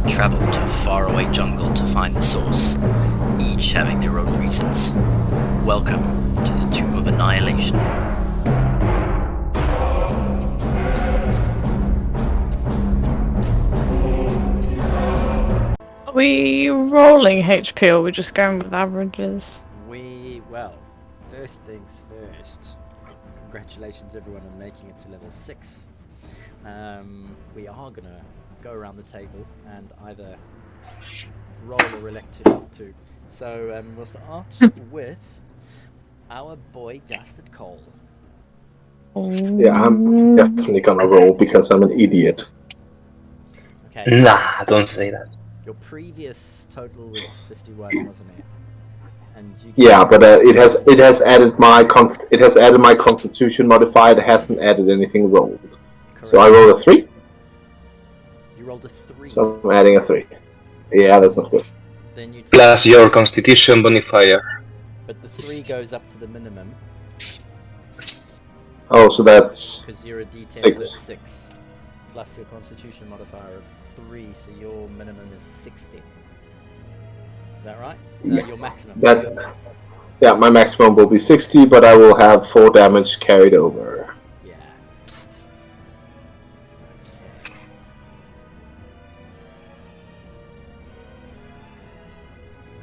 travel to a faraway jungle to find the source, each having their own reasons. Welcome to the Tomb of Annihilation. Are we rolling HP or are we just going with averages? Well, first things first. Congratulations everyone on making it to level 6. We are gonna go around the table and either roll or elect to. So we'll start with our boy Dusted Cole. Yeah, I'm definitely gonna roll because I'm an idiot. Okay. Nah, don't say that. Your previous total was 51, wasn't it? And you Yeah, but it has added my Constitution modifier. It hasn't added anything rolled. Correct. So I rolled a 3. You rolled a 3. So I'm adding a 3. Yeah, that's not good. Then you take, Plus your Constitution modifier. but the 3 goes up to the minimum Oh, so that's because you're a D10, 6. so it's 6 plus your Constitution modifier of 3, so your minimum is 60. Is that right? Yeah. Your maximum. Yeah, my maximum will be 60, but I will have 4 damage carried over. Yeah.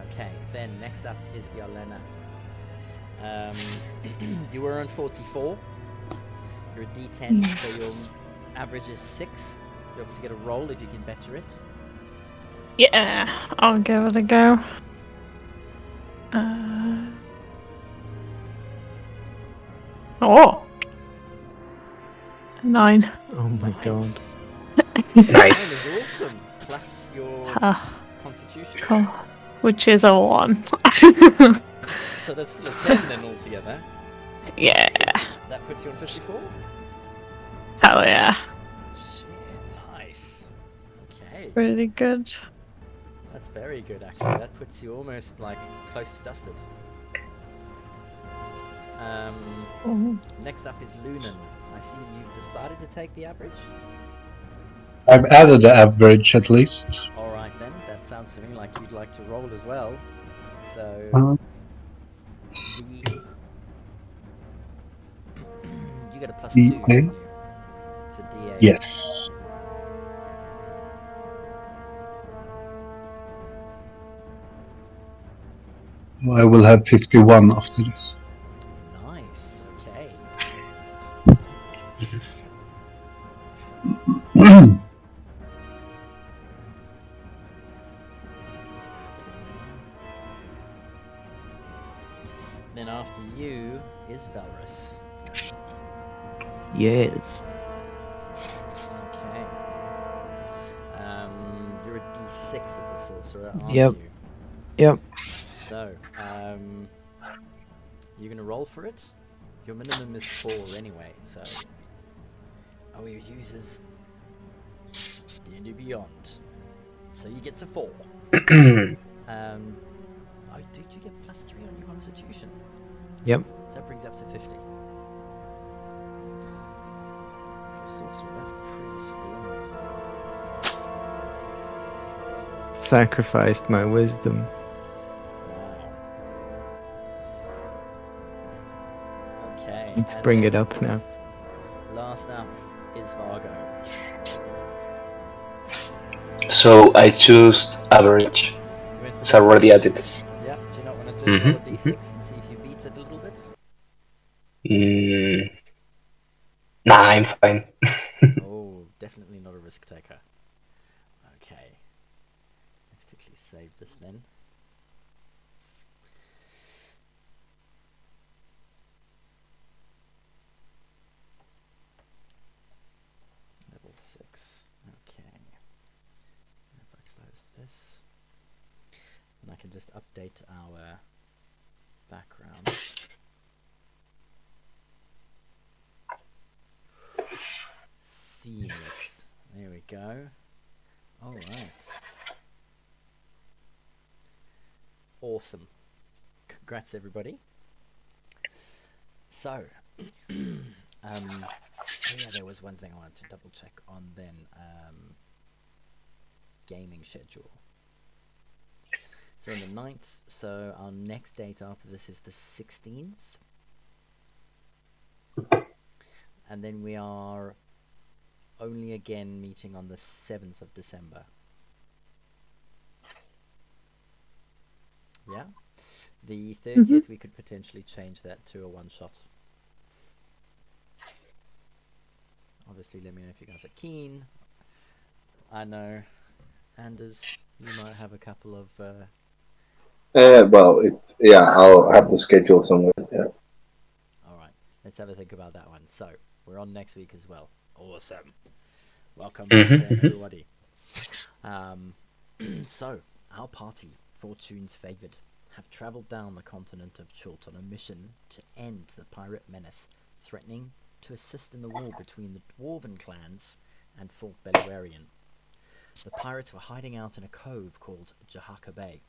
Okay. Okay, then next up is Yelena. You were on 44. You're a D10, so your average is 6. You obviously get a roll if you can better it. Yeah, I'll give it a go. Oh! 9. Oh my god. Nice. That is awesome. Plus your Constitution. Cool. Which is a 1. So that's still a 10 then altogether. Yeah. That puts you on 54? Hell yeah. Shit, nice. Okay. Really good. That's very good actually. That puts you almost like close to Dusted. Next up is Lunan. I see you've decided to take the average. I've added the average at least. Alright then, that sounds to me like you'd like to roll as well. So you get a plus 2. DA? Don't you? It's a DA. Yes. I will have 51 after this. Nice, okay. Then after you is Valrus. Yes. Okay. You're a D6 as a sorcerer, aren't Yep. you? Yep. So, you're gonna roll for it? Your minimum is 4 anyway, so... Oh, he uses D&D Beyond. So he gets a 4. Oh, dude, you get plus 3 on your Constitution. Yep. So that brings you up to 50. For a sorcerer, that's pretty splendid. Sacrificed my wisdom. Wow. Okay. Need to and bring then it up now. Last up is Vargo. So I choose average. You went for It's already added. Yeah, do you not want to just roll a d6 and see if you beat it a little bit? Nah, I'm fine. Oh, definitely not a risk taker. Okay. Let's quickly save this then. Level 6. Okay. If I close this, and I can just update our background. Seamless. There we go. Alright. Awesome. Congrats everybody. So, oh yeah, there was one thing I wanted to double check on then. gaming schedule. So we're on the 9th, so our next date after this is the 16th. And then we are only again meeting on the 7th of December. Yeah? The 30th we could potentially change that to a one-shot. Obviously, let me know if you guys are keen. I know, Anders, you might have a couple of... Well, I'll have the schedule somewhere. Yeah. Alright, let's have a think about that one. So, we're on next week as well. Awesome. Welcome back Mhm, then, mhm. everybody. So, our party, Fortune's favoured, have travelled down the continent of Chult on a mission to end the pirate menace, threatening to assist in the war between the dwarven clans and Fort Belluarian. The pirates were hiding out in a cove called Jahaka Bay,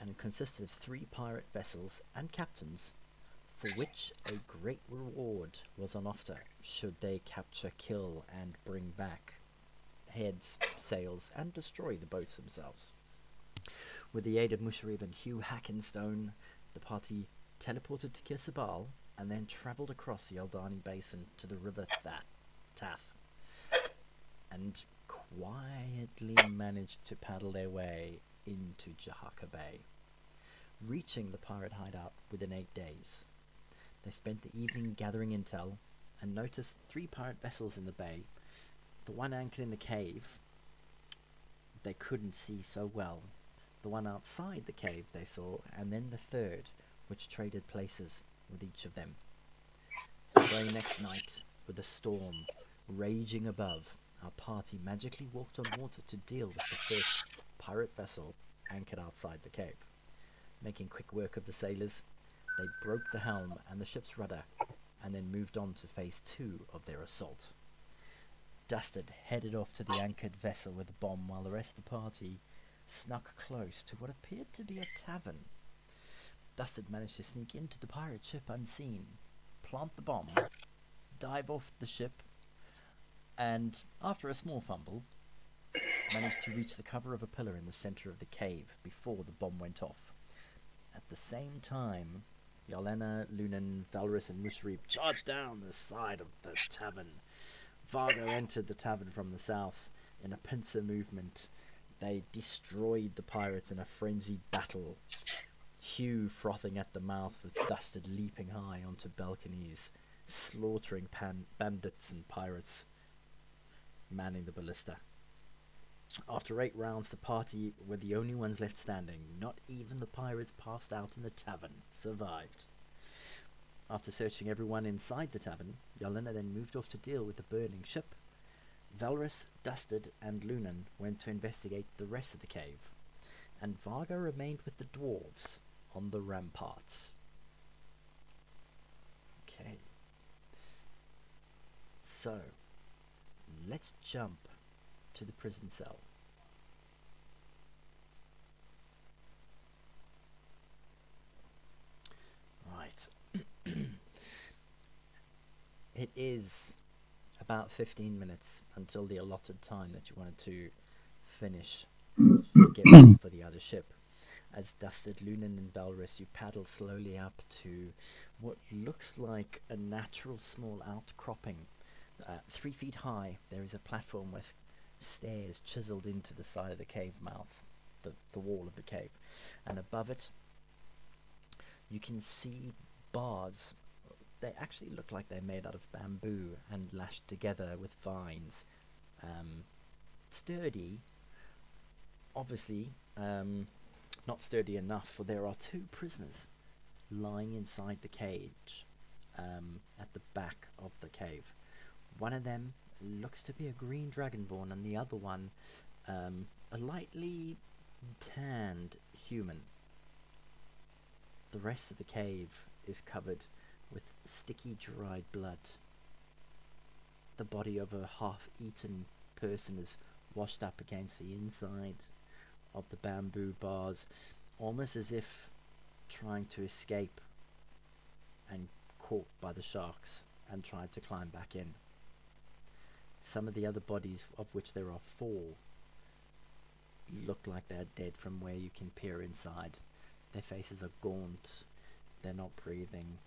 and consisted of 3 pirate vessels and captains, for which a great reward was on offer should they capture, kill, and bring back heads, sails, and destroy the boats themselves. With the aid of Musharib and Hugh Hackenstone, the party teleported to Kirsabal and then travelled across the Eldani Basin to the river Tath, and quietly managed to paddle their way into Jahaka Bay, reaching the pirate hideout within 8 days. They spent the evening gathering intel and noticed 3 pirate vessels in the bay. The one anchored in the cave they couldn't see so well. The one outside the cave they saw, and then the third, which traded places with each of them. The very next night, with a storm raging above, our party magically walked on water to deal with the first pirate vessel anchored outside the cave. Making quick work of the sailors, they broke the helm and the ship's rudder, and then moved on to phase 2 of their assault. Dusted headed off to the anchored vessel with a bomb, while the rest of the party snuck close to what appeared to be a tavern. Dusted managed to sneak into the pirate ship unseen, plant the bomb, dive off the ship, and, after a small fumble, managed to reach the cover of a pillar in the center of the cave before the bomb went off. At the same time, Yelena, Lunan, Valrus, and Musharib charged down the side of the tavern. Vargo entered the tavern from the south. In a pincer movement, they destroyed the pirates in a frenzied battle. Hugh frothing at the mouth, with Dusted leaping high onto balconies, slaughtering bandits and pirates, manning the ballista. After 8 rounds, the party were the only ones left standing. Not even the pirates passed out in the tavern survived. After searching everyone inside the tavern, Yelena then moved off to deal with the burning ship. Valrus, Dusted, and Lunan went to investigate the rest of the cave, and Vargo remained with the dwarves on the ramparts. Okay. So, let's jump to the prison cell. Right. It is about 15 minutes until the allotted time that you wanted to finish and get ready for the other ship. As Dusted, Lunan, and Valrus, you paddle slowly up to what looks like a natural small outcropping. 3 feet high, there is a platform with stairs chiseled into the side of the cave mouth, the wall of the cave. And above it, you can see bars. They actually look like they're made out of bamboo and lashed together with vines. Sturdy, obviously, not sturdy enough, for there are 2 prisoners lying inside the cage at the back of the cave. One of them looks to be a green dragonborn, and the other one a lightly tanned human. The rest of the cave is covered with sticky dried blood. The body of a half-eaten person is washed up against the inside of the bamboo bars, almost as if trying to escape and caught by the sharks and tried to climb back in. Some of the other bodies, of which there are 4, look like they're dead from where you can peer inside. Their faces are gaunt. They're not breathing.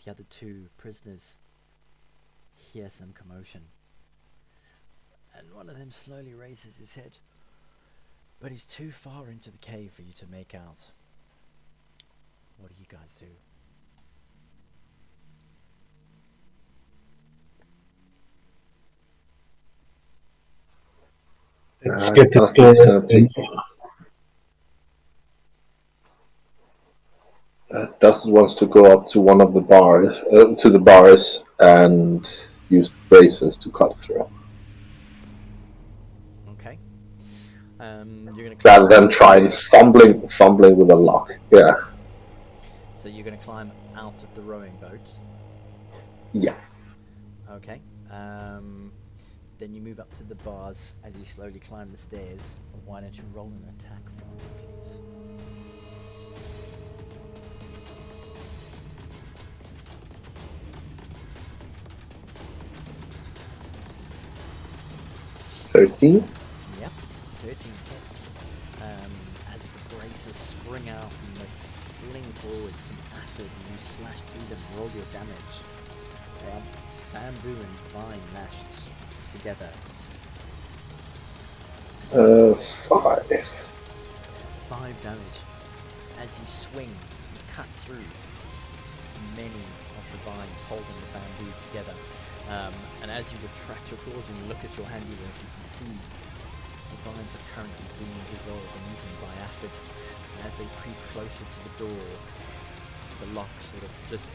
The other two prisoners hear some commotion. And one of them slowly raises his head. But he's too far into the cave for you to make out. What do you guys do? Let's get the Dustin's gonna take. Dustin wants to go up to one of the bars, to the bars, and use the braces to cut through, Okay. You're gonna climb rather than out. trying fumbling with a lock. Yeah, So you're gonna climb out of the rowing boat. yeah. Okay. Then you move up to the bars as you slowly climb the stairs. Why don't you roll an attack for me, please? $13. Yep, 13 hits. As the braces spring out and they fling forward some acid and you slash through them, roll your damage. They are bamboo and vine lashed together. 5. 5 damage. As you swing, you cut through many of the vines holding the bamboo together. And as you retract your claws and you look at your handiwork, you can see the vines are currently being dissolved and eaten by acid. And as they creep closer to the door, the lock sort of just...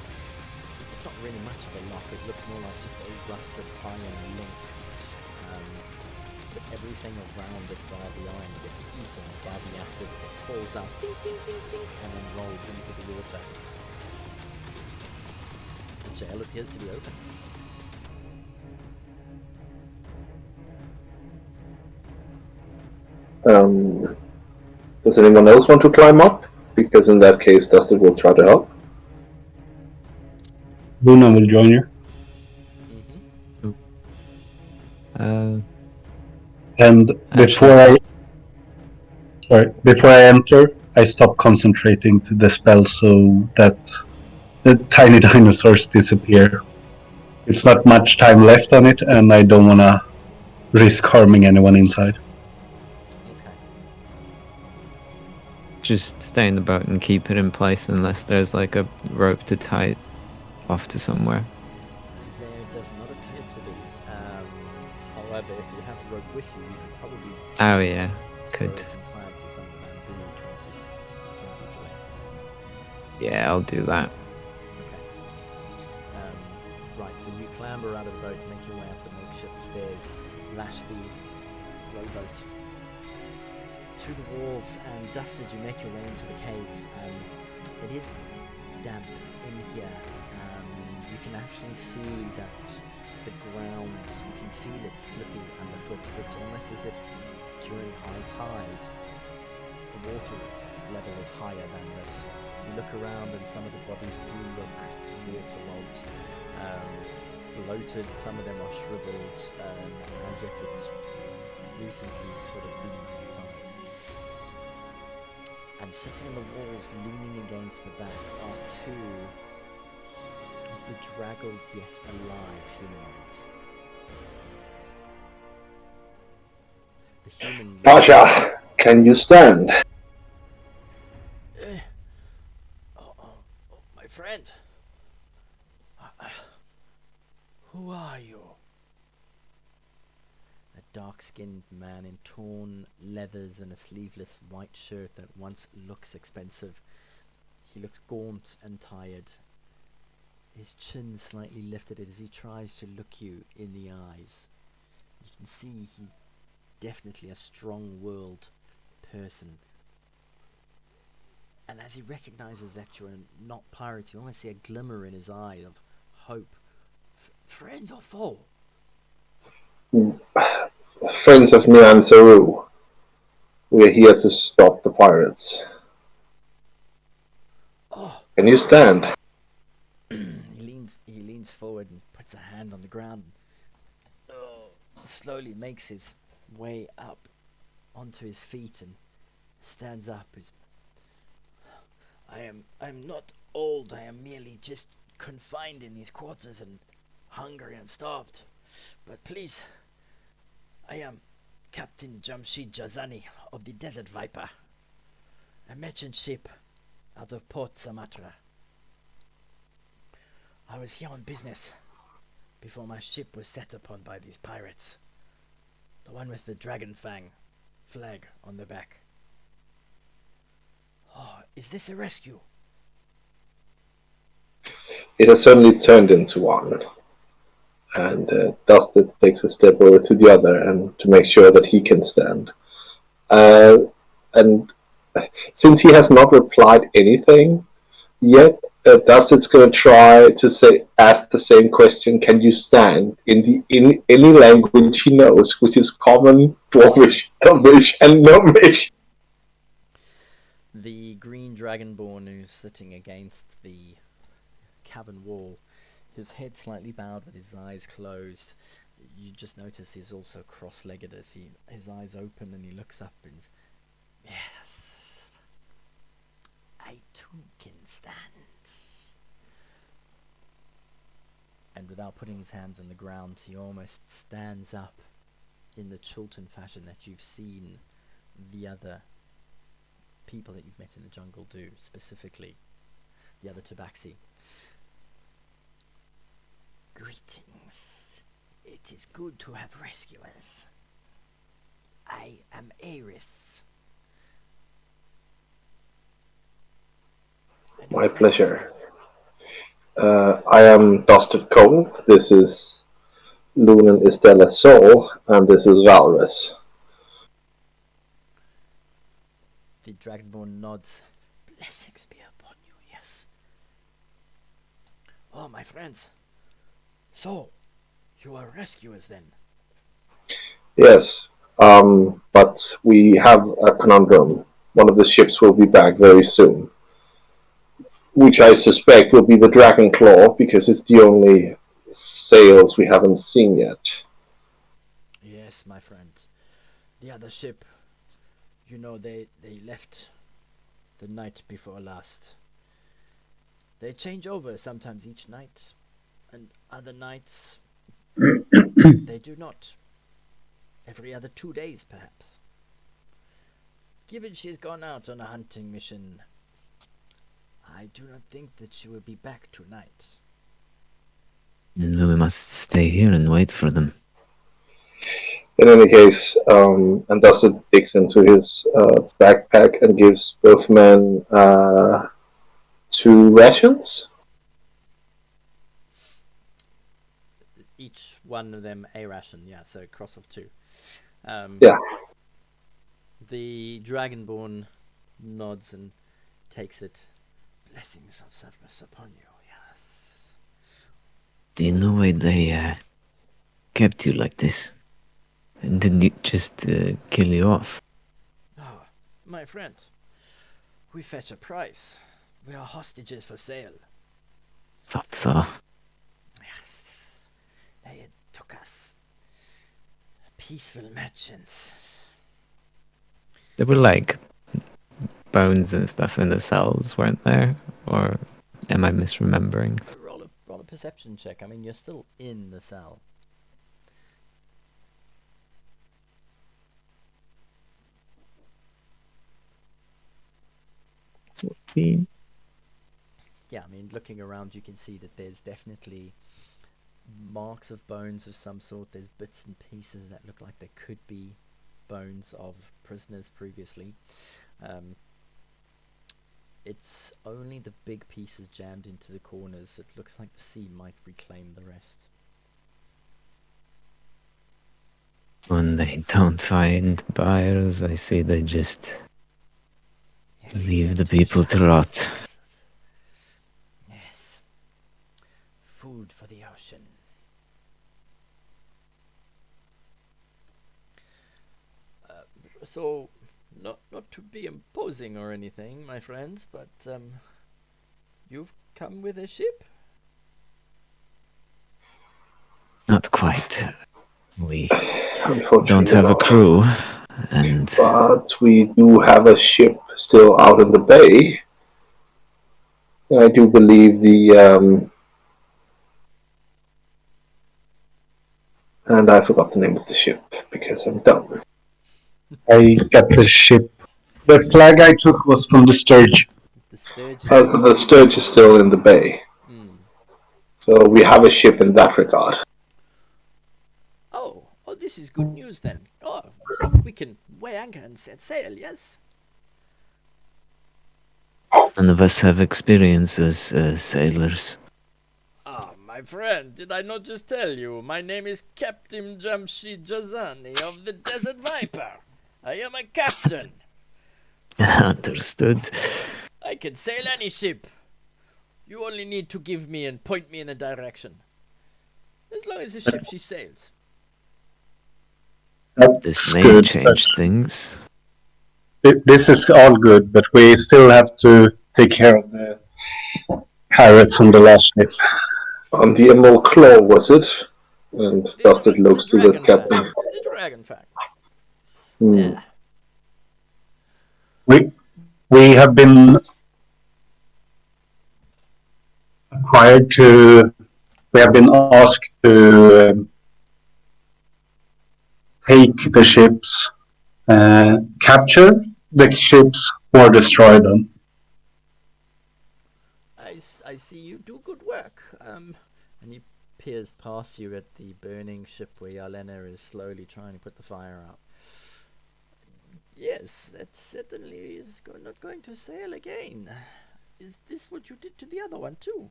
It's not really much of a lock, it looks more like just a rusted iron link. But everything around it by the iron gets eaten by the acid. It falls out, ding, ding, ding, ding, and then rolls into the water. The jail appears to be open. Does anyone else want to climb up? Because in that case, Dustin will try to help. Luna will join you. Uh, And before I enter, I stop concentrating to the spell so that the tiny dinosaurs disappear. It's not much time left on it, and I don't want to risk harming anyone inside. Okay. just stay in the boat and keep it in place unless there's like a rope to tie it off to somewhere. There does not appear to be. However, if you have a rope with you, you can probably Oh yeah, throw could. it and tie it to some bamboo 20 joy. Yeah, I'll do that. Okay. Right, so you clamber out of the boat, make your way up the makeshift stairs, lash the rowboat to the walls, and dusted, you make your way into the cave. It is damp in here. You can actually see that the ground, you can feel it slipping underfoot. It's almost as if during high tide, the water level is higher than this. You look around and some of the bodies do look waterlogged, bloated, some of them are shriveled, as if it's recently sort of been high tide. And sitting on the walls, leaning against the back, are two bedraggled yet alive humanoids. The human... Pasha, can you stand? My friend! Who are you? A dark-skinned man in torn leathers and a sleeveless white shirt that once looks expensive. He looks gaunt and tired. His chin slightly lifted as he tries to look you in the eyes. You can see he's definitely a strong-willed person. And as he recognizes that you're not pirates, you almost see a glimmer in his eye of hope. Friend or foe? Friends of Nian Saru. We are here to stop the pirates. Oh! Can you stand? He leans forward and puts a hand on the ground. Slowly makes his way up onto his feet and stands up. I'm not old. I am merely just confined in these quarters and hungry and starved. But please, I am Captain Jamshid Jazani of the Desert Viper, a merchant ship out of Port Sumatra. I was here on business before my ship was set upon by these pirates. The one with the dragon fang flag on the back. Oh, is this a rescue? It has suddenly turned into one. And Dustin takes a step over to the other and to make sure that he can stand. And since he has not replied anything yet, Dustin's going to try to ask the same question: Can you stand in any language he knows, which is Common, Dwarvish, Elvish, and Gnomish? The green dragonborn who's sitting against the cavern wall, his head slightly bowed with his eyes closed. You just notice he's also cross-legged as his eyes open and he looks up and yes, I too can stand. And without putting his hands on the ground, he almost stands up in the Chultan fashion that you've seen the other people that you've met in the jungle do, specifically the other Tabaxi. Greetings. It is good to have rescuers. I am Aris. My pleasure. I am Dusted Cole. This is Lunan Estella Sol, and this is Valrus. The Dragonborn nods. Blessings be upon you, yes. Oh, my friends. So, you are rescuers then? Yes, but we have a conundrum. One of the ships will be back very soon, which I suspect will be the Dragon Claw because it's the only sails we haven't seen yet. Yes, my friend. The other ship, you know, they left the night before last. They change over sometimes each night, and other nights they do not. Every other 2 days, perhaps. Given she's gone out on a hunting mission, I do not think that she will be back tonight. Then we must stay here and wait for them. In any case, and Dustin digs into his backpack and gives both men 2 rations. Each one of them a ration, yeah, so a cross of 2. Yeah. The Dragonborn nods and takes it. Blessings of Severus upon you, yes. Do you know why they kept you like this? And didn't you just kill you off? Oh, my friend, we fetch a price. We are hostages for sale. Thought so. Yes, they took us. Peaceful merchants. There were like bones and stuff in the cells, weren't there? Or am I misremembering? Roll a perception check. I mean, you're still in the cell. Yeah, I mean, looking around, you can see that there's definitely marks of bones of some sort. There's bits and pieces that look like they could be bones of prisoners previously. It's only the big pieces jammed into the corners. It looks like the sea might reclaim the rest. When they don't find buyers, I say they just leave the people to rot. Yes. Food for the ocean. So, not to be imposing or anything, my friends, but you've come with a ship? Not quite. We Unfortunately don't have a not. crew. And But we do have a ship still out in the bay. I do believe and I forgot the name of the ship because I'm dumb. I got the ship. The flag I took was from the Sturge. The Sturge is So the Sturge is still in the bay. So we have a ship in that regard. Oh, this is good news then. Oh, we can weigh anchor and set sail, yes? none of us have experience as sailors. Ah, my friend, did I not just tell you? My name is Captain Jamshid Jazani of the Desert Viper. I am a captain. Understood. I can sail any ship. You only need to give me and point me in a direction. As long as the ship she sails. This That's may good. change things. This is all good, but we still have to take care of the pirates on the last ship. On the Emerald Claw, was it? And Dusted looks to the Dragon Fang. captain. The Dragon Fang. Hmm. We have been required to. We have been asked to take the ships, capture the ships, or destroy them. I see you do good work. And he peers past you at the burning ship where Yalena is slowly trying to put the fire out. Yes, that certainly is not going to sail again. Is this what you did to the other one too?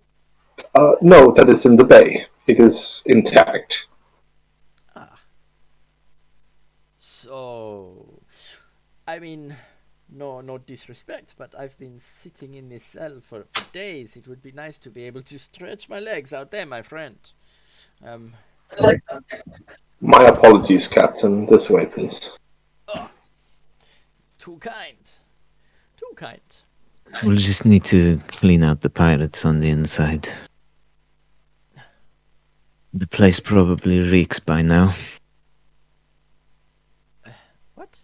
No, that is in the bay. It is intact. Ah. So, I mean, no disrespect, but I've been sitting in this cell for days. It would be nice to be able to stretch my legs out there, my friend. My apologies, Captain. This way, please. Oh, too kind. Too kind. We'll just need to clean out the pirates on the inside. The place probably reeks by now. What?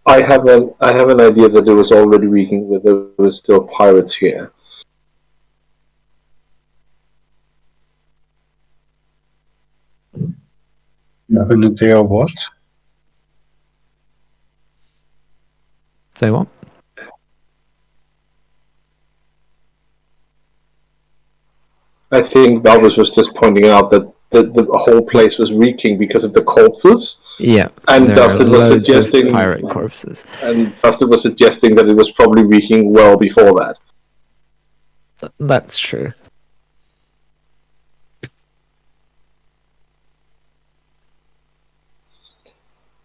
I have an idea that it was already reeking with there was still pirates here. You have an idea of what? Say what? I think Balbus was just pointing out that the whole place was reeking because of the corpses. Yeah, And there Dustin are was loads suggesting of pirate corpses. And Dustin was suggesting that it was probably reeking well before that. That's true.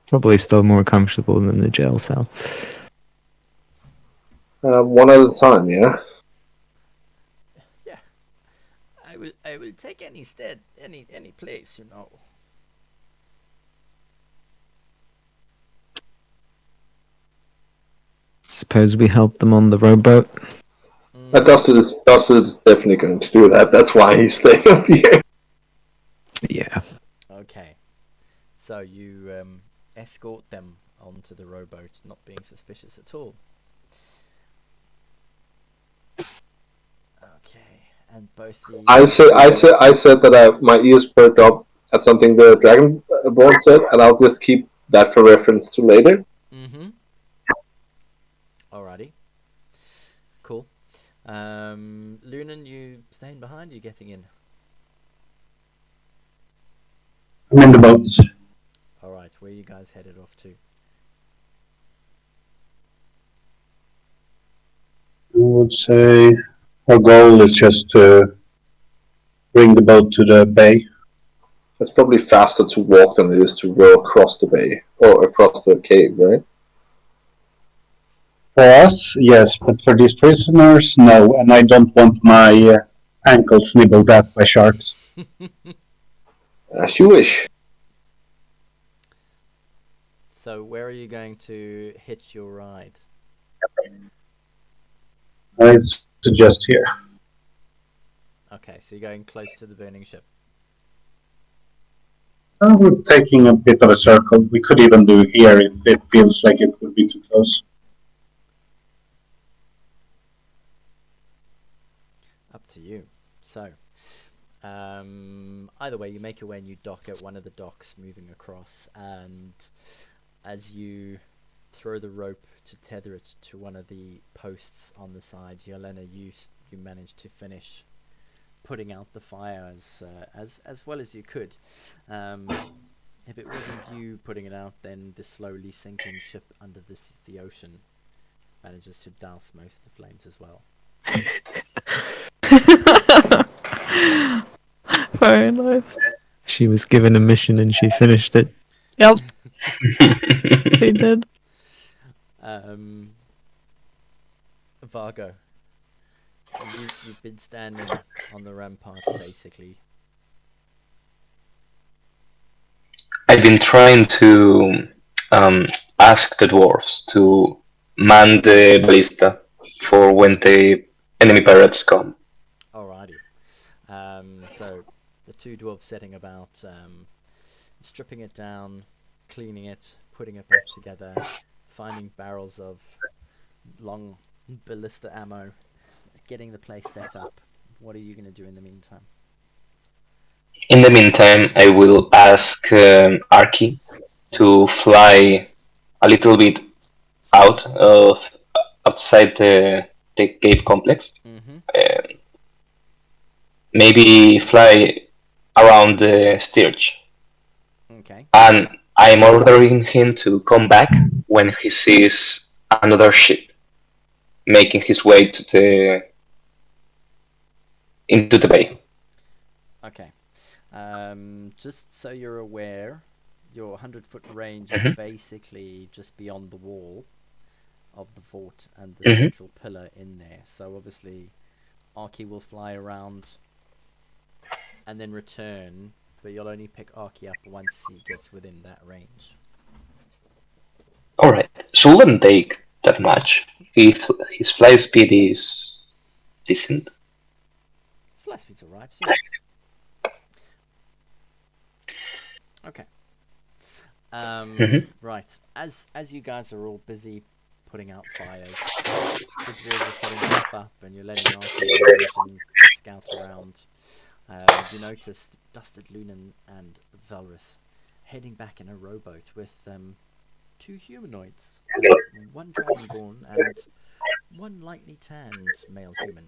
Probably still more comfortable than the jail cell. One at a time, yeah. Yeah. I will take any place, you know. Suppose we help them on the rowboat. Dustin is definitely going to do that. That's why he's staying up here. Yeah. Okay. So you escort them onto the rowboat, not being suspicious at all. Okay, and both the. I said that my ears perked up at something the Dragonborn said, and I'll just keep that for reference to later. Mm-hmm. Alrighty. Cool. Lunan, you staying behind? Or you getting in? I'm in the boat. Alright, where are you guys headed off to? I would say our goal is just to bring the boat to the bay. It's probably faster to walk than it is to row across the bay or across the cave, right? For us, yes, but for these prisoners, no. And I don't want my ankles nibbled at by sharks. As you wish. So where are you going to hitch your ride? I suggest here. Okay, so you're going close to the burning ship. We're taking a bit of a circle. We could even do here if it feels like it would be too close. Up to you. So, either way, you make your way and you dock at one of the docks moving across, and as you throw the rope to tether it to one of the posts on the side, Yelena, you manage to finish putting out the fire as well as you could. If it wasn't you putting it out, then the slowly sinking ship under the ocean manages to douse most of the flames as well. Very nice. She was given a mission and she finished it. Yep, he did. Vargo, you've been standing on the rampart basically. I've been trying to ask the dwarves to man the ballista for when the enemy pirates come. Alrighty. So the two dwarves setting about stripping it down, cleaning it, putting it back together, finding barrels of long ballista ammo, getting the place set up. What are you going to do in the meantime? In the meantime, I will ask Arky to fly a little bit outside the cave complex. Mm-hmm. Maybe fly around the stirge. Okay. And I'm ordering him to come back when he sees another ship making his way into the bay. Okay. Just so you're aware, your 100-foot range Mhm. is basically just beyond the wall of the fort and the central pillar in there. So obviously, Arky will fly around and then return, but you'll only pick Arky up once he gets within that range. Alright, shouldn't take that much if his flight speed is decent. Fly speed's alright, yeah. Okay. Right. As you guys are all busy putting out fires, the dwarves are setting stuff up, and you're letting Arky range and scout around. You noticed Dusted Lunan and Valrus heading back in a rowboat with two humanoids, one dragonborn and one lightly tanned male human.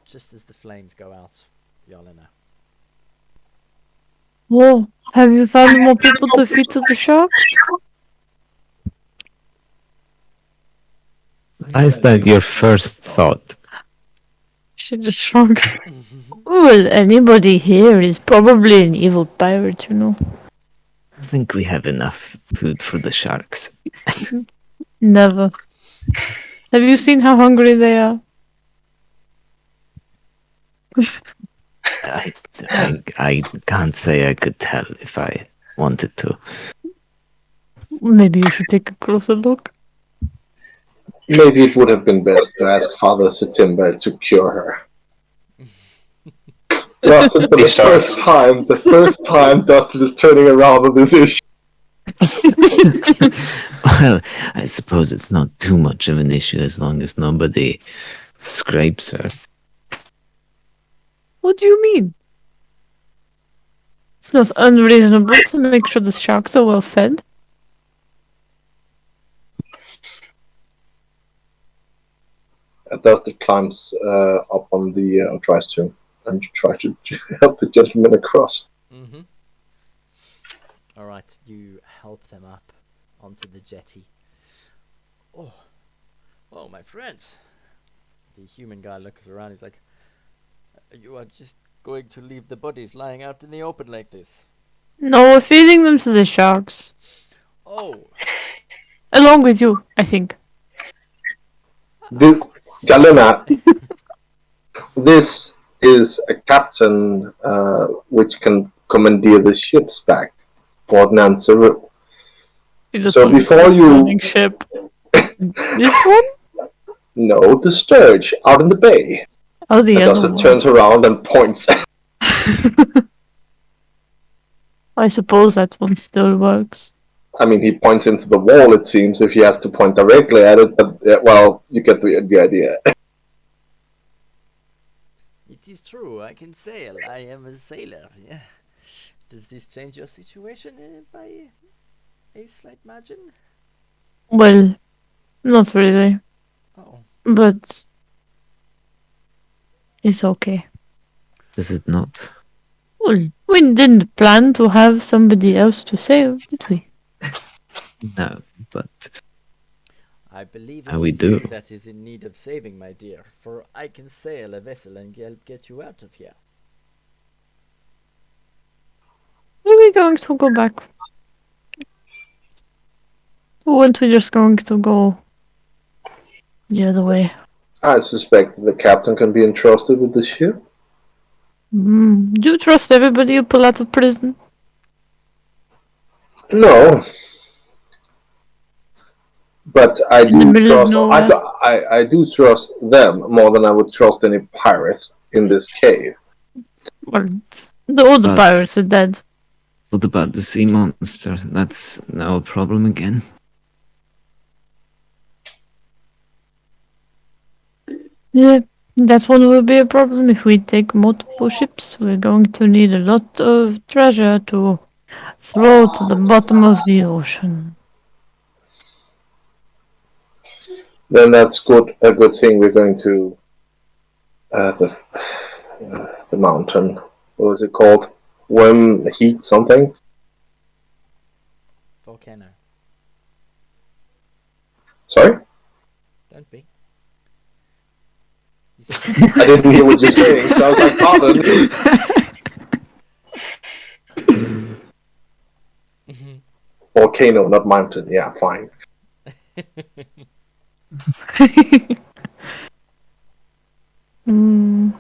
Just as the flames go out, Yelena. Whoa, have you found more people to feed to the sharks? Is that your first thought? She just shrugs. Well, anybody here is probably an evil pirate, you know. I think we have enough food for the sharks. Never. Have you seen how hungry they are? I can't say I could tell if I wanted to. Maybe you should take a closer look. Maybe it would have been best to ask Father September to cure her. Dustin, for the first time Dustin is turning around on this issue. Well, I suppose it's not too much of an issue as long as nobody scrapes her. What do you mean? It's not unreasonable to make sure the sharks are well fed. Dustin climbs up on the tries to help the gentleman across. Mm-hmm. Alright, you help them up onto the jetty. Oh, my friends. The human guy looks around, he's like, you are just going to leave the bodies lying out in the open like this? No, we're feeding them to the sharks. Oh. Along with you, I think. Jalena, this is a captain which can commandeer the ships back toward Nancy. So before you... ship. This one? No, the Sturge, out in the bay. Oh, the and other Dustin one. turns around and points. I suppose that one still works. I mean, he points into the wall, it seems, if he has to point directly at it, but, well, you get the idea. It is true, I can sail. I am a sailor, yeah. Does this change your situation by a slight margin? Well, not really, Oh, but it's okay. Is it not? Well, we didn't plan to have somebody else to save, did we? No, but I believe How it we is do. you that is in need of saving, my dear, for I can sail a vessel and get you out of here. Are we going to go back? Or weren't we just going to go the other way? I suspect the captain can be entrusted with the ship. Do you trust everybody you pull out of prison? No, but I In the do middle of trust. nowhere? I do trust them more than I would trust any pirate in this cave. Well, all the But- pirates are dead. what about the sea monster? That's now a problem again. Yeah, that one will be a problem if we take multiple ships. We're going to need a lot of treasure to throw to the bottom of the ocean. Then that's good. A good thing we're going to the mountain. What was it called? Worm heat something. Volcano. Sorry, Don't be. You said I didn't hear what you're saying. So I was like, pardon. Volcano, not mountain. Yeah, fine. Hmm.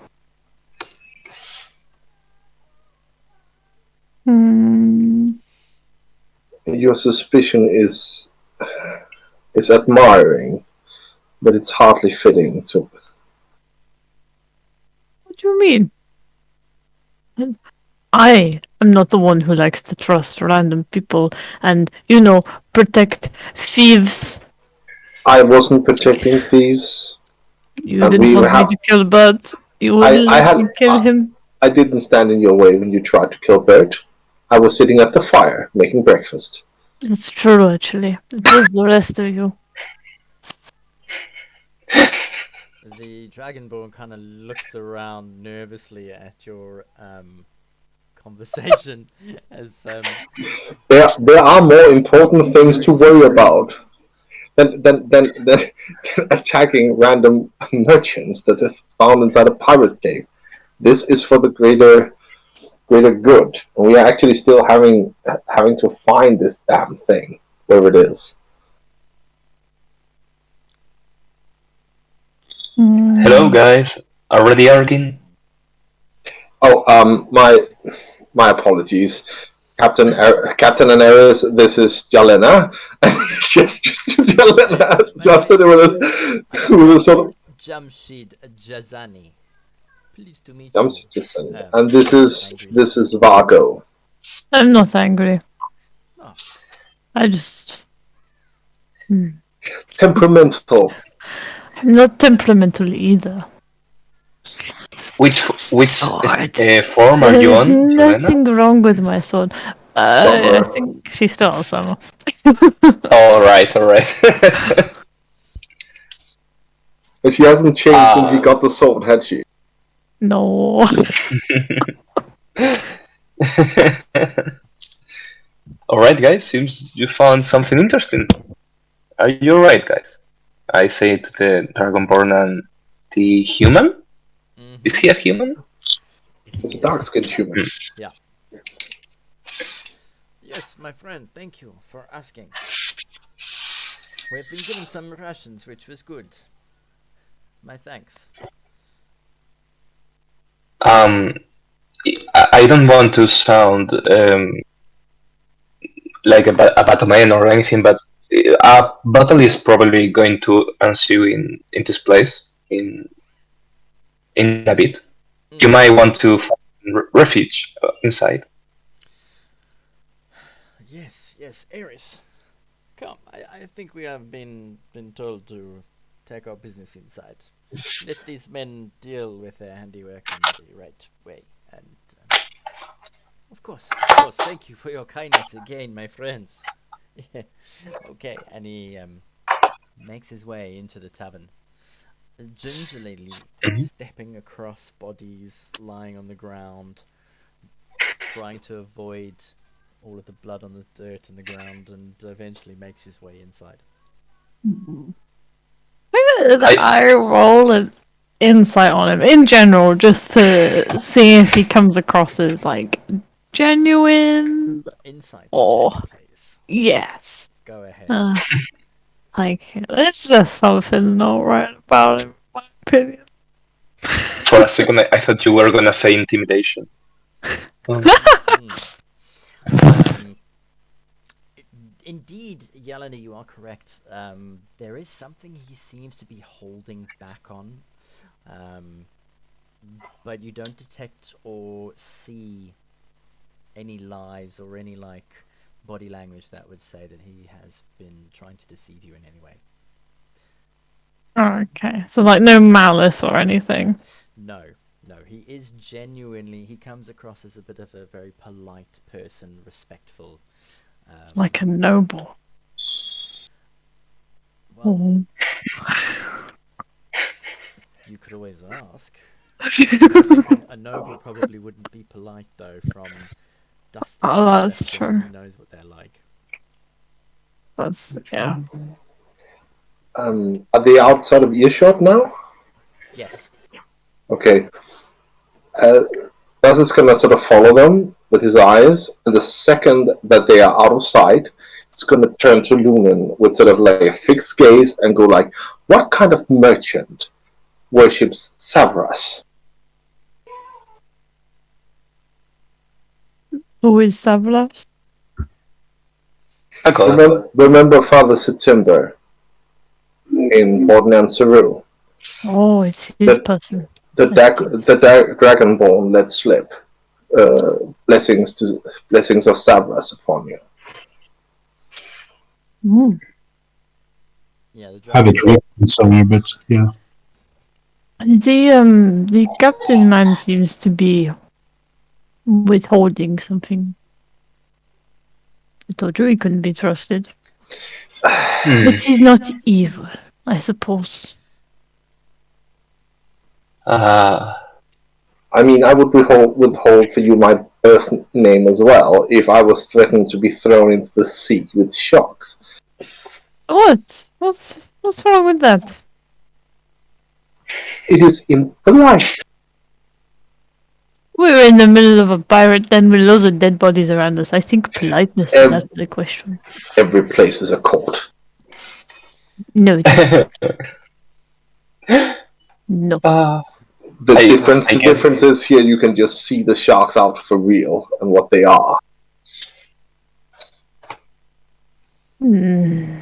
Hmm. Your suspicion is admiring, but it's hardly fitting. So What do you mean? I am not the one who likes to trust random people and, protect thieves. I wasn't protecting thieves, You and didn't we want me have. to kill Bert. You wouldn't I let had. me kill him. I didn't stand in your way when you tried to kill Bert. I was sitting at the fire making breakfast. It's true, actually. It was the rest of you. the Dragonborn kind of looks around nervously at your conversation as There are more important things to worry about than attacking random merchants that is found inside a pirate cave. This is for the greater good. And we are actually still having to find this damn thing, wherever it is. Hello, guys. Already arguing? Oh, my apologies, Captain and Ares. This is Jalena. just Jalena, Justin with a sort of Jamshid Jazani. Pleased to meet I'm you. Jason, and this is angry. Vargo. I'm not angry. Oh. I just. Temperamental. I'm not temperamental either. Which Sword. form are you There's on, Jelena? nothing wrong with my sword. I Summer. think she's still on summer. All right. But she hasn't changed since you got the sword, had she? No. All right, guys. Seems you found something interesting. Are you alright, guys? I say to the Dragonborn and the human. Is he a human? It's a dark-skinned human. Yeah. Yes, my friend, thank you for asking. We have been given some rations, which was good. My thanks. I don't want to sound like a bad man or anything, but a battle is probably going to ensue in this place in a bit. You might want to find refuge inside. Yes, Eris. Come, I think we have been told to take our business inside. Let these men deal with their handiwork in the right way. And of course, thank you for your kindness again, my friends. Yeah. Okay, and he makes his way into the tavern, gingerly Mhm. stepping across bodies lying on the ground, trying to avoid all of the blood on the dirt and the ground, and eventually makes his way inside. Maybe I I roll an insight on him in general, just to see if he comes across as like genuine Insight check, or please. yes. Go ahead. Uh, like it's just something not right about him, in my opinion. for a second I thought you were gonna say intimidation. 19. Um, Indeed, Yelena, you are correct. There is something he seems to be holding back on, um, but you don't detect or see any lies or any body language that would say that he has been trying to deceive you in any way. Okay, so like no malice or anything. No, no, he is genuinely. He comes across as a bit of a very polite person, respectful. Like a noble. Well, Oh. you could always ask. I think a noble probably wouldn't be polite though. From Dustin's Oh, that's perception, true. he knows what they're like. That's yeah. Are they outside of earshot now? Yes. Okay. Uh, Buzz is gonna sort of follow them with his eyes, and the second that they are out of sight, it's gonna turn to Lunan with sort of like a fixed gaze and go like, "What kind of merchant worships Savras?" Who is Savlas? I got it. Remember Father September in Ordnan Saru? Oh, it's his The person. the, I see. dragonborn let slip blessings of Savras upon you. Mm. Yeah, the Have it dragon. written somewhere, but yeah. The captain man seems to be withholding something. I told you he couldn't be trusted. Hmm. But he's not evil, I suppose. Uh, I mean, I would withhold for you my birth name as well if I was threatened to be thrown into the sea with sharks. What? What's wrong with that? It is impolite. We're in the middle of a pirate den with loads of dead bodies around us. I think politeness is out of the question. Every place is a court. No, it isn't. No. The I difference, I the guess difference is here you can just see the sharks out for real and what they are. Hmm.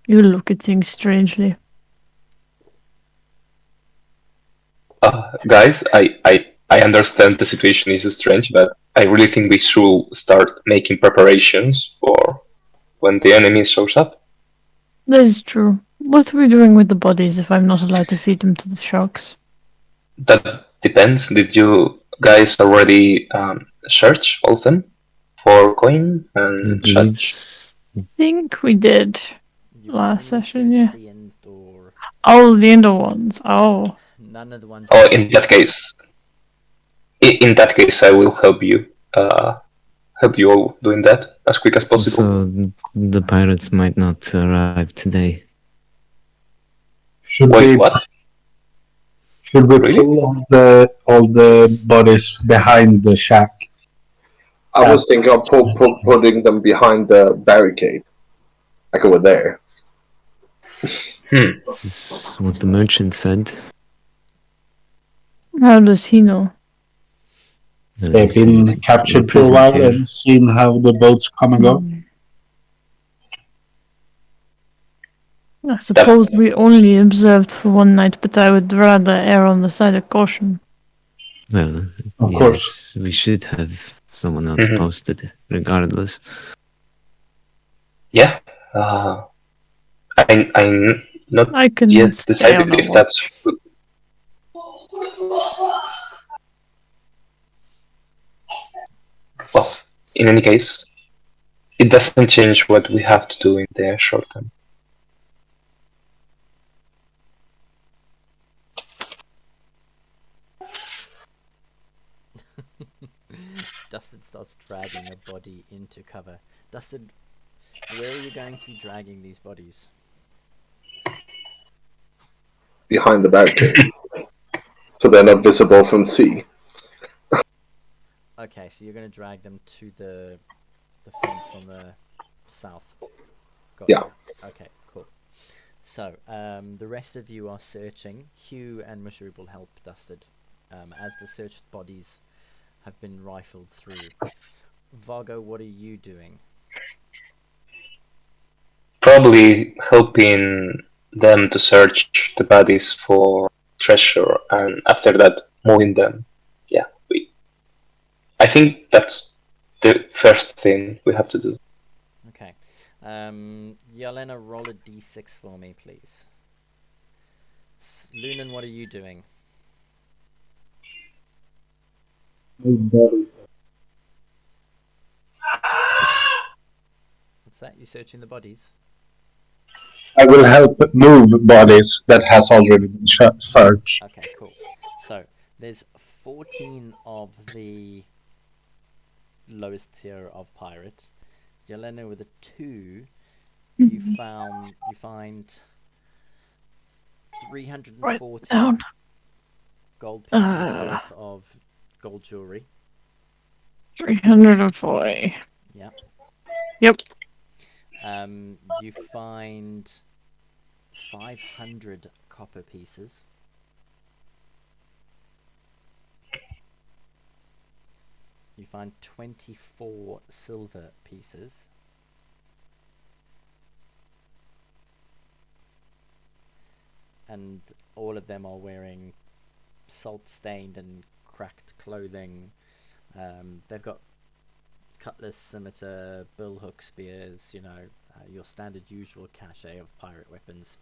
You look at things strangely. guys, I understand the situation is strange, but I really think we should start making preparations for when the enemy shows up. That is true. What are we doing with the bodies if I'm not allowed to feed them to the sharks? That depends. Did you guys already search all of them for coin I and believe. such? I think we did You've last only session, searched yeah. the end door. Oh, the indoor ones. Oh. None of the ones Oh, that in lead that out. case, in that case, I will help you. Help you all doing that as quick as possible. So the pirates might not arrive today. Should Wait, we what? Really? pull all the bodies behind the shack? I was thinking of putting them behind the barricade, like over there. This is what the merchant said. How does he know? Well, They've he's been captured for a imprisoned while here. and seen how the boats come and go. I suppose we only observed for one night, but I would rather err on the side of caution. Well, Of course. yes, we should have someone else Mhm. posted, regardless. Yeah. I'm not I can yet stay decided on a if that's watch. well. In any case, it doesn't change what we have to do in the short term. Dustin starts dragging a body into cover. Dustin, where are you going to be dragging these bodies? behind the barricade, so they're not visible from sea. Okay, so you're going to drag them to the fence on the south. Got Yeah. you. Okay, cool. So, the rest of you are searching. Hugh and Mushroob will help Dusted, as the searched bodies have been rifled through. Vargo, what are you doing? Probably helping them to search the bodies for treasure, and after that, moving them. Yeah, I think that's the first thing we have to do. Okay. Yelena, roll a d6 for me, please. Lunan, what are you doing? What's that? You searching the bodies? I will help move bodies that has already been searched. Okay, cool. So, there's 14 of the lowest tier of pirate. Yelena with a 2, you find Right 340 down. gold pieces worth of gold jewelry. 340. Yeah. Yep. You find 500 copper pieces. You find 24 silver pieces. And all of them are wearing salt-stained and cracked clothing. They've got cutlass, scimitar, billhook spears, your standard usual cachet of pirate weapons,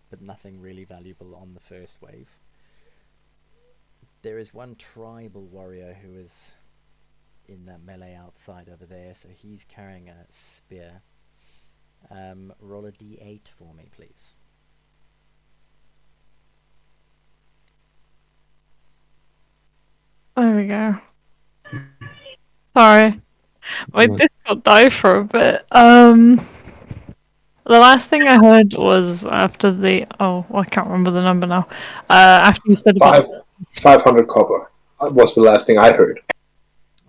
but nothing really valuable on the first wave. There is one tribal warrior who is in that melee outside over there, so he's carrying a spear. Roll a d8 for me, please. There we go. Sorry. My Discord died for a bit. The last thing I heard was after the I can't remember the number now. After you said about 500 copper was the last thing I heard.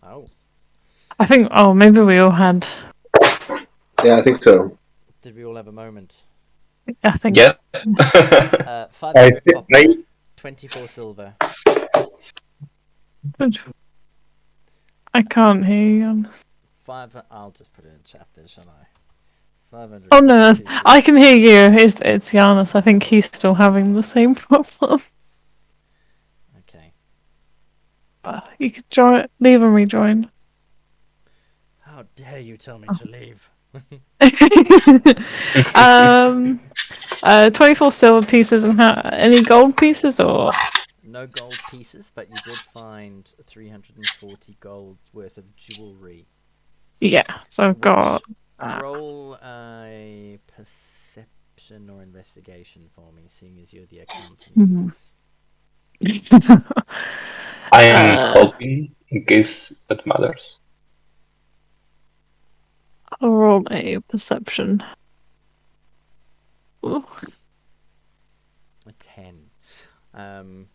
Oh, I think maybe we all had. Yeah, I think so. did we all have a moment? I think Yeah. 500 copper, I 24 silver. I can't hear you. I'll just put it in chat then, shall I? 500 Oh copper no, pieces. I can hear you. It's Giannis. I think he's still having the same problem. Okay. You could join, leave and rejoin. How dare you tell me to leave? 24 silver pieces and any gold pieces or No gold pieces, but you did find 340 gold worth of jewelry. yeah. So I've got. Roll a perception or investigation for me, seeing as you're the accountant for this. I'm hoping in case that matters. I'll roll a perception. Ooh. A 10. Um,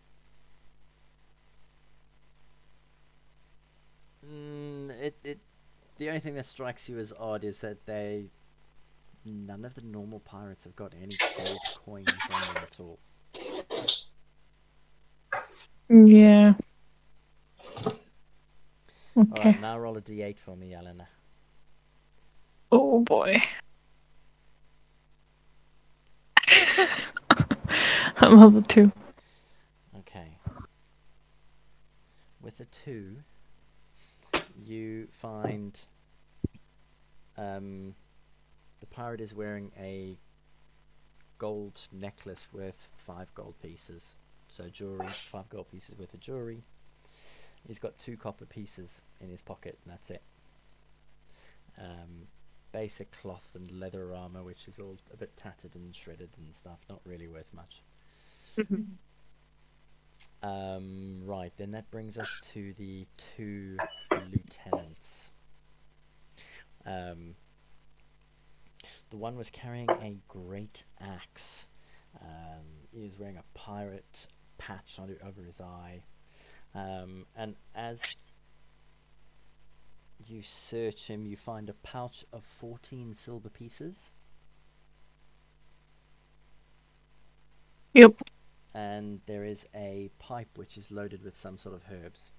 the only thing that strikes you as odd is that none of the normal pirates have got any gold coins on them at all. Yeah. Okay. Alright, now roll a d8 for me, Elena. Oh boy. Another 2. Okay. with a 2, you find the pirate is wearing a gold necklace worth 5 gold pieces. So jewelry, 5 gold pieces worth of jewelry. He's got 2 copper pieces in his pocket, and that's it. Basic cloth and leather armor, which is all a bit tattered and shredded and stuff, not really worth much. Right, then that brings us to the 2 lieutenants. The one was carrying a great axe. He was wearing a pirate patch over his eye. And as you search him, you find a pouch of 14 silver pieces. Yep. And there is a pipe which is loaded with some sort of herbs.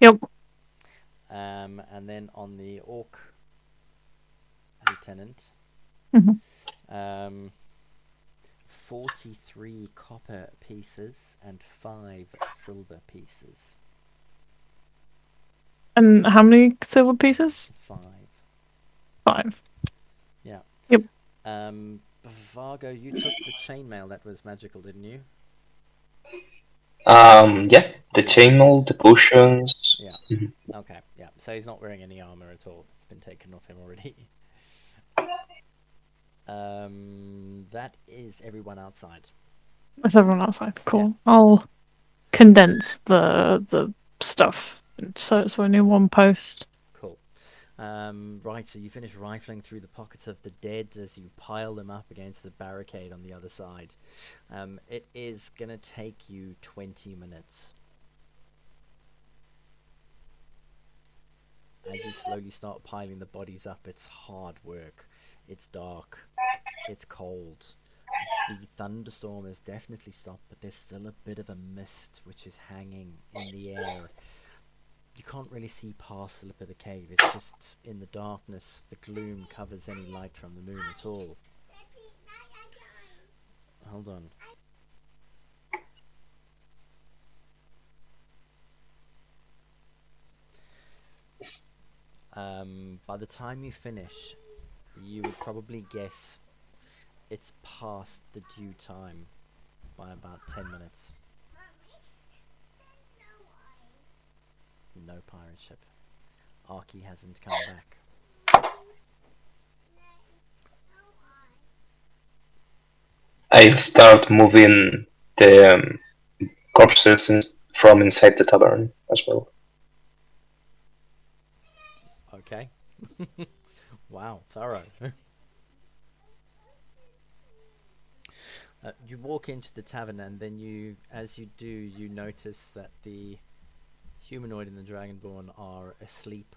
Yep. And then on the orc lieutenant, 43 copper pieces and 5 silver pieces. And how many silver pieces? 5. 5. Yeah. Yep. Vargo, you took the chainmail that was magical, didn't you? Yeah, the chainmail, the potions. Yeah. Okay, yeah. So he's not wearing any armor at all. It's been taken off him already. That is everyone outside. That's everyone outside. Cool. I'll condense the stuff so it's only one post. Cool. Right, so you finish rifling through the pockets of the dead as you pile them up against the barricade on the other side. It is going to take you 20 minutes. As you slowly start piling the bodies up, it's hard work. It's dark. It's cold. The thunderstorm has definitely stopped, but there's still a bit of a mist which is hanging in the air. You can't really see past the lip of the cave. It's just in the darkness. The gloom covers any light from the moon at all. Hold on. By the time you finish, you would probably guess it's past the due time by about 10 minutes. No pirate ship. Arky hasn't come back. I'll start moving the corpses from inside the tavern as well. Okay. Wow, thorough. You walk into the tavern, and then as you do, you notice that the humanoid and the dragonborn are asleep.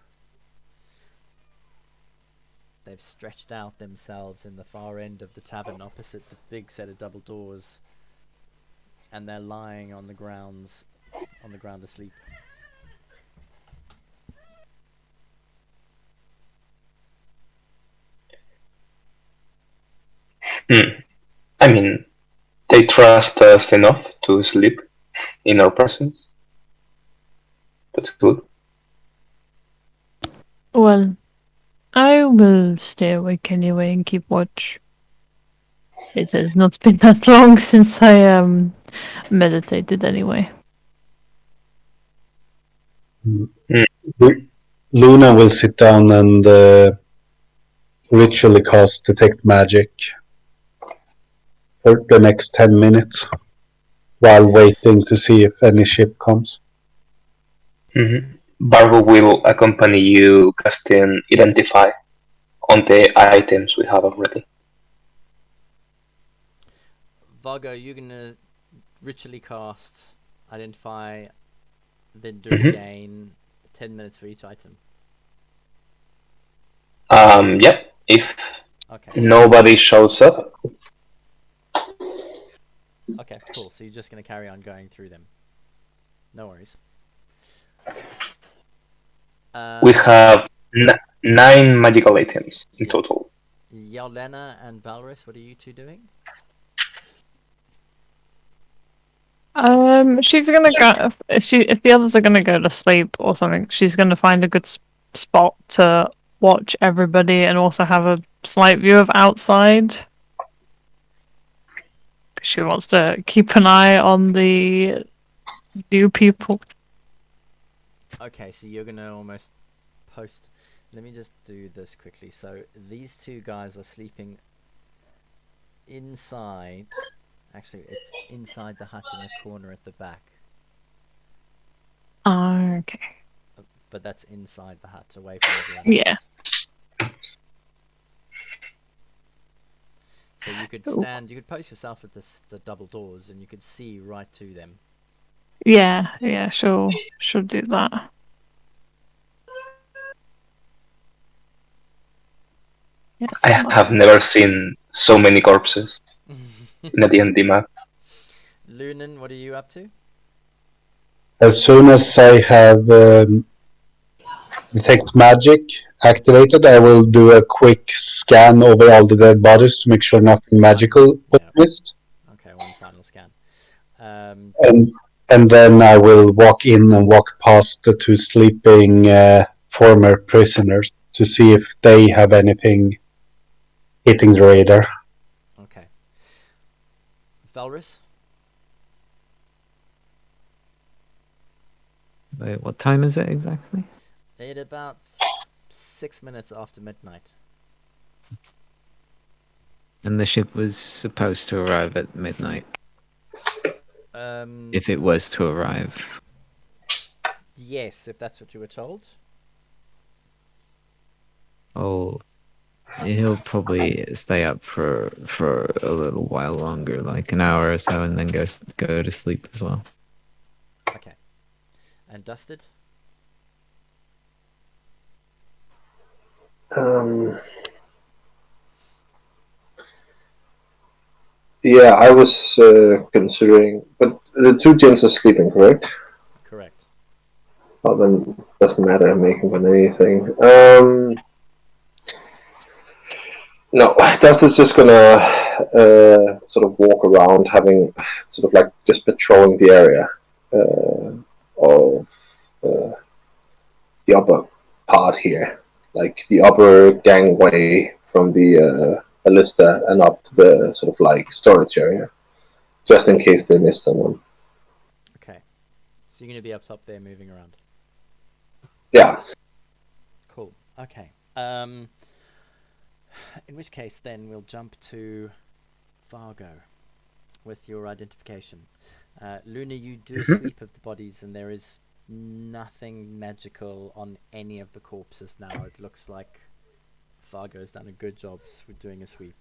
They've stretched out themselves in the far end of the tavern opposite the big set of double doors, and they're lying on the ground asleep. I mean, they trust us enough to sleep in our presence. That's good. Well, I will stay awake anyway and keep watch. It has not been that long since I meditated anyway. Luna will sit down and ritually cast Detect Magic for the next 10 minutes while waiting to see if any ship comes. Barbo will accompany you casting Identify on the items we have already. Vargo, you're gonna ritually cast Identify, then do it again. 10 minutes for each item. Yep. If Okay. nobody shows up, Okay, cool. So you're just gonna carry on going through them. No worries. we have 9 magical items in total. Yelena and Valrus, what are you two doing? She's gonna go if the others are gonna go to sleep or something. She's gonna find a good spot to watch everybody and also have a slight view of outside. She wants to keep an eye on the new people. Okay, so you're gonna almost post. Let me just do this quickly. So these two guys are sleeping inside. Actually, it's inside the hut in the corner at the back. Okay. But that's inside the hut, away from everyone Yeah. else. So you could stand, you could post yourself at the double doors, and you could see right to them. Yeah, she'll do that. Yes, I have never seen so many corpses in a D&D map. Lunan, what are you up to? As soon as I have detect magic activated, I will do a quick scan over all the dead bodies to make sure nothing magical was missed. Okay, one final scan. And then I will walk in and walk past the two sleeping former prisoners to see if they have anything hitting the radar. Okay. Valrus? Wait, what time is it exactly? At about 6 minutes after midnight. And the ship was supposed to arrive at midnight. If it was to arrive. Yes, if that's what you were told. Oh, he'll probably stay up for a little while longer, like an hour or so, and then go to sleep as well. Okay. And Dusted? Yeah, I was considering, but the two gents are sleeping, correct? Correct. Well, then doesn't matter making them anything. No, Dustin's just gonna sort of walk around, having sort of like just patrolling the area of the upper part here, like the upper gangway from the ballista and up to the sort of like storage area, just in case they miss someone. Okay. So you're going to be up top there moving around. Yeah. Cool. Okay. In which case then we'll jump to Fargo with your identification. Luna, you do a sweep of the bodies and there is nothing magical on any of the corpses now. It looks like Fargo's done a good job with doing a sweep.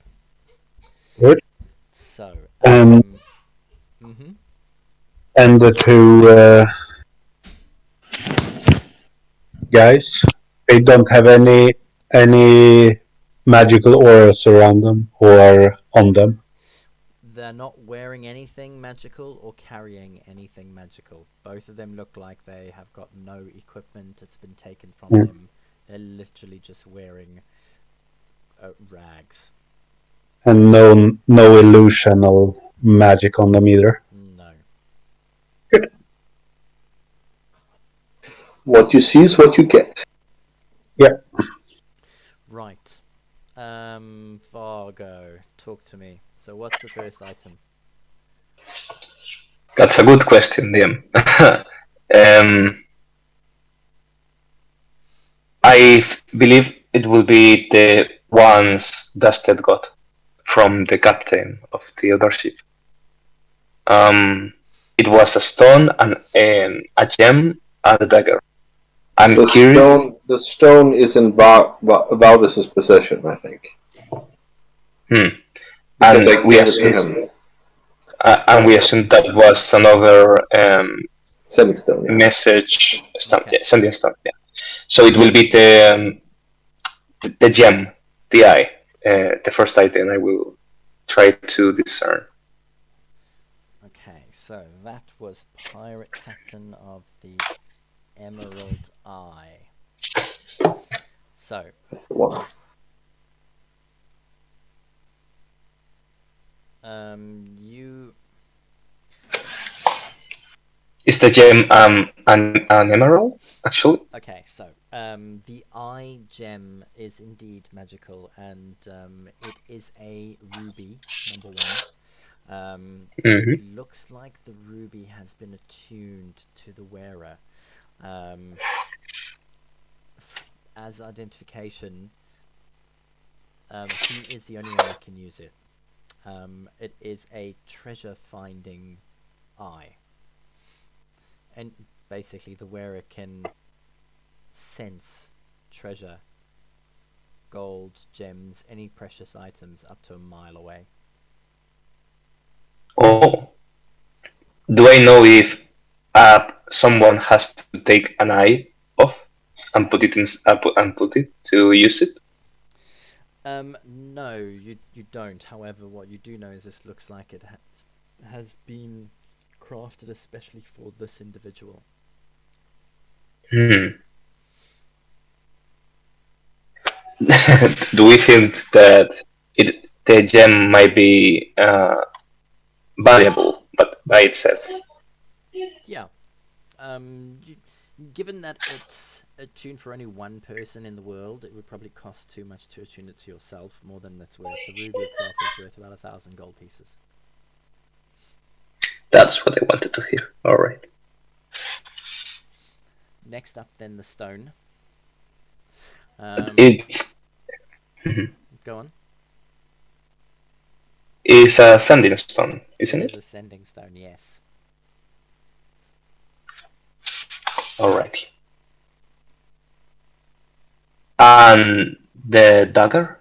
Good. So, And the two guys, they don't have any magical auras around them or on them. they're not wearing anything magical or carrying anything magical. Both of them look like they have got no equipment. It's been taken from them. They're literally just wearing rags. And no illusional magic on them either. No. Good. What you see is what you get. Yeah. Right. Fargo, talk to me. So what's the first item? That's a good question, DM. I believe it will be the ones Dusted got from the captain of the other ship. It was a stone and a gem and a dagger. I'm curious. The stone is in Valdis's possession, I think. Because I gave it to him. And we assumed that was another sending stone. Yeah. Message stamp. Okay. Yeah, sending stamp. Yeah. So it will be the gem, the eye, the first item I will try to discern. Okay, so that was Pirate Captain of the Emerald Eye. So that's the one. Is the gem an emerald, actually? Okay, so the eye gem is indeed magical, and it is a ruby, number one. Mm-hmm. It looks like the ruby has been attuned to the wearer. Um, as identification, he is the only one that can use it. It is a treasure finding eye. And basically, the wearer can sense treasure, gold, gems, any precious items up to a mile away. Oh, do I know if someone has to take an eye off and put it in and put it to use it? No, you don't. However, what you do know is this looks like it has been crafted especially for this individual. Hmm. Do we think that the gem might be valuable, but by itself? Yeah. Given that it's attuned for only one person in the world, it would probably cost too much to attune it to yourself, more than it's worth. The ruby itself is worth about 1,000 gold pieces. That's what I wanted to hear. All right. Next up, then the stone. It's Go on. is a sanding stone, It isn't is it? a sending stone, yes. Alrighty. And the dagger?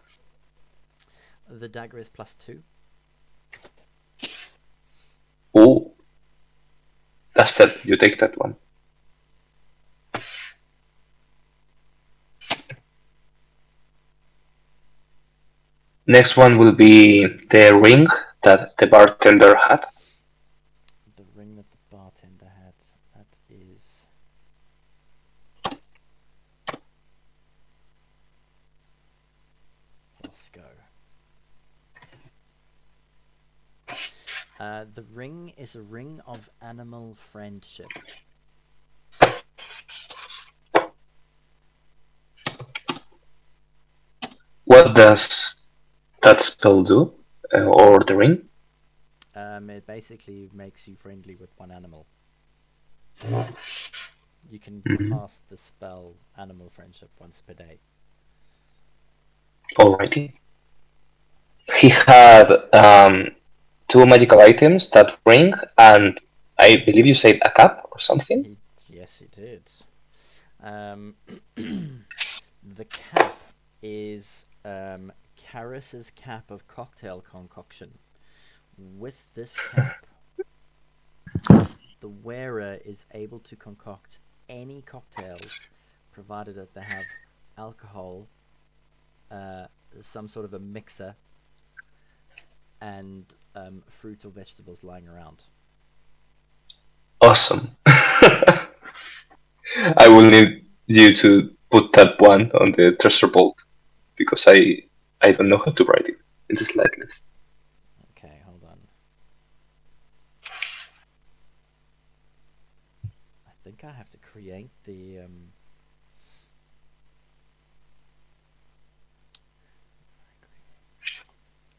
The dagger is +2. Oh, that's that. You take that one. Next one will be the ring that the bartender had. The ring that the bartender had. That is. Roscoe. The ring is a ring of animal friendship. What does that spell do? Or the ring? It basically makes you friendly with one animal. You can Mhm. cast the spell Animal Friendship once per day. Alrighty. He had two magical items, that ring, and I believe you said a cup or something. Yes, he did. The cap is Karis's cap of cocktail concoction. With this cap, the wearer is able to concoct any cocktails, provided that they have alcohol, some sort of a mixer, and fruit or vegetables lying around. Awesome. I will need you to put that one on the treasure vault because I don't know how to write it in the slightest. Okay, hold on. I think I have to create the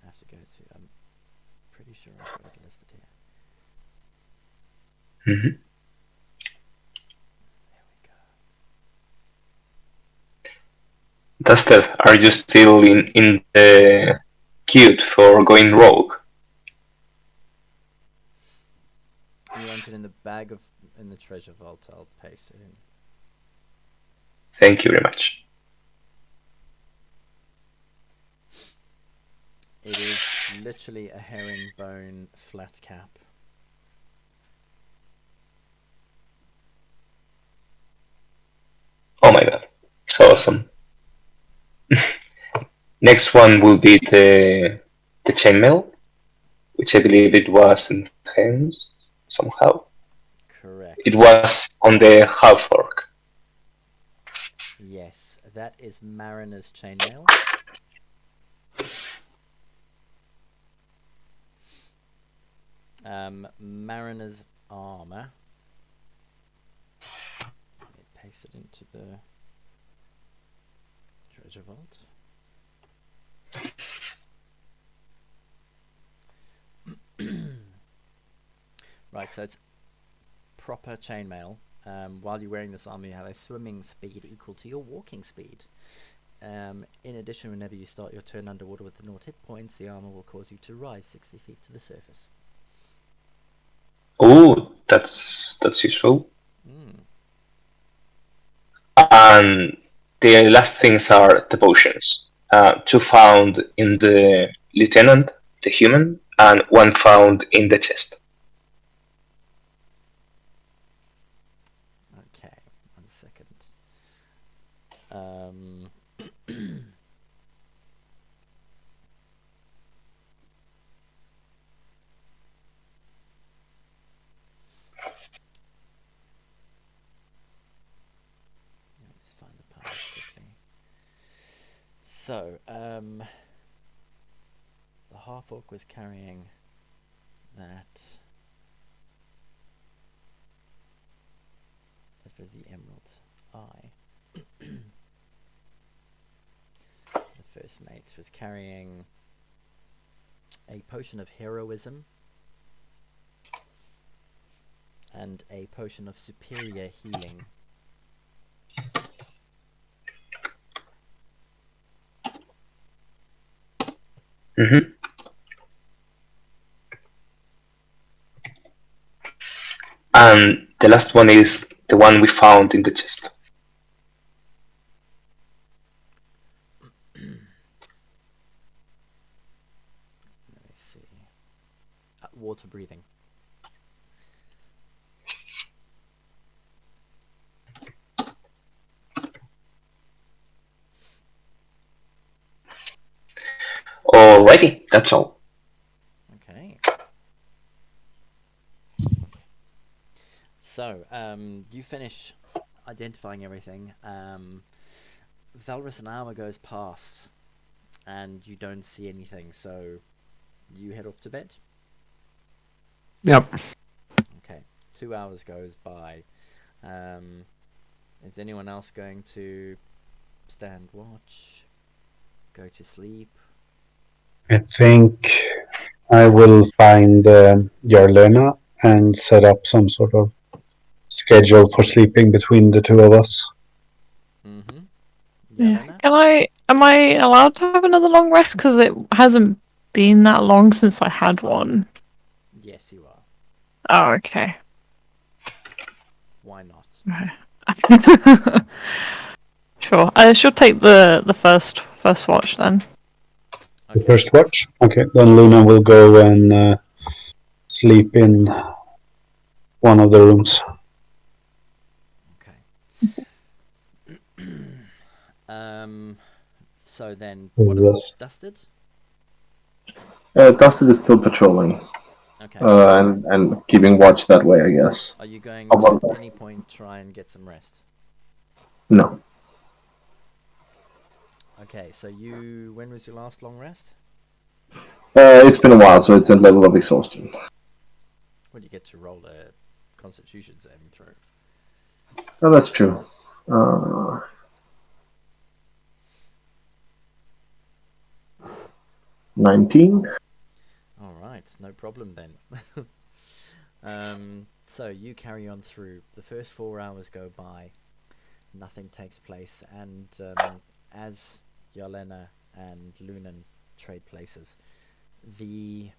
I have to go to. I'm pretty sure I've got it listed here. Mhm. There we go. Duster, are you still in the queue for going rogue? You want it in the bag of in the treasure vault? I'll paste it in. Thank you very much. It is literally a herringbone flat cap. Oh my god, it's awesome. Next one will be the chainmail, which I believe it was enhanced somehow. It Correct. was on the half fork. Yes, that is Mariner's chainmail. Mariner's armor it into the treasure vault. Right, so it's proper chainmail. While you're wearing this armor, you have a swimming speed equal to your walking speed. In addition, whenever you start your turn underwater with 0 hit points, the armor will cause you to rise 60 feet to the surface. Oh, that's useful. Mm. And the last things are the potions. Two found in the lieutenant, the human, and one found in the chest. Okay, 1 second. Let's find the powers quickly. So, the half-orc was carrying that. That was the emerald eye. The first mate was carrying a potion of heroism and a potion of superior healing. Mm-hmm. And the last one is the one we found in the chest. Let me see. Water breathing. Alrighty, that's all. Okay. So, you finish identifying everything. Valrus, an hour goes past, and you don't see anything, so you head off to bed? Yep. Okay. 2 hours goes by. Is anyone else going to stand watch? Go to sleep? I think I will find Jarlena and set up some sort of schedule for sleeping between the two of us. Mm-hmm. Yeah. Yelena? Am I allowed to have another long rest? Because it hasn't been that long since I had one. Yes, you are. Oh, okay. Why not? Sure. I shall take the first watch then. The Okay. first watch? Okay, then Luna will go and sleep in one of the rooms. Okay. So then, what about Yes. Dusted? Dusted is still patrolling Okay. and keeping watch that way, I guess. Are you going How to about at that? any point try and get some rest? No. Okay, so when was your last long rest? It's been a while, so it's a level of exhaustion. When you get to roll a Constitution saving throw. Oh, that's true. 19? Alright, no problem then. So you carry on through. The first 4 hours go by. Nothing takes place, and as Yelena and Lunan trade places, the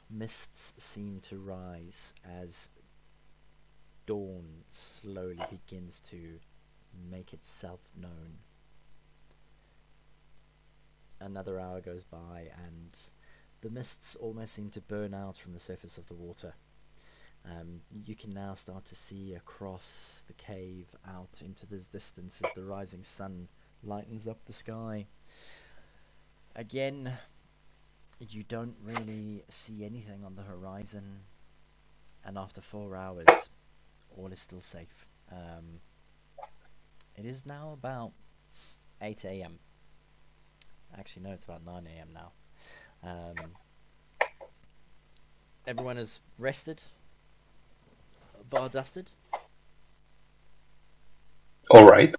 mists seem to rise as dawn slowly begins to make itself known. Another hour goes by, and the mists almost seem to burn out from the surface of the water. You can now start to see across the cave out into the distance as the rising sun lightens up the sky. Again, you don't really see anything on the horizon, and after 4 hours, all is still safe. It is now about 8 a.m. Actually, no, it's about 9 a.m. now. Everyone is rested, bar dusted. All right.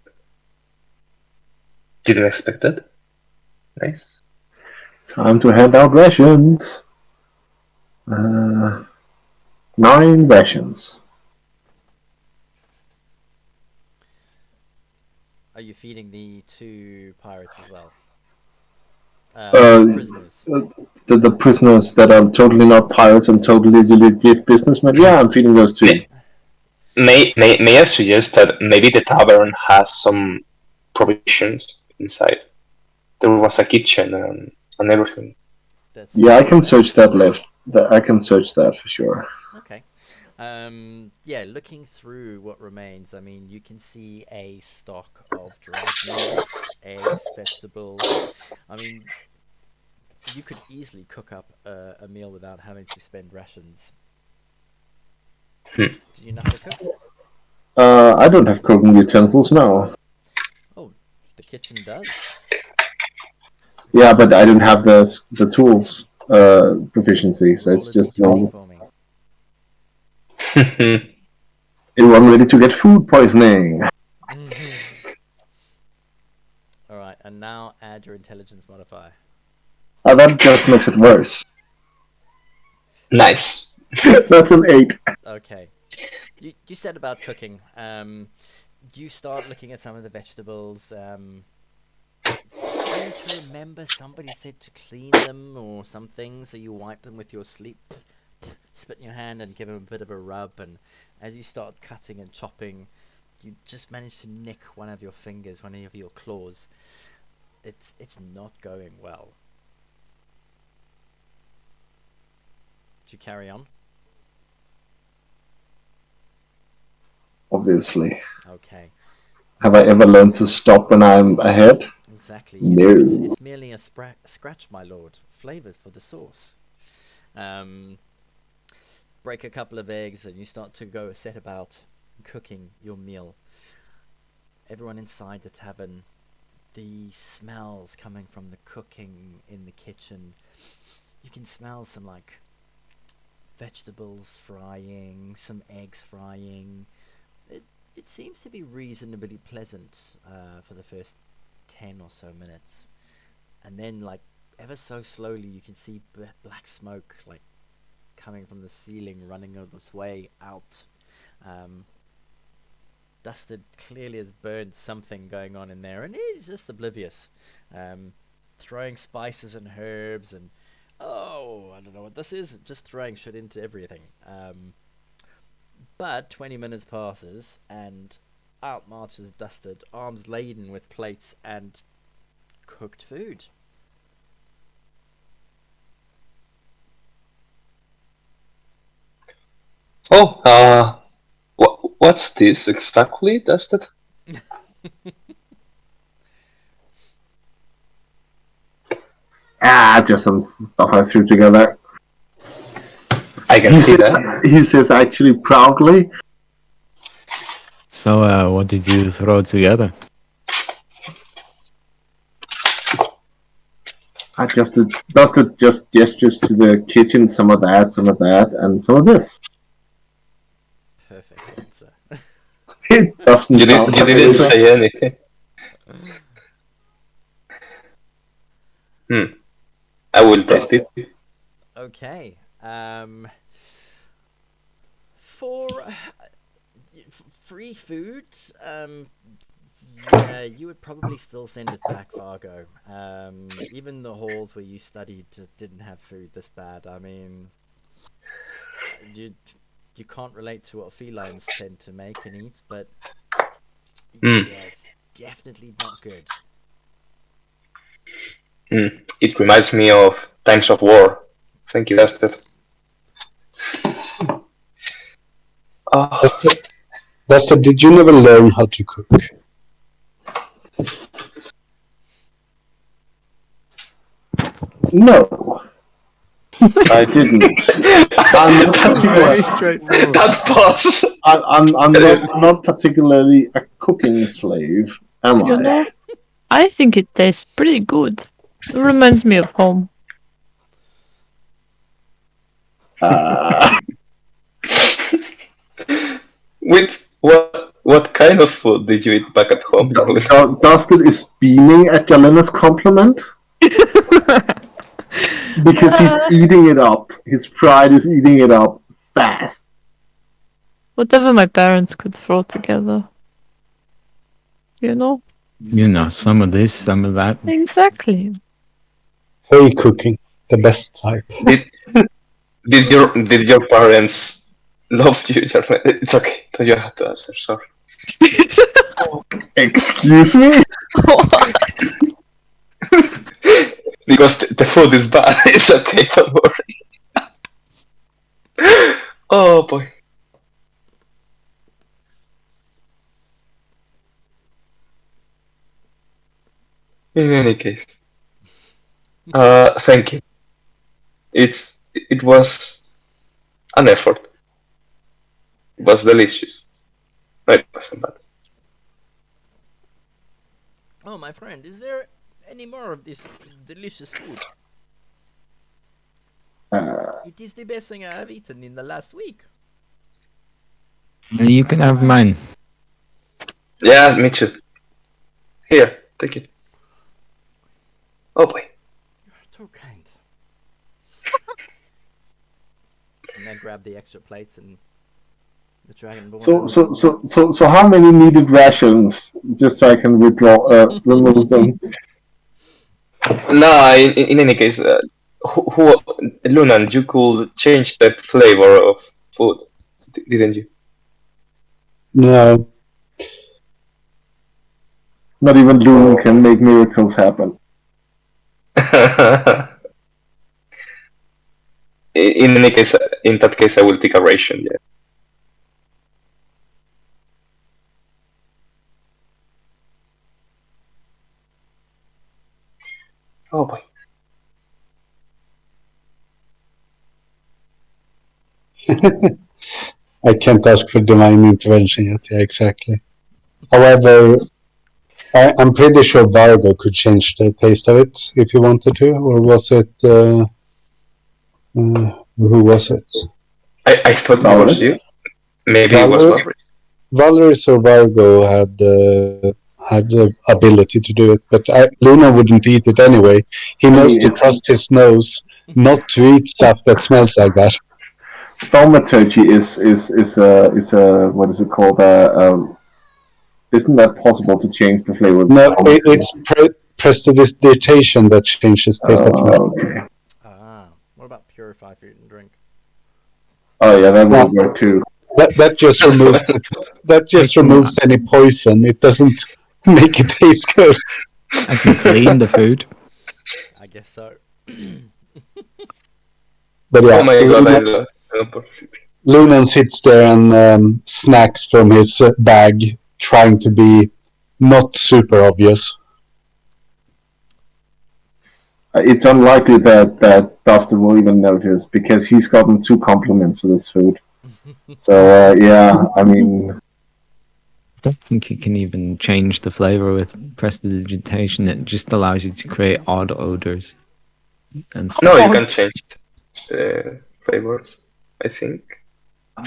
Didn't expect that. Nice. Time to hand out rations. 9 rations. Are you feeding the 2 pirates as well? Uh, Prisoners. the prisoners that are totally not pirates and totally legit businessmen. Yeah, I'm feeding those too. May I suggest that maybe the tavern has some provisions inside? There was a kitchen and everything. That's Yeah, I can fair. search that left. I can search that for sure. Okay. Yeah, looking through what remains, I mean, you can see a stock of dried meats, eggs, vegetables. I mean, you could easily cook up a meal without having to spend rations. Hmm. Do you know how to cook? I don't have cooking utensils now. Oh, the kitchen does. Yeah, but I don't have the tools proficiency, so Roll it's a just d20 normal. for me. Everyone ready to get food poisoning? Alright, and now add your intelligence modifier. That just makes it worse. Nice. That's an 8. Okay. You said about cooking. You start looking at some of the vegetables. Seem to remember somebody said to clean them or something, so you wipe them with your sleep. Spit in your hand and give them a bit of a rub, and as you start cutting and chopping, you just manage to nick one of your fingers, one of your claws. It's not going well. Do you carry on? Obviously. Okay. Have I ever learned to stop when I'm ahead? Exactly. No. It's merely a scratch, my lord. Flavors for the sauce. Break a couple of eggs and you start to go set about cooking your meal. Everyone inside the tavern, the smells coming from the cooking in the kitchen. You can smell some like vegetables frying, some eggs frying. It, it seems to be reasonably pleasant for the first 10 or so minutes. And then, like, ever so slowly, you can see black smoke, like, coming from the ceiling, running its way out. Dusted clearly has burned something going on in there, and he's just oblivious. Throwing spices and herbs, and oh, I don't know what this is, just throwing shit into everything. But 20 minutes passes, and out marches Dusted, arms laden with plates and cooked food. Oh, what's this exactly? Does that? Just some stuff I threw together. I can see that. He says actually proudly. So, what did you throw together? I just gestures to the kitchen, some of that, and some of this. Perfect answer. It doesn't You sound didn't amazing. say anything. I will taste it. Okay. For free food, yeah, you would probably still send it back, Fargo. Even the halls where you studied didn't have food this bad. I mean, you can't relate to what felines tend to make and eat, but yeah, it's definitely not good. It reminds me of times of war. Thank you, Dusted. Oh, Buster, did you never learn how to cook? No, I didn't. I'm not particular. Very straightforward. that pause. I'm not particularly a cooking slave, am You I? know, I think it tastes pretty good. It reminds me of home. With what? What kind of food did you eat back at home? Dustin is beaming at Galena's compliment because he's eating it up. His pride is eating it up fast. Whatever my parents could throw together. You know? You know, some of this, some of that. Exactly. Hey, cooking, the best type. Did your parents love you? It's okay. You have to answer. Sorry. Excuse me? Because the food is bad. It's okay. Don't worry. Oh boy. In any case, thank you. It was an effort. It was delicious. No, it wasn't bad. Oh, my friend, is there any more of this delicious food? It is the best thing I have eaten in the last week. You can have mine. Yeah, me too. Here, take it. Oh boy. You're too kind. And I grab the extra plates and the dragonborn. So how many needed rations just so I can remove them? No, in any case, Lunan, you could change the flavor of food, didn't you? No, Not even Loon can make miracles happen. In any case, in that case, I will take a ration. Yeah. Oh boy. I can't ask for divine intervention yet. Yeah, exactly. However, I'm pretty sure Vargo could change the taste of it if he wanted to, or was it? Who was it? I thought it was you. Maybe it was Valerie. Valeris or Vargo had the ability to do it, but Luna wouldn't eat it anyway. He knows to trust his nose not to eat stuff that smells like that. Thaumaturgy is a what is it called? Isn't that possible to change the flavor? No, it's prestidigitation that changes taste of food. Okay. What about purify food and drink? Oh yeah, that would work too. That just removes any poison. It doesn't make it taste good. I can clean the food. I guess so. But yeah, oh my god, I lost. Lunan sits there and snacks from his bag, trying to be not super obvious. It's unlikely that Dustin will even notice because he's gotten 2 compliments for this food. So yeah, I mean, I don't think you can even change the flavor with prestidigitation. It just allows you to create odd odors and stuff. No, you can change flavors, I think.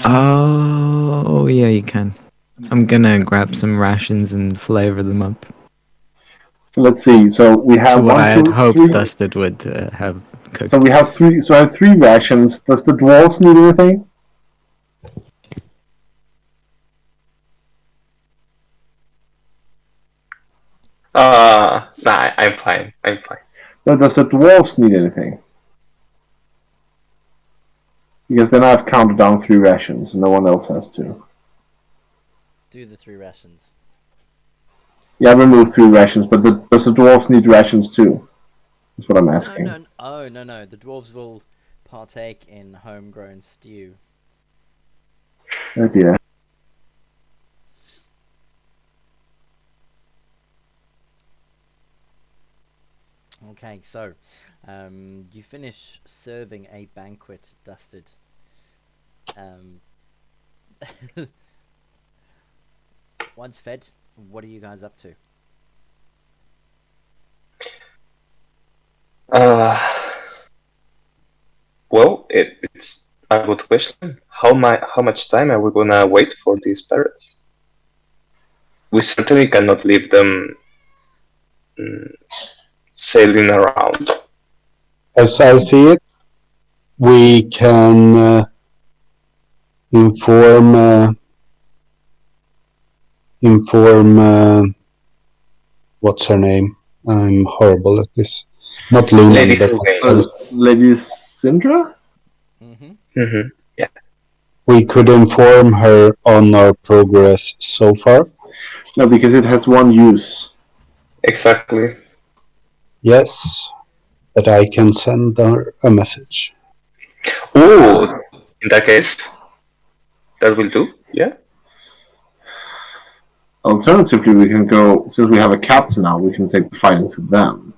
Oh, yeah, you can. I'm gonna grab some rations and flavor them up. so let's see. So we have To what I had 1, 2, hoped 3. Dusted would have cooked. So we have 3. So I have 3 rations. Does the dwarves need anything? Nah, I'm fine. I'm fine. No, does the dwarves need anything? Because then I've counted down 3 rations, and no one else has to. Do the 3 rations. Yeah, I removed 3 rations, but does the dwarves need rations too? That's what I'm asking. No. Oh, no. The dwarves will partake in homegrown stew. Oh dear. Okay, so you finish serving a banquet, Dusted. Once fed, what are you guys up to? Well, it's a good question. How much time are we gonna wait for these parrots? we certainly cannot leave them mm, sailing around. As I see it, we can inform what's her name? I'm horrible at this. Not Lady Lunan, but Sylvain. Lady Syndra? Mm-hmm. Mm-hmm. Yeah. we could inform her on our progress so far. No, because it has one use. Exactly. Yes, but I can send her a message. Oh, in that case, that will do. Yeah. Alternatively, we can go, since we have a captain now, we can take the fighting to them.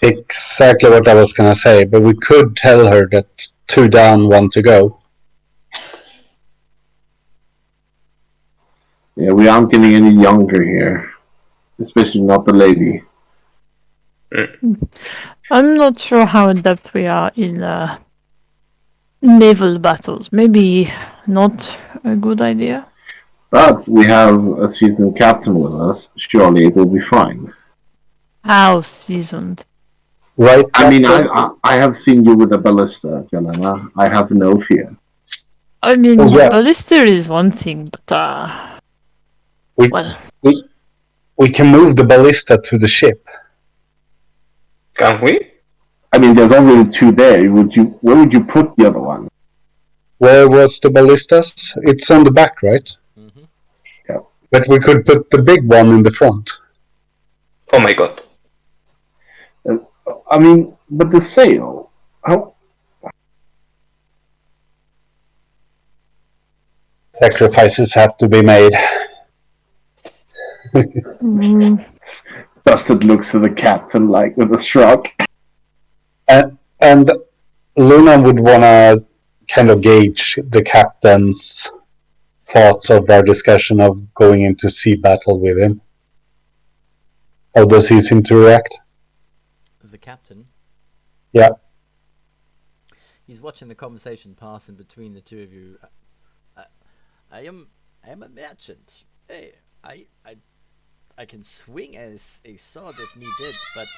Exactly what I was gonna say, but we could tell her that 2 down, 1 to go. Yeah, we aren't getting any younger here. Especially not the lady. I'm not sure how adept we are in naval battles. Maybe not a good idea. But we have a seasoned captain with us. Surely it will be fine. How seasoned. Right, I mean, Captain? I have seen you with a ballista, Jelena. I have no fear. I mean, Oh, yeah. ballista is one thing, but We, well, we, we can move the ballista to the ship. Can we? I mean, there's already 2 there. Where would you put the other one? Where was the ballistas? It's on the back, right? Mm-hmm. Yeah. But we could put the big one in the front. Oh my god. I mean, but the sail. How? Sacrifices have to be made. Busted looks to the captain like with a shrug. And Luna would want to kind of gauge the captain's thoughts of our discussion of going into sea battle with him. How does he seem to react? The captain. Yeah. He's watching the conversation pass in between the two of you. I am a merchant. Hey, I can swing as a sword if needed, but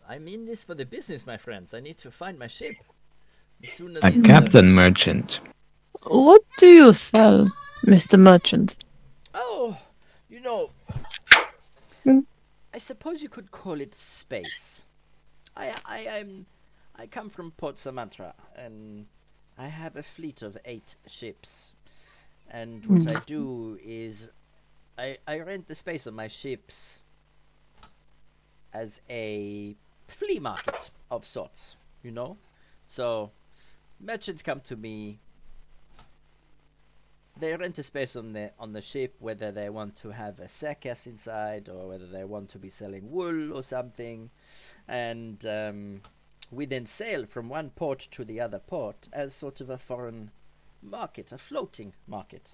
I'm in this for the business, my friends. I need to find my ship. The sooner A these, captain merchant. what do you sell, Mr. Merchant? Oh, you know, Hmm. I suppose you could call it space. I come from Port Sumatra, and I have a fleet of 8 ships. And what I do is I rent the space on my ships as a flea market of sorts, you know? So merchants come to me. They rent a space on the ship, whether they want to have a circus inside or whether they want to be selling wool or something, and we then sail from one port to the other port as sort of a foreign market, a floating market.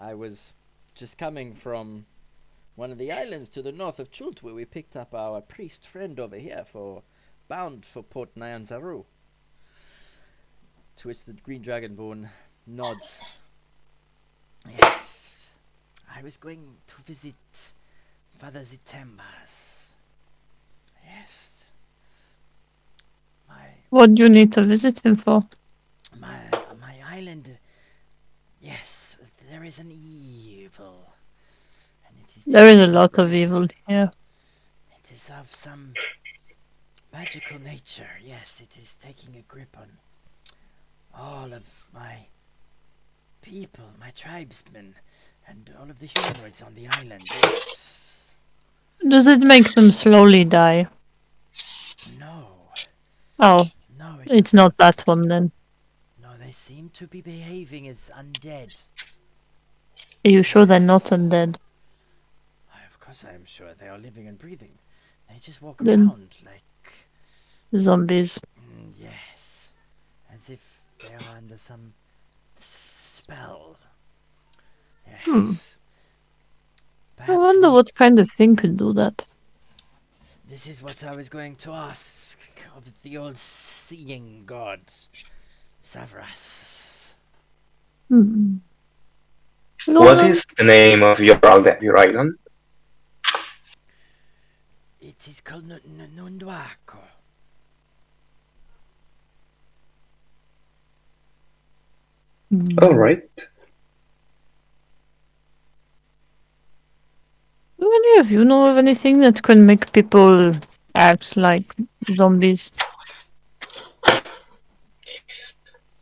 I was just coming from one of the islands to the north of Chult, where we picked up our priest friend over here bound for Port Nyanzaru. To which the Green Dragonborn nods. Yes, I was going to visit Father Zitembas. Yes, What do you need to visit him for? my island. Yes, there is an evil, and it is There is a taking lot of grip. evil here. It is of some magical nature. Yes, it is taking a grip on all of my people, my tribesmen, and all of the humanoids on the island. Yes. Does it make them slowly die? No, Oh, no, it it's does not that one then. No, they seem to be behaving as undead. Are you sure they're not Yes. undead? Of course I am sure they are living and breathing. They just walk Then around like... zombies. yes. As if they are under some spell. Yes. I Perhaps wonder what kind of thing could do that. this is what I was going to ask of the old seeing god, Savras. Hmm. What is the name of your island? It is called Nunduako. All right. Do any of you know of anything that can make people act like zombies?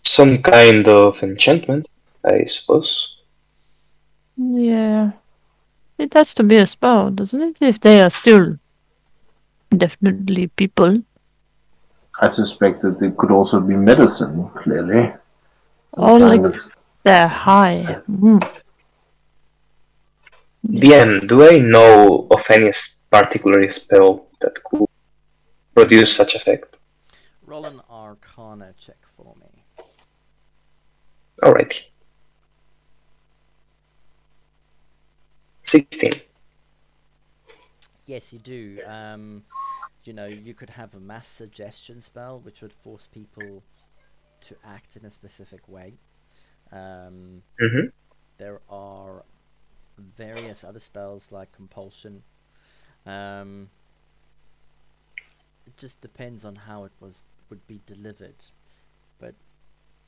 Some kind of enchantment, I suppose. Yeah. It has to be a spell, doesn't it? If they are still definitely people. I suspect that it could also be medicine, clearly. Some Or kind like of. they're high. DM, do I know of any particular spell that could produce such effect? Roll an Arcana check for me. Alright. 16. Yes, you do. You could have a mass suggestion spell, which would force people to act in a specific way. Mm-hmm. There are various other spells like compulsion. It just depends on how it would be delivered, but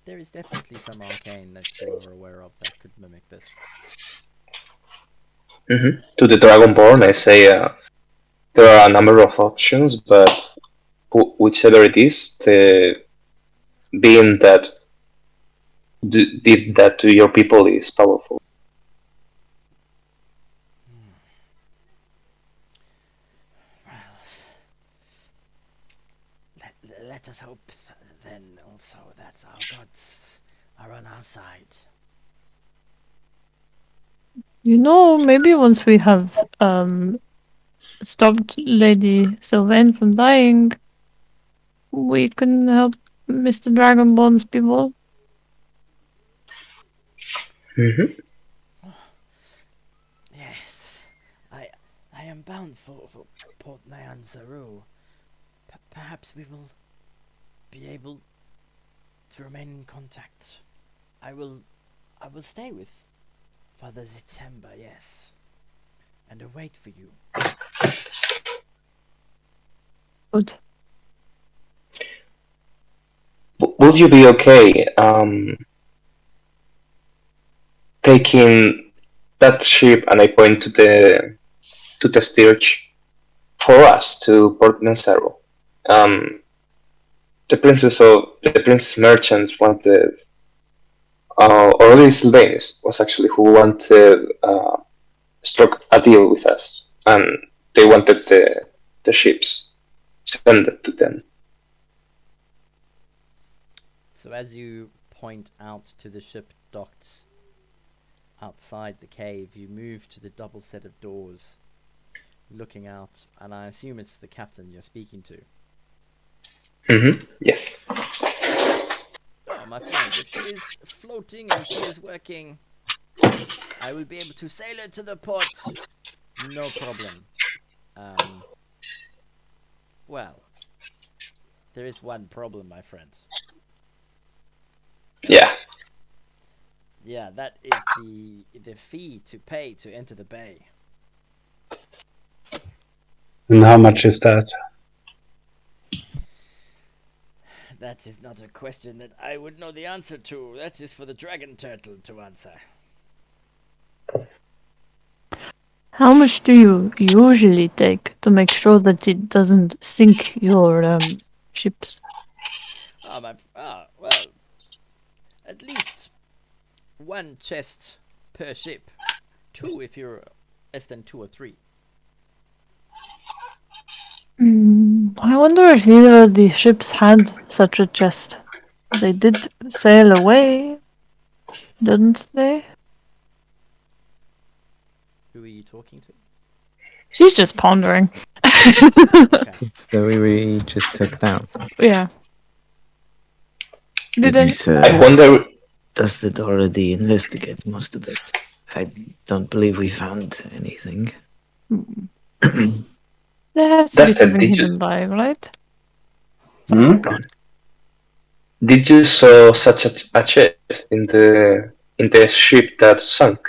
there is definitely some arcane that you are aware of that could mimic this. Mm-hmm. To the Dragonborn, I say there are a number of options, but whichever it is, the being that did that to your people is powerful. Well, let us hope then also that our gods are on our side. Maybe once we have stopped Lady Sylvain from dying, we can help Mr. Dragonborn's people. Mm-hmm. Yes, I am bound for Port Nyanzaru. Perhaps we will be able to remain in contact. I will stay with Father Zitemba, yes, and await for you. Good. Would you be okay taking that ship, and I point to the steerage, for us to Port Nassau? The princess merchants wanted, or Lady Sylvanus was actually who wanted struck a deal with us, and they wanted the ships send it to them. So as you point out to the ship docked outside the cave, you move to the double set of doors, looking out, and I assume it's the captain you're speaking to. Mm-hmm. Yes. Oh, my friend, if she is floating and she is working, I will be able to sail her to the port. No problem. Well, there is one problem, my friend. Yeah. Yeah, that is the fee to pay to enter the bay. And how much is that? That is not a question that I would know the answer to. That is for the dragon turtle to answer. How much do you usually take to make sure that it doesn't sink your ships? Well, at least one chest per ship. Two if you're less than 2 or 3. I wonder if either of these ships had such a chest. They did sail away, didn't they? Who are you talking to? She's just pondering. Okay. So we just took down. Yeah. Didn't I wonder. Does it already investigate most of it? I don't believe we found anything. there has to be Dustin, something did you hidden by, right? Something gone. saw such a chest in the ship that sunk?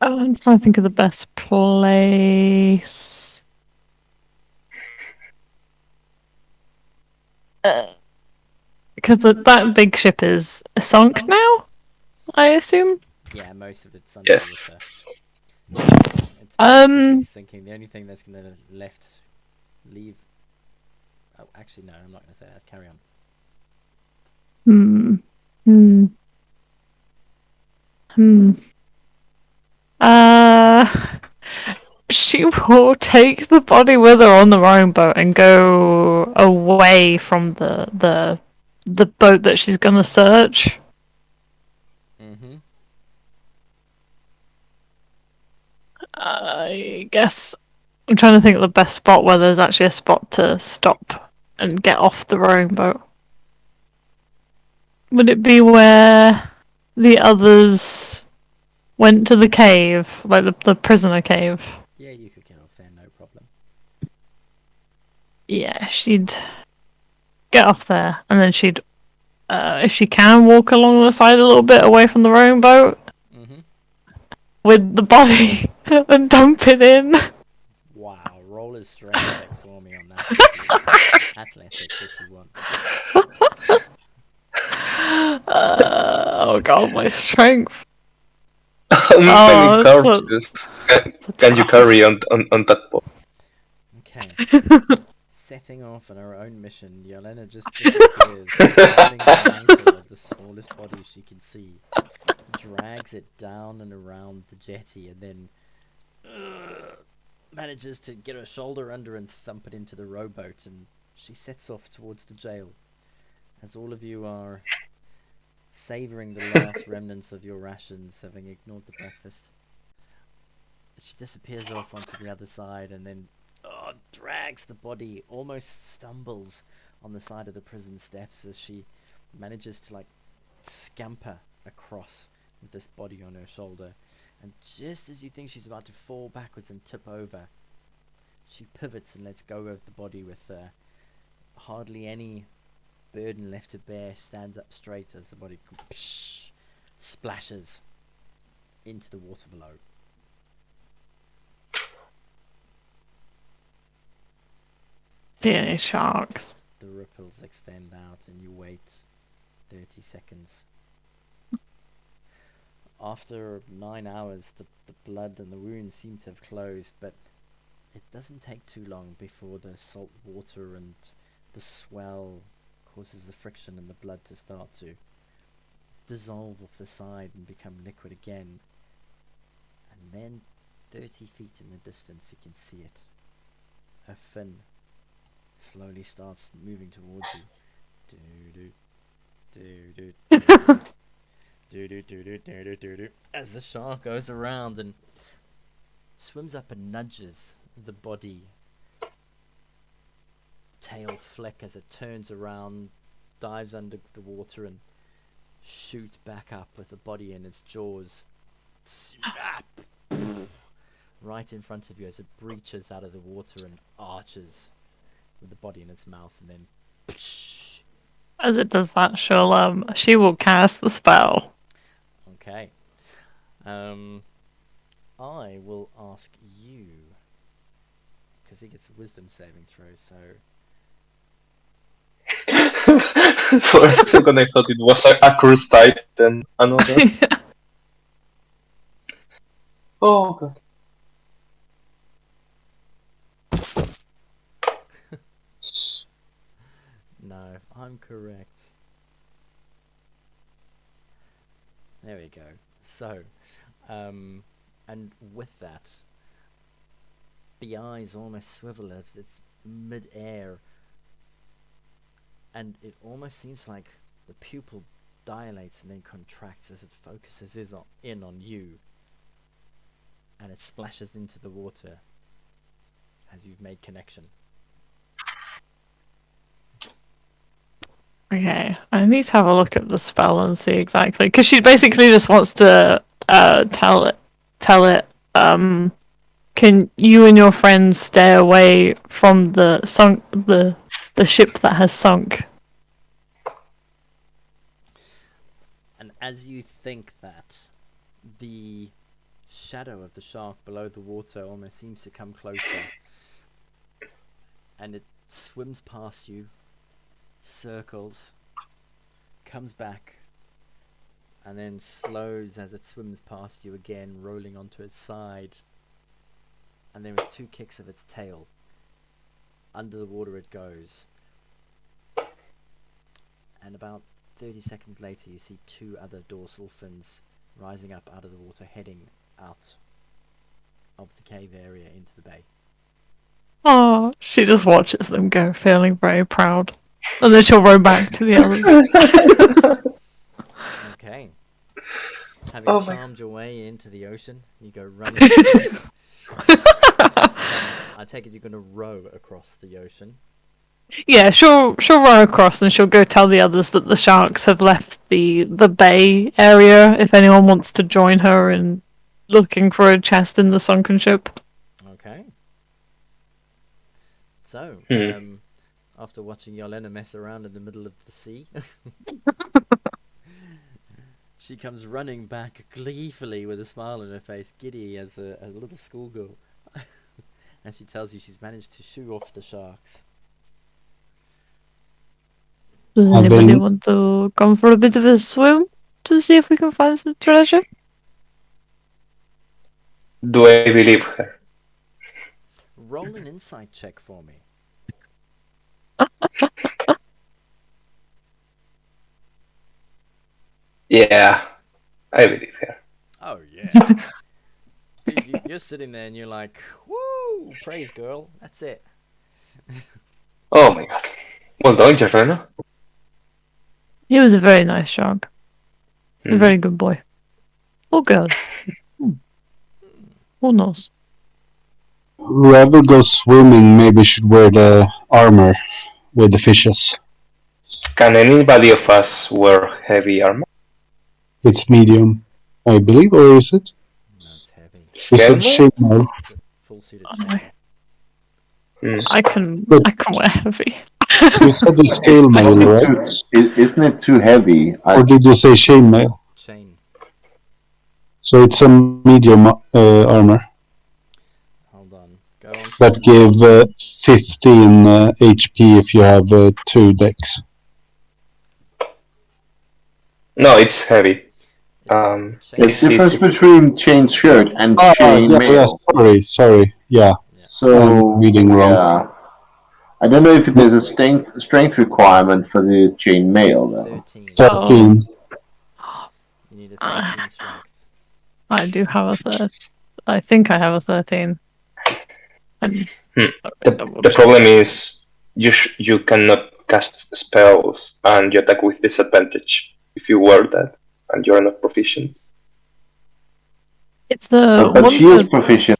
I'm trying to think of the best place. Because that big ship is sunk now, I assume. Yeah, most of it's Yes. underwater. It's basically sinking. The only thing that's gonna leave. Oh, actually, no, I'm not gonna say that. Carry on. Hmm. Hmm. Hmm. Uh, she will take the body with her on the rowing boat and go away from the boat that she's gonna search. Mm-hmm. I guess I'm trying to think of the best spot where there's actually a spot to stop and get off the rowing boat. Would it be where the others went to the cave, like the prisoner cave? Yeah, you could get off there, no problem. Yeah, she'd get off there, and then she'd, if she can, walk along the side a little bit away from the rowing boat Mm-hmm. with the body and dump it in. Wow, roll a strength check for me on that one, please. Athletics, if you want. Oh god, my strength. How many Oh, corpses can you carry on that boat? Okay. Setting off on her own mission, Yelena just disappears, grabbing the ankle of the smallest body she can see, drags it down and around the jetty, and then manages to get her shoulder under and thump it into the rowboat, and she sets off towards the jail. As all of you are savouring the last remnants of your rations, having ignored the breakfast, she disappears off onto the other side and then drags the body, almost stumbles on the side of the prison steps as she manages to like scamper across with this body on her shoulder. And just as you think she's about to fall backwards and tip over, she pivots and lets go of the body with hardly any burden left to bear, stands up straight as the body splashes into the water below. See any sharks? The ripples extend out and you wait 30 seconds. After 9 hours, the blood and the wounds seem to have closed, but it doesn't take too long before the salt water and the swell causes the friction and the blood to start to dissolve off the side and become liquid again. And then 30 feet in the distance you can see it. A fin slowly starts moving towards you. As the shark goes around and swims up and nudges the body. Tail flick as it turns around, dives under the water and shoots back up with the body in its jaws. Snap! Right in front of you as it breaches out of the water and arches with the body in its mouth, and then As it does that, she will cast the spell. okay. I will ask you, because he gets a wisdom saving throw, so For a second, I thought it was a cruise type, then another. Oh god. no, if I'm correct. There we go. So, and with that, the eyes almost swivel as it's mid-air, and it almost seems like the pupil dilates and then contracts as it focuses in on you, and it splashes into the water as you've made connection. Okay, I need to have a look at the spell and see exactly, because she basically just wants to tell it, can you and your friends stay away from the ship that has sunk? And as you think that, the shadow of the shark below the water almost seems to come closer. And it swims past you, circles, comes back, and then slows as it swims past you again, rolling onto its side. And then with 2 kicks of its tail, under the water it goes. And about 30 seconds later you see 2 other dorsal fins rising up out of the water, heading out of the cave area into the bay. Oh, she just watches them go, feeling very proud. And then she'll row back to the others. Okay. Having Oh my charmed your way into the ocean, you go running across. I take it you're going to row across the ocean. Yeah, she'll row across and she'll go tell the others that the sharks have left the bay area if anyone wants to join her in looking for a chest in the sunken ship. Okay. So, Hmm. after watching Yelena mess around in the middle of the sea, she comes running back gleefully with a smile on her face, giddy as a little schoolgirl. And she tells you she's managed to shoo off the sharks. Does Have anybody they- want to come for a bit of a swim to see if we can find some treasure? Do I believe her? Roll an insight check for me. Yeah, I believe her. Oh, yeah. You're sitting there and you're like, woo, praise girl, that's it. Oh my god. Well done, Yelena. He was a very nice shark. A Mhm. very good boy. Or girl. Who knows? Whoever goes swimming maybe should wear the armor with the fishes. Can anybody of us wear heavy armor? It's medium, I believe, or is it? No, it's heavy. You said Scale? chainmail. It's a full suited I, chain. I can wear heavy. You said the scale mail, Wasn't right? isn't it too heavy? Or did you say chainmail? Chain. So it's a medium armor Hold on. Go on to that give 15 HP if you have 2 decks. No, it's heavy. chain. There's AC difference 60. between chain shirt and Ah, chain yeah, mail. sorry, yeah. So I'm reading wrong. yeah, I don't know if there's a strength requirement for the chain mail though. 13. 13. You need a 13 strength. I do have I think I have a 13. And The problem is you cannot cast spells and you attack with disadvantage if you wear that and you're not proficient. it's the But one she is for- proficient.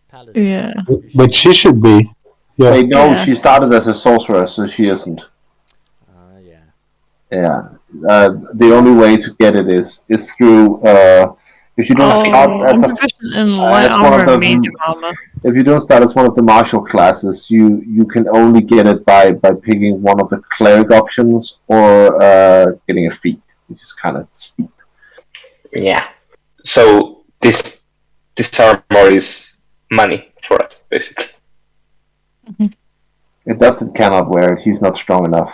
Paladin. Yeah. But she should be. Yeah. Wait, no, Yeah. she started as a sorcerer, so she isn't. Yeah. Yeah, the only way to get it is through if you don't start as I'm proficient in light as one armor of and the medium armor. if you don't start as one of the martial classes, you can only get it by picking one of the cleric options or getting a feat, which is kind of steep. Yeah. So this armor is money for us, basically. Dustin cannot wear it; he's not strong enough.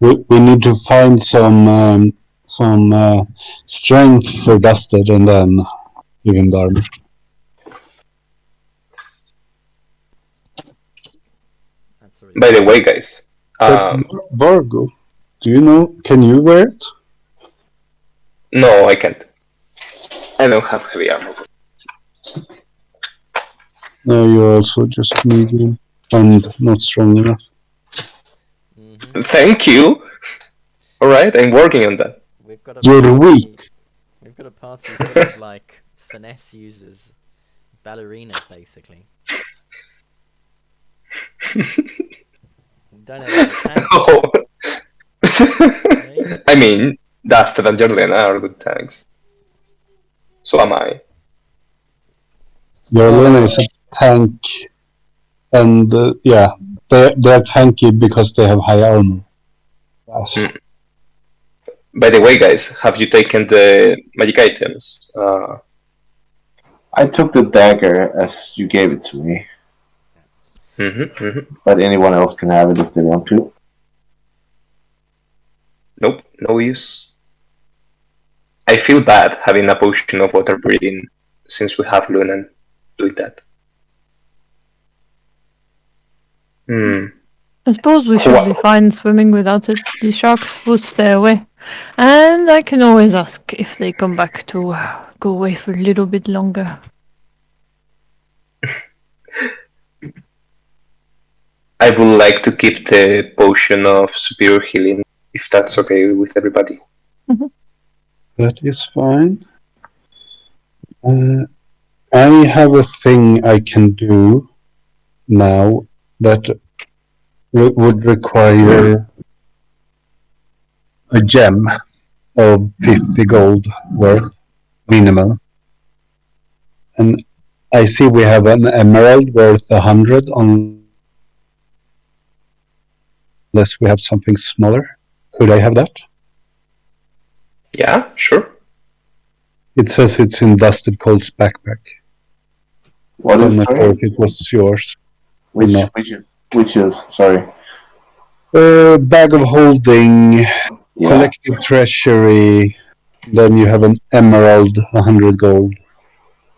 We need to find some strength for Dusted and then give him the armor. That's already. By the way, guys, But Vargo, do you know? Can you wear it? no, I can't. I don't have heavy armor. No, you're also just medium and not strong enough. Thank you. All right, I'm working on that. We've got a You're party, weak. We've got a party full of like finesse users, ballerinas basically. Don't have any tanks. Oh. Hey? I mean, Dusted and Jorlena are good tanks. So am I. Yorlena is a tank, and yeah, They're tanky because they have high armor. Yes. By the way, guys, have you taken the magic items? I took the dagger as you gave it to me, but anyone else can have it if they want to. Nope, no use. I feel bad having a potion of water breathing since we have Lunan doing that. I suppose we should be fine swimming without it. The sharks will stay away. And I can always ask if they come back to go away for a little bit longer. I would like to keep the potion of superior healing, if that's okay with everybody. That is fine. I have a thing I can do now that would require a gem of 50 gold worth minimum. And I see we have an emerald worth 100 unless we have something smaller. Could I have that? Yeah, sure. It says it's in Dusted Cold's backpack. What I'm is not sure if it was yours. which not. which is sorry. Bag of holding, Yeah. collective treasury. Then you have an emerald, 100 gold.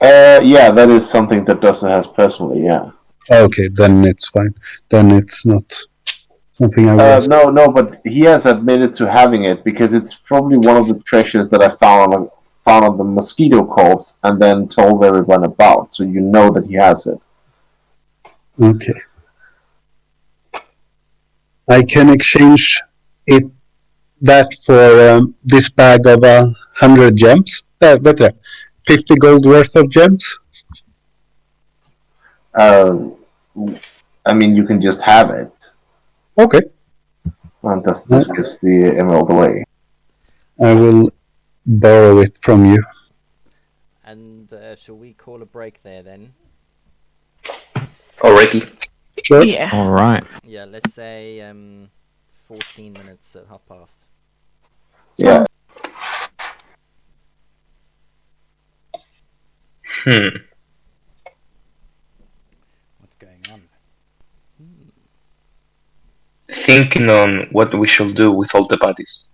Yeah, that is something that Dustin has personally. Yeah. Okay, then it's fine. Then it's not something I will. No, but he has admitted to having it because it's probably one of the treasures that I found on the mosquito corpse and then told everyone about. So you know that he has it. Okay. I can exchange that for this bag of 100 gems. Better, 50 gold worth of gems. I mean, you can just have it. Okay. And this gives the emerald away. I will borrow it from you. And shall we call a break there then? Already. Sure. Yeah. All right. Yeah, let's say 14 minutes at past. Yeah. What's going on? Thinking on what we should do with all the bodies.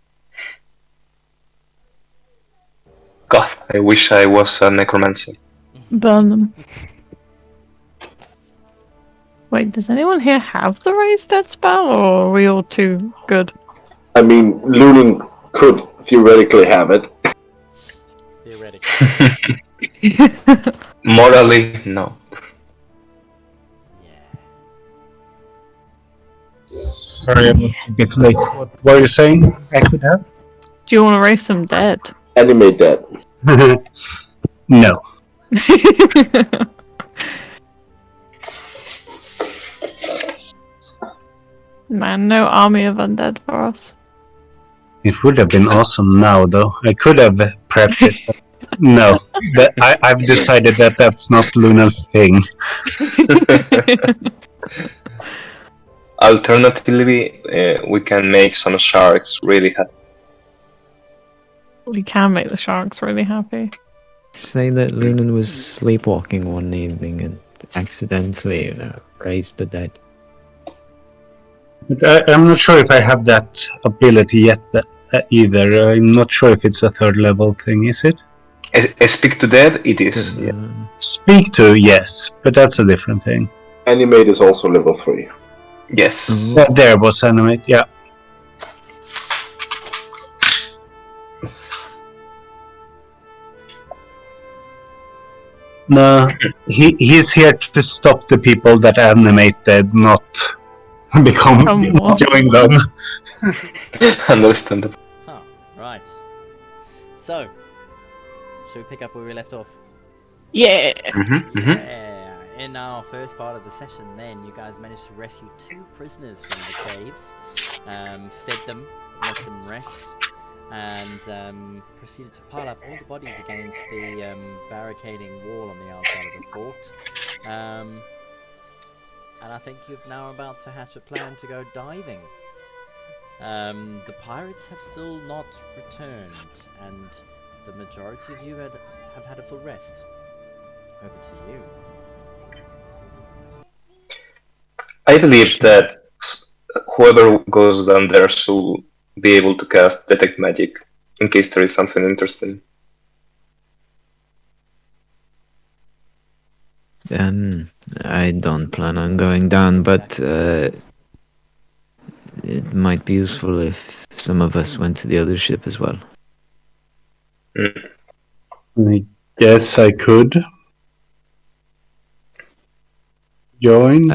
God, I wish I was a necromancer. Burn them. Wait, does anyone here have the raised dead spell, or are we all too good? I mean, Lunin could theoretically have it. Theoretically. Morally, no. Yeah. Sorry, I was a bit late. What were you saying I could have? Do you want to raise some dead? Animate that. No. Man, no army of undead for us. It would have been awesome now, though. I could have prepped it. But no, I've decided that that's not Luna's thing. Alternatively, we can make some sharks really happy. We can make the sharks really happy. Say that Lunan was sleepwalking one evening and accidentally raised the dead. But I'm not sure if I have that ability yet either. I'm not sure if it's a third level thing, is it? Speak to dead, it is. Yeah. Speak to, yes, but that's a different thing. Animate is also level 3. Yes. There was animate, yeah. No, he's here to stop the people that animate dead, not join them. Understandable. Huh, right. So, shall we pick up where we left off? Yeah. Yeah. In our first part of the session then, you guys managed to rescue 2 prisoners from the caves, fed them, let them rest, and proceeded to pile up all the bodies against the barricading wall on the outside of the fort. and I think you're now about to hatch a plan to go diving. The pirates have still not returned, and the majority of you have had a full rest. Over to you. I believe that whoever goes down there should be able to cast detect magic in case there is something interesting. I don't plan on going down, but it might be useful if some of us went to the other ship as well. I guess I could join.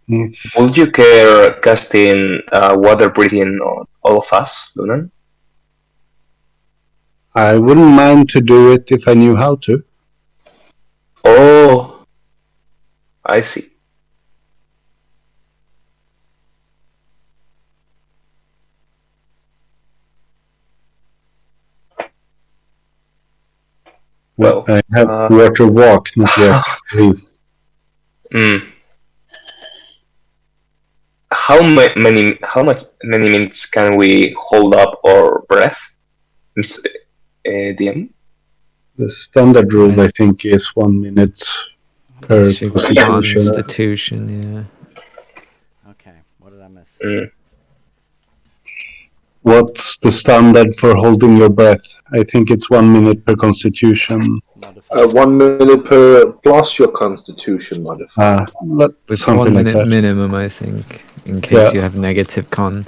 If Would you care casting water breathing on all of us, Lunan? I wouldn't mind to do it if I knew how to. Oh, I see. Well, I have water walk, not yet breathe. How many minutes can we hold up our breath, DM? The standard rule, I think, is 1 minute per constitution. Constitution, Okay, what did I miss? What's the standard for holding your breath? I think it's 1 minute per constitution. 1 minute per plus your constitution modifier. It's Something 1 like minute that. minimum, I think, in case you have negative con.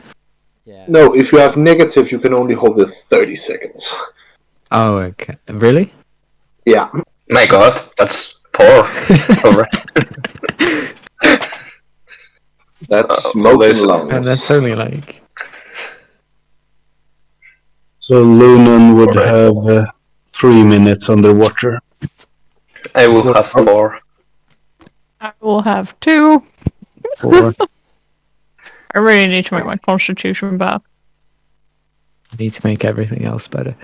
Yeah. No, if you have negative, you can only hold it 30 seconds. Oh, okay. Really? Yeah. My god, that's poor. That's smoking lungs. And that's only like... So Lunan would have 3 minutes underwater. I will have 4. I will have 2. 4. I really need to make my constitution back. I need to make everything else better.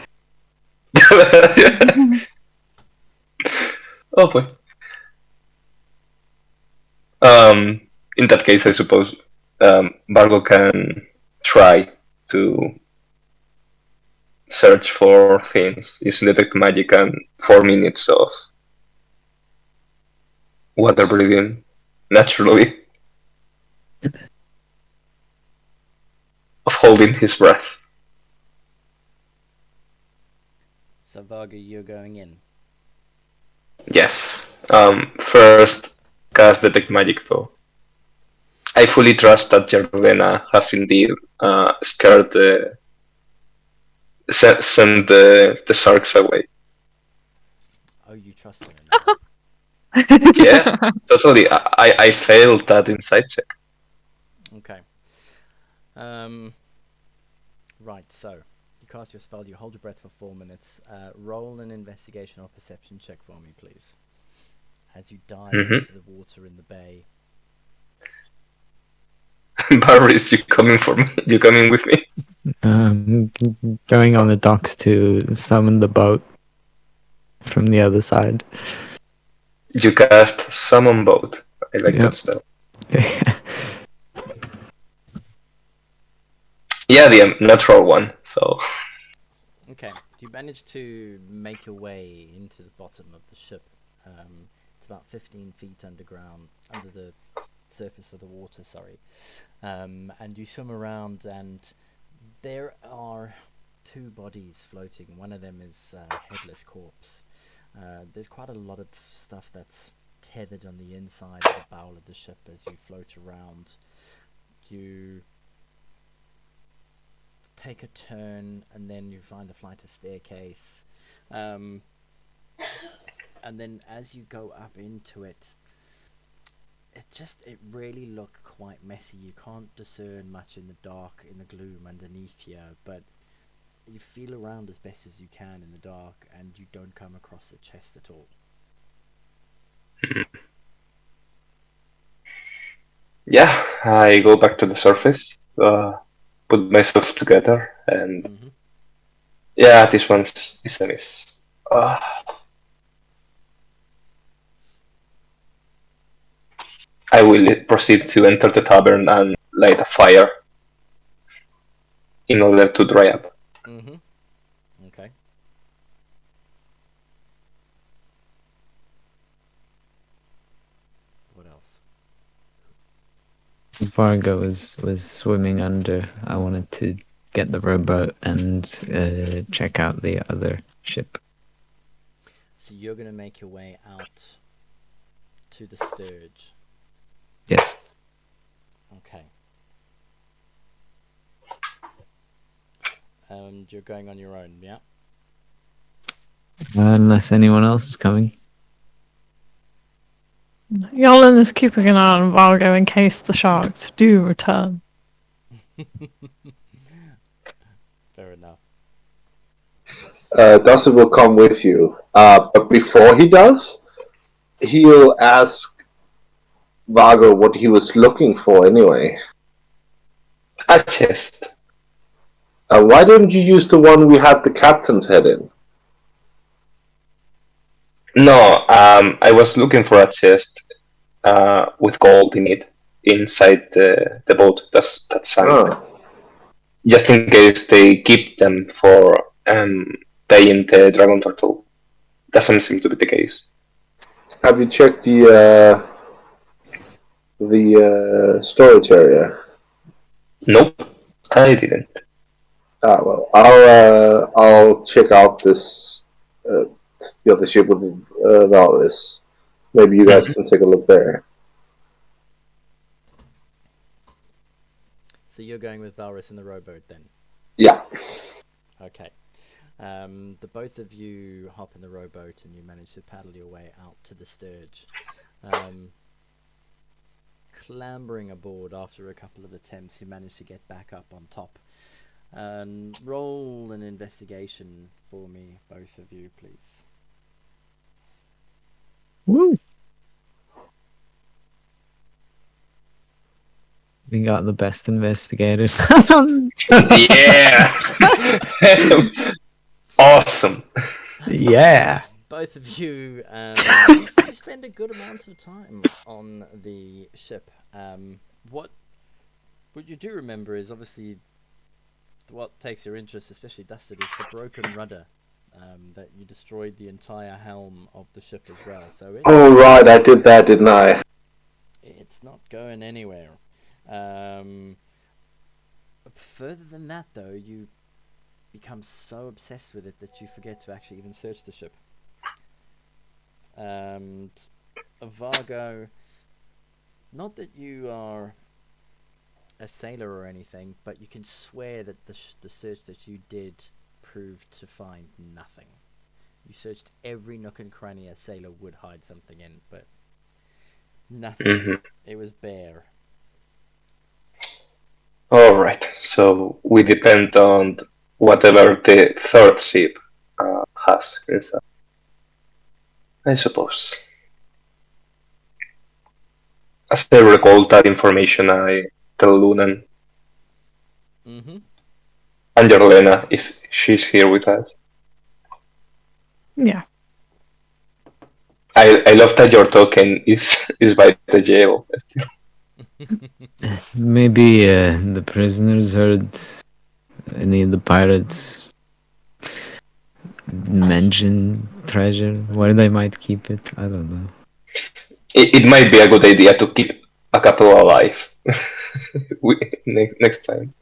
Oh boy. In that case, I suppose Bargo can try to search for things using detect magic and 4 minutes of water breathing naturally of holding his breath. So Varga, you're going in. Yes. First, cast detect magic though. I fully trust that Jardena has indeed scared sent the sharks away. Oh, you trust her? Yeah, totally. I failed that insight check. Okay. Right, so you cast your spell, you hold your breath for 4 minutes. Roll an investigation or perception check for me, please. As you dive into the water in the bay. Barris, you coming for me? You coming with me? Going on the docks to summon the boat from the other side. You cast summon boat. I like that spell. Yeah, the natural one. So. Okay, you manage to make your way into the bottom of the ship. It's about 15 feet underground, under the surface of the water, sorry. And you swim around, and there are 2 bodies floating. One of them is a headless corpse. There's quite a lot of stuff that's tethered on the inside of the bow of the ship as you float around. You take a turn, and then you find a flight of staircase. And then as you go up into it, it really looked quite messy. You can't discern much in the dark, in the gloom underneath you, but you feel around as best as you can in the dark, and you don't come across a chest at all. Yeah, I go back to the surface, put myself together, and yeah, this one's is a miss. I will proceed to enter the tavern and light a fire in order to dry up. Mm-hmm. Okay. What else? As Vargo was swimming under, I wanted to get the rowboat and check out the other ship. So you're going to make your way out to the Sturge. Yes. Okay. And you're going on your own, yeah? Unless anyone else is coming. Yolan is keeping an eye on Vargo in case the sharks do return. Fair enough. Dustin will come with you. But before he does, he'll ask Vago what he was looking for anyway. A chest. Why didn't you use the one we had the captain's head in? No, I was looking for a chest with gold in it inside the boat that sank. Oh. Just in case they keep them for paying the dragon turtle. Doesn't seem to be the case. Have you checked the storage area? Nope, I didn't. Ah, well, I'll check out this the other ship with Valrus. Maybe you guys can take a look there. So you're going with Valrus in the rowboat then? Yeah. Okay. The both of you hop in the rowboat and you manage to paddle your way out to the Sturge. Clambering aboard after a couple of attempts, you manage to get back up on top. Roll an investigation for me, both of you, please. Woo! We got the best investigators. Yeah! Awesome! Yeah! Both of you, you spend a good amount of time on the ship. What you do remember is obviously what takes your interest, especially Dustin, is the broken rudder. That you destroyed the entire helm of the ship as well. So Oh, right, I did that, didn't I? it's not going anywhere. Further than that, though, you become so obsessed with it that you forget to actually even search the ship. And Vargo, not that you are a sailor or anything, but you can swear that the search that you did proved to find nothing. You searched every nook and cranny a sailor would hide something in, but nothing. Mm-hmm. It was bare. Alright, so we depend on whatever the third ship has inside. I suppose. As I recall that information, I tell Lunan Mm-hmm. and Jarlena if she's here with us. Yeah. I love that your token is by the jail still. Maybe the prisoners heard any of the pirates mention treasure, where they might keep it. I don't know. It might be a good idea to keep a couple alive next time.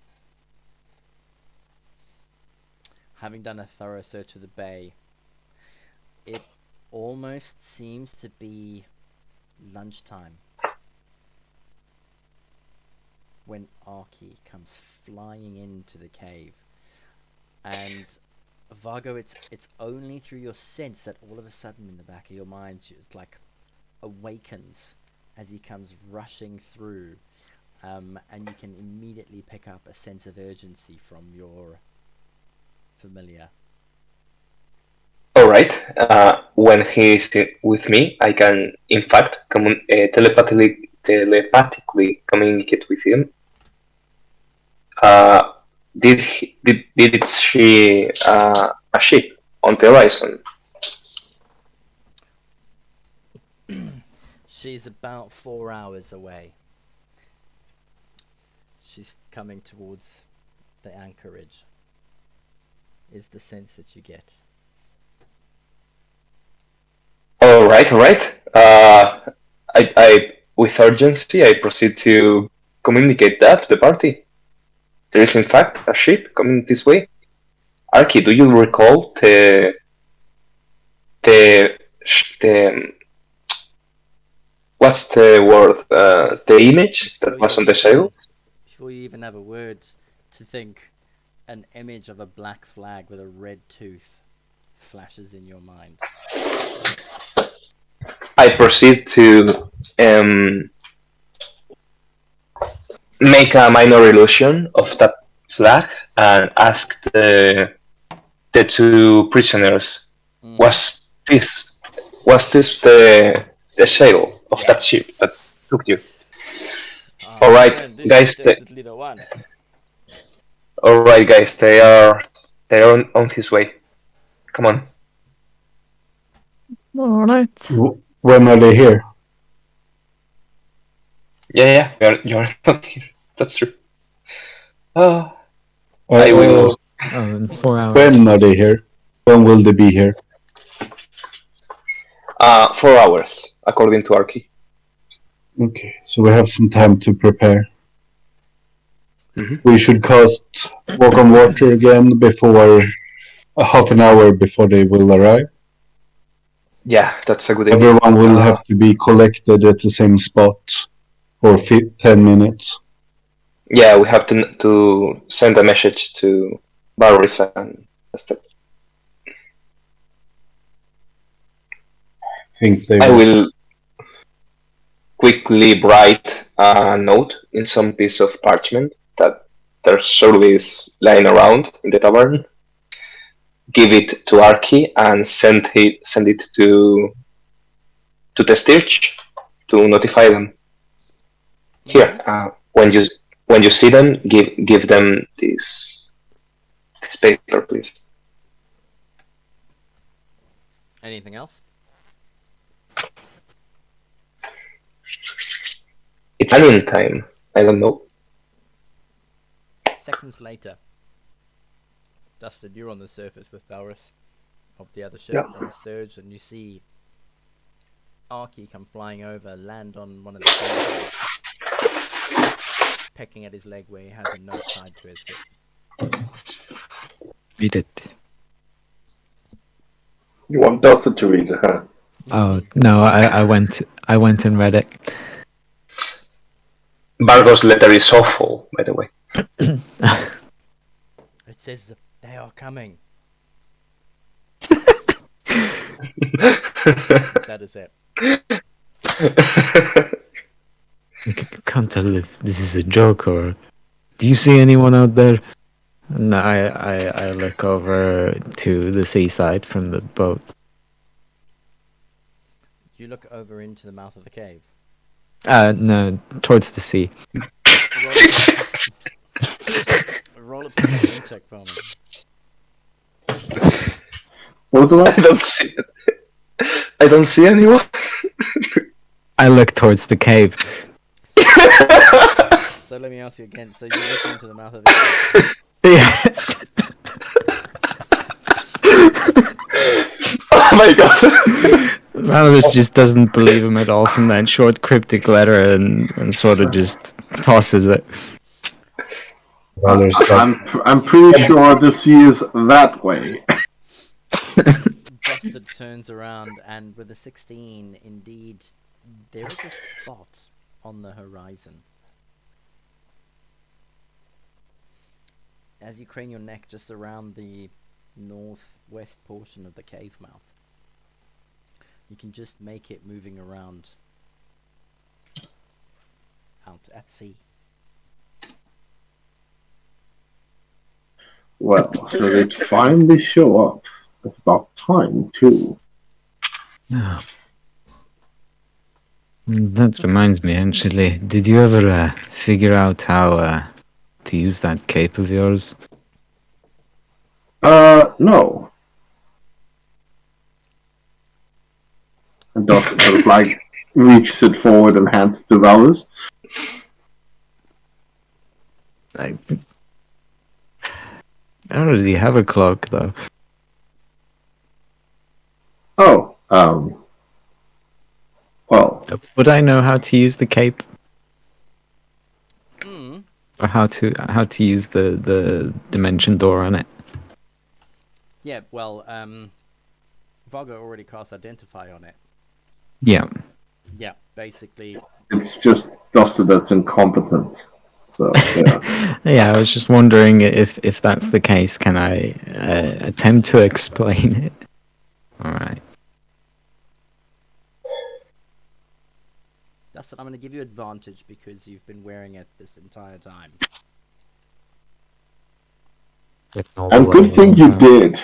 Having done a thorough search of the bay, it almost seems to be lunchtime when Arky comes flying into the cave. And Vargo, it's only through your sense that all of a sudden in the back of your mind it like awakens as he comes rushing through, and you can immediately pick up a sense of urgency from your familiar. Alright, when he's with me, I can in fact telepathically communicate with him. Did it see a ship on the horizon? She's about 4 hours away. She's coming towards the anchorage, is the sense that you get. All right. With urgency, I proceed to communicate that to the party. There is, in fact, a ship coming this way. Arky, do you recall the what's the word? The image that was on the sail? Before you even have a word to think, an image of a black flag with a red tooth flashes in your mind. I proceed to make a minor illusion of that flag and ask the two prisoners, was this the sail of that ship that took you? All right, This guys. is definitely the one. All right, guys. They're on his way. Come on. All right. When are they here? Yeah. You're not here. That's true. Oh, Uh, I will. Oh, in 4 hours. When are they here? When will they be here? 4 hours, according to Arky. Okay, so we have some time to prepare. Mhm. We should cast Walk on Water again before half an hour before they will arrive. Yeah, that's a good idea. Everyone will have to be collected at the same spot for 10 minutes. Yeah, we have to send a message to Barris and Estep. I think they I will quickly write a note in some piece of parchment that there surely is lying around in the tavern. Give it to Arky and send it to the Stirch to notify them. Here, when you see them, give them this paper, please. Anything else? It's onion time. I don't know. Seconds later, Dustin, you're on the surface with Valrus of the other ship Yeah. on the Sturge, and you see Arky come flying over, land on one of the benches, pecking at his leg where he has a note tied to his foot. Read it. You want Dustin to read it, huh? Oh no, I went and read it. Bargo's letter is awful, by the way. It says they are coming. That is it. I can't tell if this is a joke or. Do you see anyone out there? And I look over to the seaside from the boat. You look over into the mouth of the cave. No, towards the sea. Roll a perception check for me. What was the I last? don't see it. I don't see anyone. I look towards the cave. So let me ask you again. So you look into the mouth of the cave. Yes. Oh my god. Valorous just doesn't believe him at all from that short cryptic letter and sort of just tosses it. I'm pretty sure the sea is that way. Dustin turns around, and with a 16, indeed, there is a spot on the horizon. As you crane your neck just around the northwest portion of the cave mouth, you can just make it moving around out at sea. Well, so they'd finally show up. It's about time, too. Yeah. That reminds me, actually. Did you ever figure out how to use that cape of yours? No. And Dustin sort of like reaches it forward and hands it to Valus. I already have a cloak, though. Oh, well, Would I know how to use the cape, Mm. or how to use the dimension door on it? Yeah, well, Vargo already cast Identify on it. Yeah. Yeah, basically. it's just Duster that's incompetent. So, yeah. Yeah, I was just wondering if that's the case, can I attempt to explain it? All right. That's what I'm going to give you advantage because you've been wearing it this entire time. And good thing you did.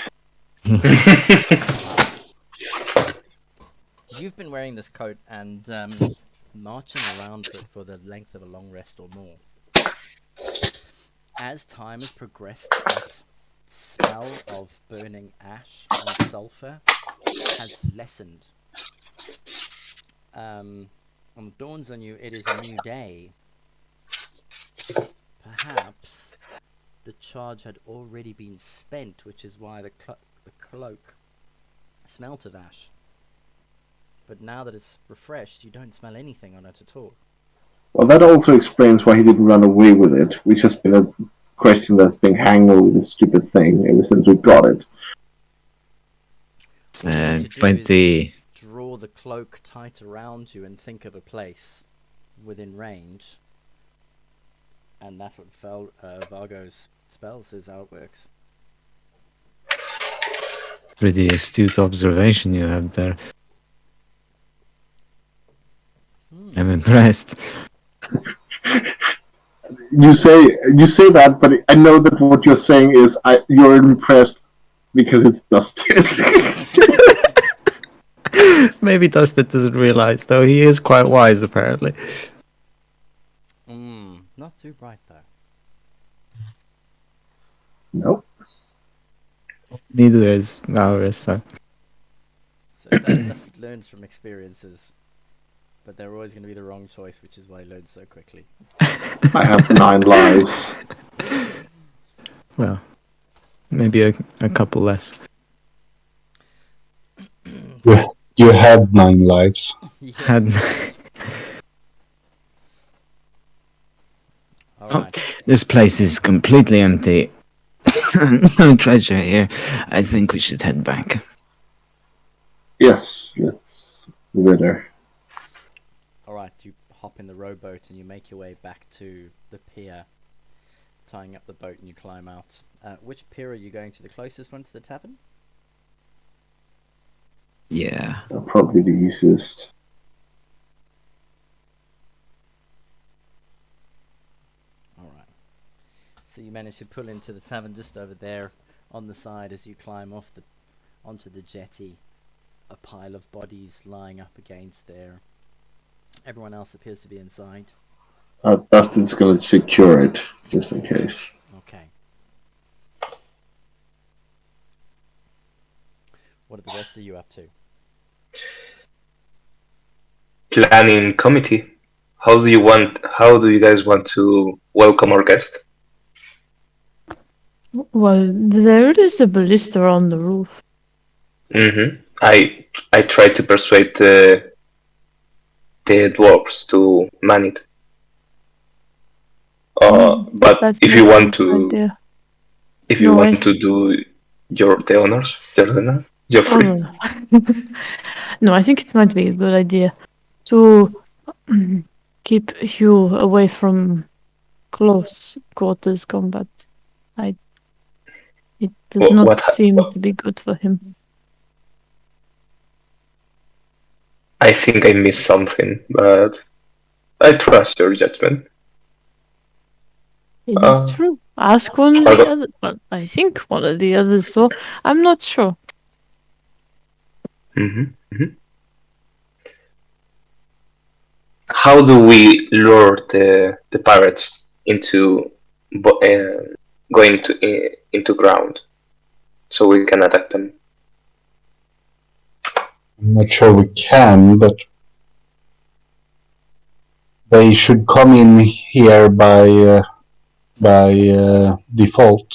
You've been wearing this coat and marching around for the length of a long rest or more. As time has progressed, that smell of burning ash and sulfur has lessened. When it dawns on you, it is a new day. Perhaps the charge had already been spent, which is why the cloak smelt of ash. But now that it's refreshed, you don't smell anything on it at all. Well, that also explains why he didn't run away with it, which has been a question that's been hanging over this stupid thing ever since we got it. All you need to do 20. is draw the cloak tight around you and think of a place within range. And that's what Vargo's spell says how it works. Pretty astute observation you have there. I'm impressed. You say that, but I know that what you're saying is you're impressed because it's Dusted. Maybe Dustin doesn't realize, though. He is quite wise, apparently. Not too bright though. Nope. Neither is Valorous, so. So Dustin learns from experiences. But they're always going to be the wrong choice, which is why he learns so quickly. I have 9 lives. Well, maybe a couple less. You had 9 lives. Yeah. Had... Alright. This place is completely empty. No treasure here. I think we should head back. Yes, let's wither. Alright, you hop in the rowboat and you make your way back to the pier, tying up the boat and you climb out. Which pier are you going to? The closest one to the tavern? Yeah. Probably the easiest. Alright. So you manage to pull into the tavern just over there on the side as you climb off onto the jetty. A pile of bodies lying up against there. Everyone else appears to be inside. Dustin's going to secure it, just in case. Okay. What are the rest of you up to? Planning committee. How do you guys want to welcome our guest? Well, there is a ballista on the roof. Mm-hmm. I tried to persuade the dwarves to man it. But That's if you not a want good to, idea. if you No, want to do the honors, Jordana, you're Oh, free. no. No, I think it might be a good idea to keep Hugh away from close quarters combat. It does not seem to be good for him. I think I missed something, but I trust your judgment. It is true. Ask one of the others. Well, I think one of the others, so I'm not sure. How do we lure the pirates into going into ground so we can attack them? I'm not sure we can, but They should come in here by default.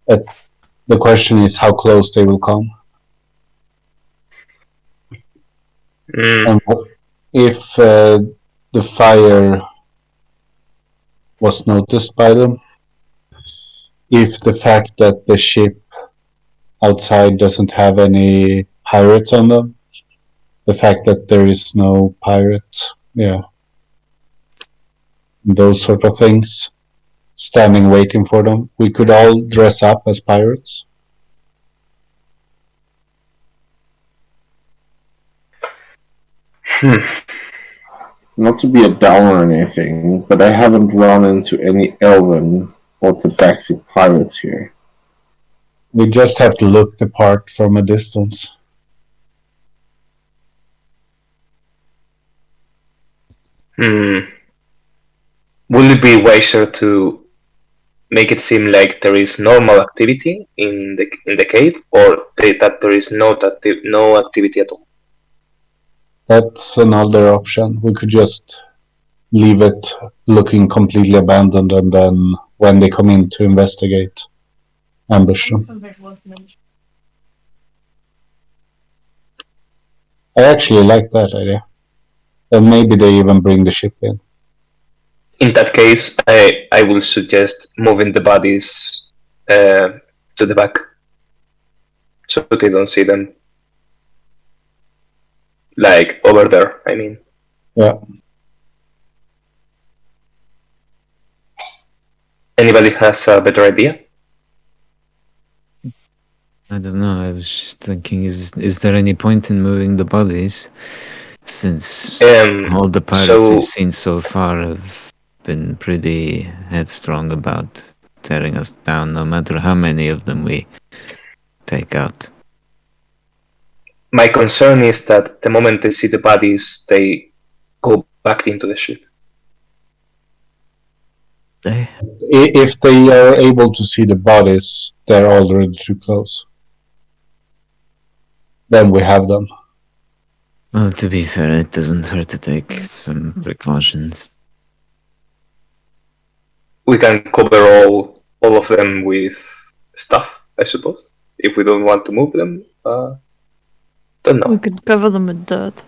The question is how close they will come. And if the fire was noticed by them, if the fact that the ship outside doesn't have any pirates on them, the fact that there is no pirate, those sort of things, standing waiting for them, we could all dress up as pirates. Not to be a downer or anything, but I haven't run into any elven or tabaxi pirates here. We just have to look the part from a distance. Will it be wiser to make it seem like there is normal activity in the cave, or that there is no activity at all? That's another option. We could just leave it looking completely abandoned, and then when they come in to investigate, ambush them. I actually like that idea. And maybe they even bring the ship in. In that case, I will suggest moving the bodies to the back, so they don't see them. Like over there, I mean. Yeah. Anybody has a better idea? I don't know. I was just thinking, is there any point in moving the bodies, since all the pirates we've seen so far have been pretty headstrong about tearing us down, no matter how many of them we take out. My concern is that the moment they see the bodies, they go back into the ship. If they are able to see the bodies, they're already too close. Then we have them. Well, to be fair, it doesn't hurt to take some precautions. We can cover all of them with stuff, I suppose. If we don't want to move them, don't know. We could cover them with dirt.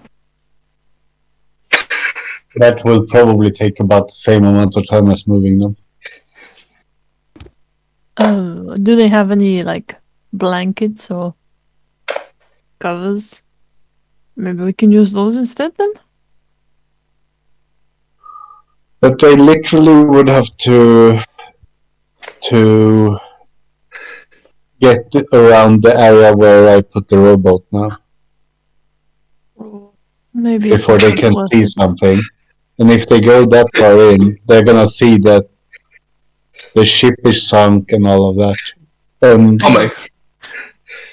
That will probably take about the same amount of time as moving them. Do they have any, like, blankets or covers? Maybe we can use those instead then? But they literally would have to get around the area where I put the rowboat now. Maybe before they can see something. And if they go that far in, they're gonna see that the ship is sunk and all of that.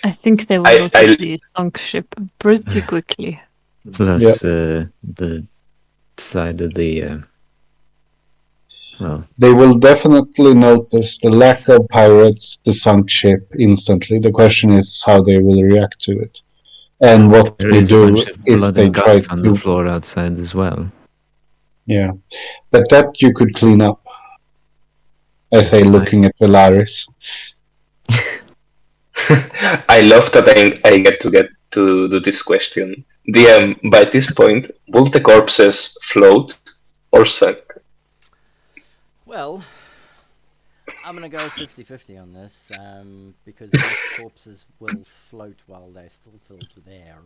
I think they will notice the sunk ship pretty quickly. Plus, the side of the... well, they will definitely notice the lack of pirates, the sunk ship instantly. The question is how they will react to it. And what there we is do a bunch of if blood they and try guts on the to... floor outside as well. Yeah. But that you could clean up. I say, looking at Valaris. I love that I get to do this question. By this point, will the corpses float or sink? Well, I'm going to go 50-50 on this, because most corpses will float while they're still filled with air,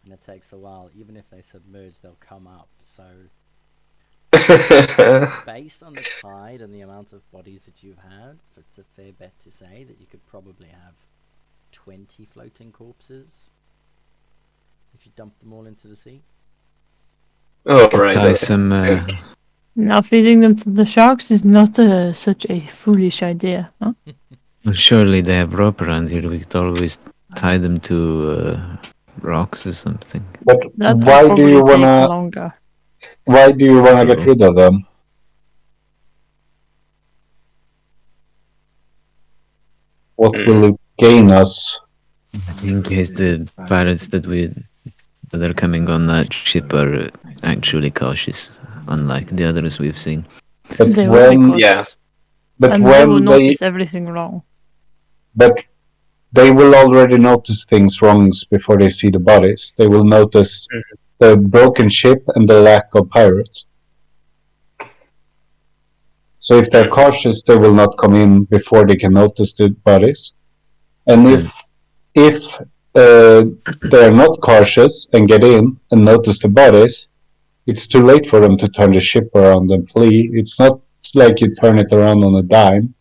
and it takes a while. Even if they submerge, they'll come up, so... based on the tide and the amount of bodies that you've had, it's a fair bet to say that you could probably have 20 floating corpses if you dump them all into the sea. Oh, Now feeding them to the sharks is not such a foolish idea, huh? Well, surely they have rope around here. We could always tie them to rocks or something. But that why do you wanna? Longer. Why do you wanna get rid of them? What will it gain us? In case the pirates that are coming on that ship are actually cautious. unlike the others we've seen. But They will be when cautious. but And they will when notice everything wrong. but they will already notice things wrong before they see the bodies. They will notice the broken ship and the lack of pirates. So if they're cautious, they will not come in before they can notice the bodies. And if they are not cautious and get in and notice the bodies, it's too late for them to turn the ship around and flee. It's not like you turn it around on a dime.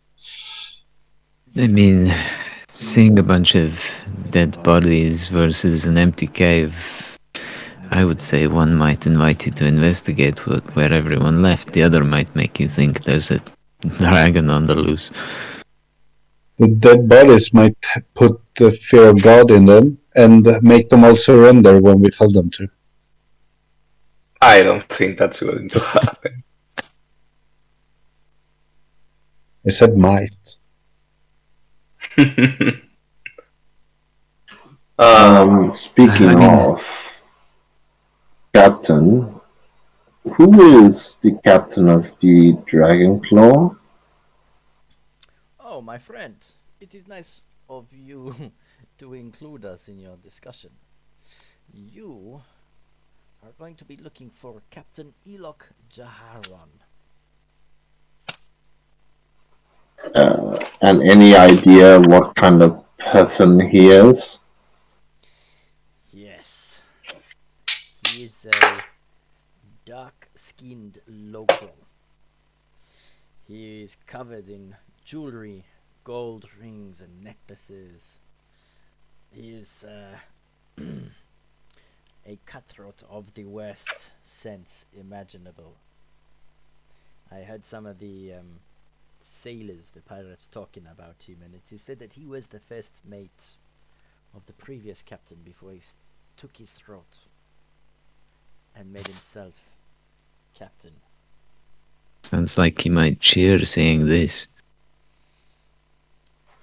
I mean, seeing a bunch of dead bodies versus an empty cave, I would say one might invite you to investigate where everyone left. The other might make you think there's a dragon on the loose. The dead bodies might put the fear of God in them and make them all surrender when we tell them to. I don't think that's going to happen. I said might. Speaking I mean, of captain, who is the captain of the Dragon Claw? Oh, my friend, it is nice of you to include us in your discussion. You are going to be looking for Captain Elok Jaharon. And any idea what kind of person he is? Yes, he is a dark-skinned local. He is covered in jewelry, gold rings and necklaces. He is a cutthroat of the worst sense imaginable. I heard some of the sailors, the pirates, talking about him, and it is said that he was the first mate of the previous captain before he took his throat and made himself captain. sounds like he might cheer saying this.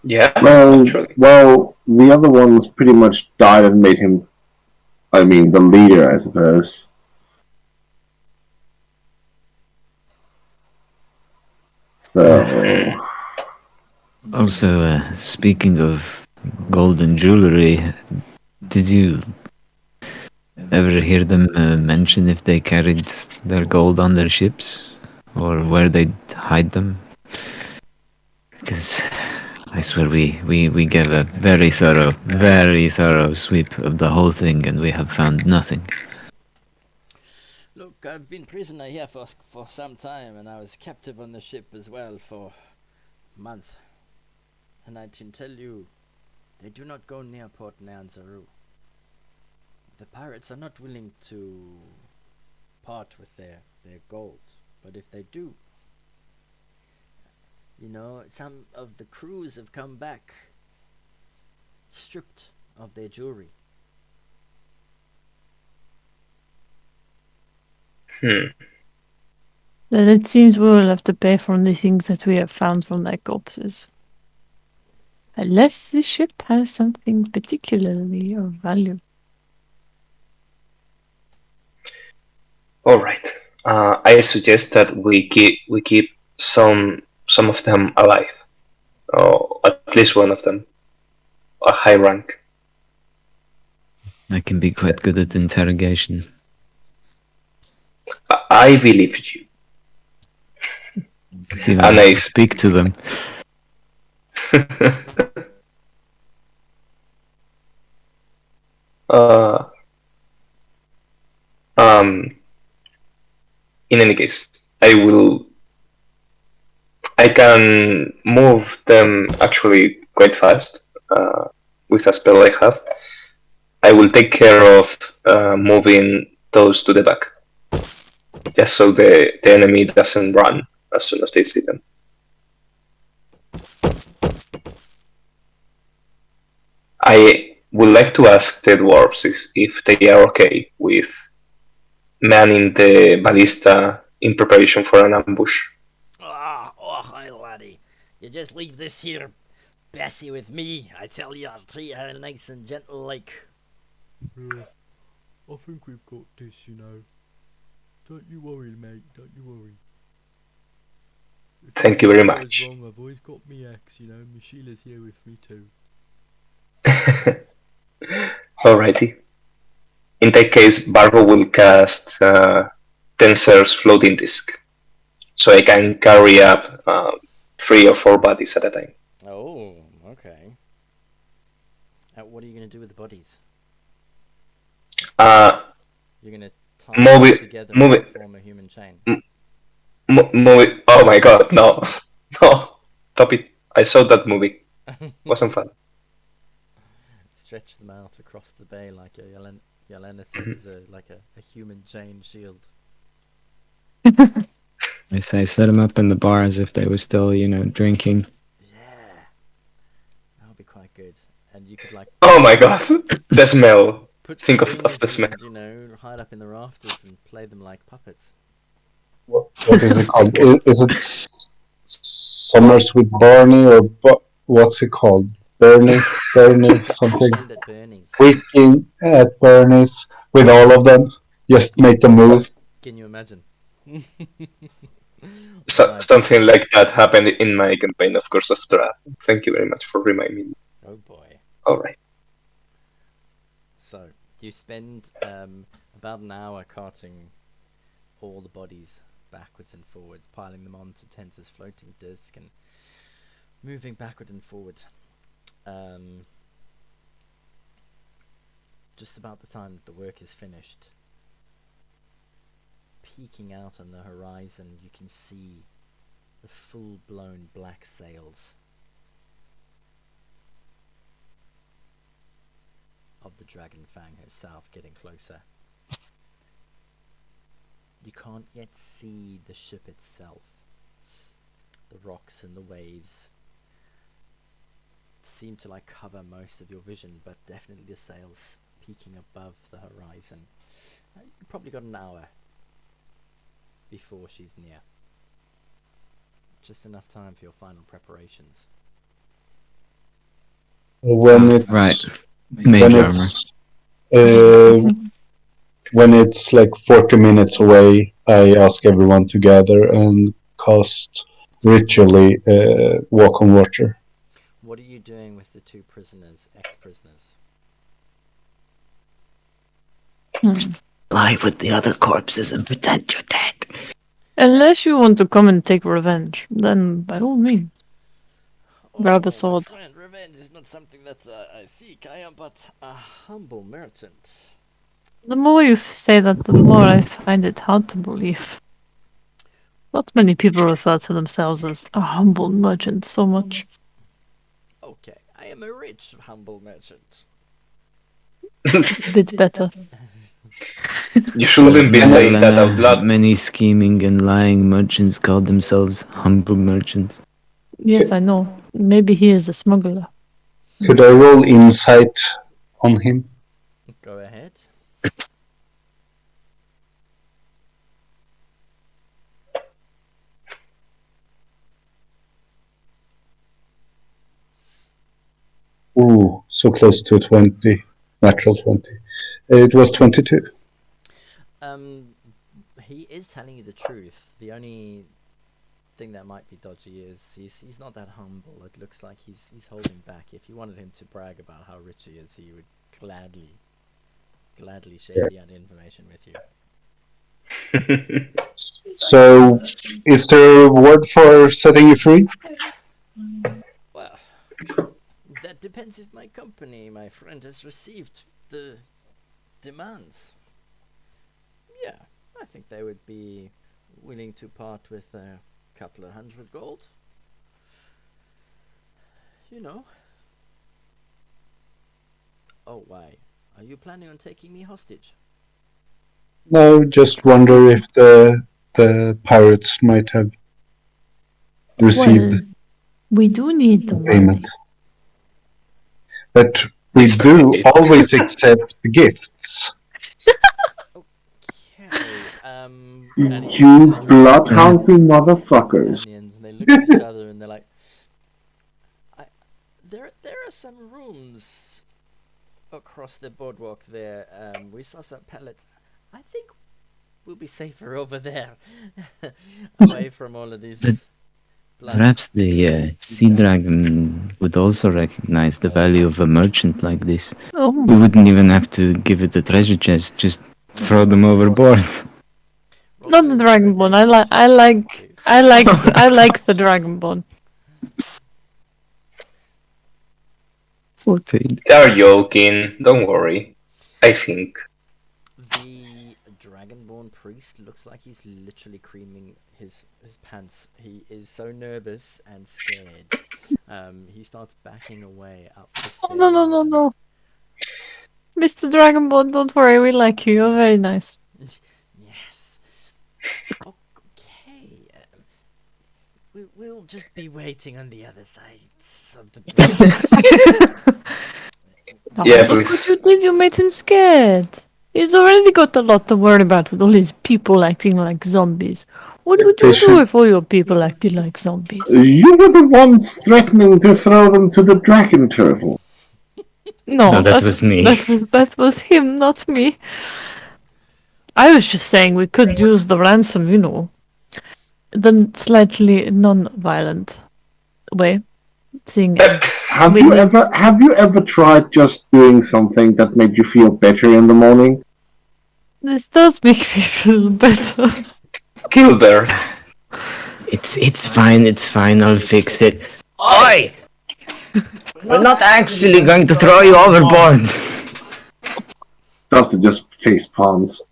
Yeah, Well, the other ones pretty much died and made him, the leader, I suppose. So, Also, speaking of golden jewelry, did you ever hear them mention if they carried their gold on their ships or where they'd hide them? Because I swear we gave a very thorough sweep of the whole thing and we have found nothing. Look, I've been prisoner here for some time, and I was captive on the ship as well for a month. And I can tell you, they do not go near Port Nyanzaru. The pirates are not willing to part with their gold, but if they do, some of the crews have come back stripped of their jewelry. Then it seems we will have to pay for the things that we have found from their corpses. Unless this ship has something particularly of value. All right. I suggest that we keep some of them alive, or at least one of them, a high rank. I can be quite good at interrogation. I believe you. Even have to speak to them. In any case, I can move them actually quite fast with a spell I have. I will take care of moving those to the back, just so the enemy doesn't run as soon as they see them. I would like to ask the dwarves if they are okay with manning the ballista in preparation for an ambush. Hi laddie. You just leave this here Bessie with me. I tell you, I'll treat her nice and gentle like. I think we've got this, Don't you worry, mate. Don't you worry. Thank you very much. Wrong, I've always got me ex, you know. Michela's here with me too. Alrighty. In that case, Barbo will cast Tensor's floating disk, so I can carry up 3 or 4 bodies at a time. Oh, okay. What are you going to do with the bodies? You're going to tie them together and form a human chain? Oh my god, no. No. Stop it. I saw that movie. Wasn't fun. Stretch them out across the bay like Yelena said, as like a human chain shield. I say set them up in the bar as if they were still, drinking. Yeah. That would be quite good. And you could like... Oh my god. The smell. Put Think of strings the smell. and, hide up in the rafters and play them like puppets. What is it called? Is it Summers with Barney or what's it called? Bernie something. Weekend at Bernie's. Weekend at Bernie's with all of them. Just make a move. Can you imagine? Something like that happened in my campaign of Curse of Draft. Thank you very much for reminding me. Oh boy. Alright. So, you spend about an hour carting all the bodies backwards and forwards, piling them onto Tensor's floating disc and moving backward and forward. Just about the time that the work is finished, peeking out on the horizon, you can see the full-blown black sails of the Dragon Fang herself getting closer. You can't yet see the ship itself. The rocks and the waves seem to like cover most of your vision, but definitely the sails peeking above the horizon. You've probably got an hour before she's near. Just enough time for your final preparations. When it's right. When it's like 40 minutes away, I ask everyone to gather and cast ritually walk on water. What are you doing with the 2 prisoners, ex-prisoners? Lie with the other corpses and pretend you're dead. Unless you want to come and take revenge, then by all means. Grab a sword. My friend, revenge is not something that I seek. I am but a humble merchant. The more you say that, the more I find it hard to believe. Not many people refer to themselves as a humble merchant so much. Okay, I am a rich, humble merchant. It's a bit better. You shouldn't be saying that out loud. Many scheming and lying merchants call themselves humble merchants. Yes, I know. Maybe he is a smuggler. Could I roll insight on him? Go ahead. Ooh, so close to 20. Natural 20. It was 22. He is telling you the truth. The only thing that might be dodgy is he's not that humble. It looks like he's holding back. If you wanted him to brag about how rich he is, he would gladly share the information with you. So, is there a reward for setting you free? Well, that depends if my company, my friend, has received the demands. Yeah, I think they would be willing to part with a couple of 100 gold. You know. Oh, why? Are you planning on taking me hostage? No, just wonder if the pirates might have received we do need the payment. money. But we do always accept gifts. Okay, You bloodhounding motherfuckers. And they look at each other and they're like, there are some rooms across the boardwalk there. We saw some pellets. I think We'll be safer over there, away from all of these. Perhaps the sea dragon would also recognize the value of a merchant like this. Oh, We wouldn't even have to give it a treasure chest, just throw them overboard. not the dragonborn. I like the dragonborn. 14. They're joking. Don't worry. I think. The dragonborn priest looks like he's literally creaming his pants. He is so nervous and scared. He starts backing away up the Oh, stairwell. no. Mr. Dragonborn, don't worry, we like you. You're very nice. Yes. Okay. We'll just be waiting on the other side of the bridge. Yeah, Look what please. you did. You made him scared. He's already got a lot to worry about with all his people acting like zombies. What would you do if all your people acted like zombies? You were the ones threatening to throw them to the dragon turtle. No, that was me. That was him, not me. I was just saying we could use the ransom, you know, the slightly non-violent way. Seeing as Have you ever tried just doing something that made you feel better in the morning? this does make me feel better. Gilbert. It's fine, I'll fix it. Oi! We're not actually going to throw you overboard! Dusty just face palms.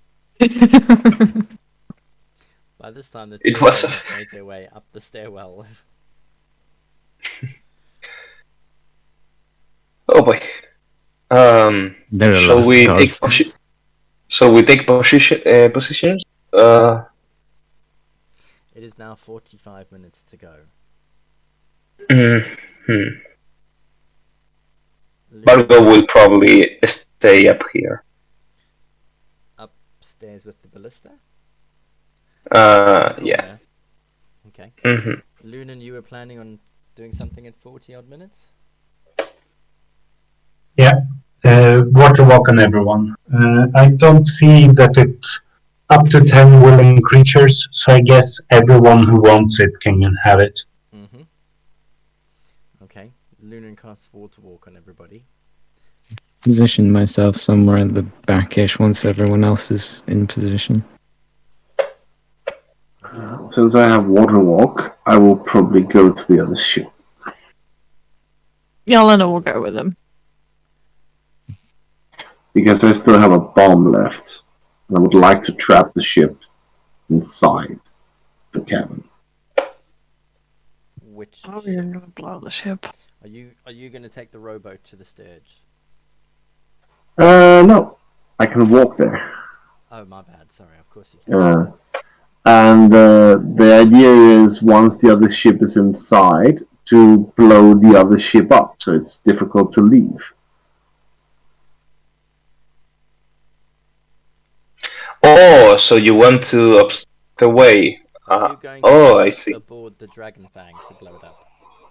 By this time, the It two was of them have made their way up the stairwell. Oh boy. There are Shall lost we cause. take positions? It is now 45 minutes to go. Margot will probably stay up here. Upstairs with the ballista? Yeah. Okay. Mm-hmm. Lunan, you were planning on doing something in 40 odd minutes? Yeah. Water walk on everyone. I don't see that it's up to 10 willing creatures, so I guess everyone who wants it can have it. Mm-hmm. Okay. Lunan casts water walk on everybody. Position myself somewhere at the backish once everyone else is in position. Since I have water walk, I will probably go to the other ship. Yelena will go with him. Because I still have a bomb left. And I would like to trap the ship inside the cabin. Which Oh, ship? you're gonna blow the ship. Are you gonna take the rowboat to the Sturge? No. I can walk there. Oh, my bad. Sorry. Of course you can. And the idea is once the other ship is inside, to blow the other ship up so it's difficult to leave. Oh, so you want to obstruct the way? Are you going I to see. aboard the Dragon Fang to blow it up?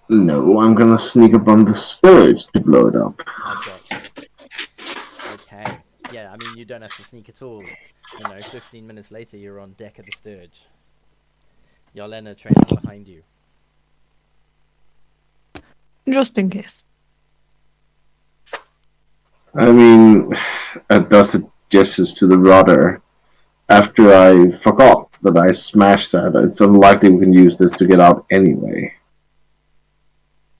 No, I'm gonna sneak up on the Sturge to blow it up. I got you. Okay. Yeah, I mean, you don't have to sneak at all. 15 minutes later, you're on deck of the Sturge. Yelena trailing behind you. Just in case. I mean, it does it justice to the rudder. After I forgot that I smashed that, it's unlikely we can use this to get out anyway.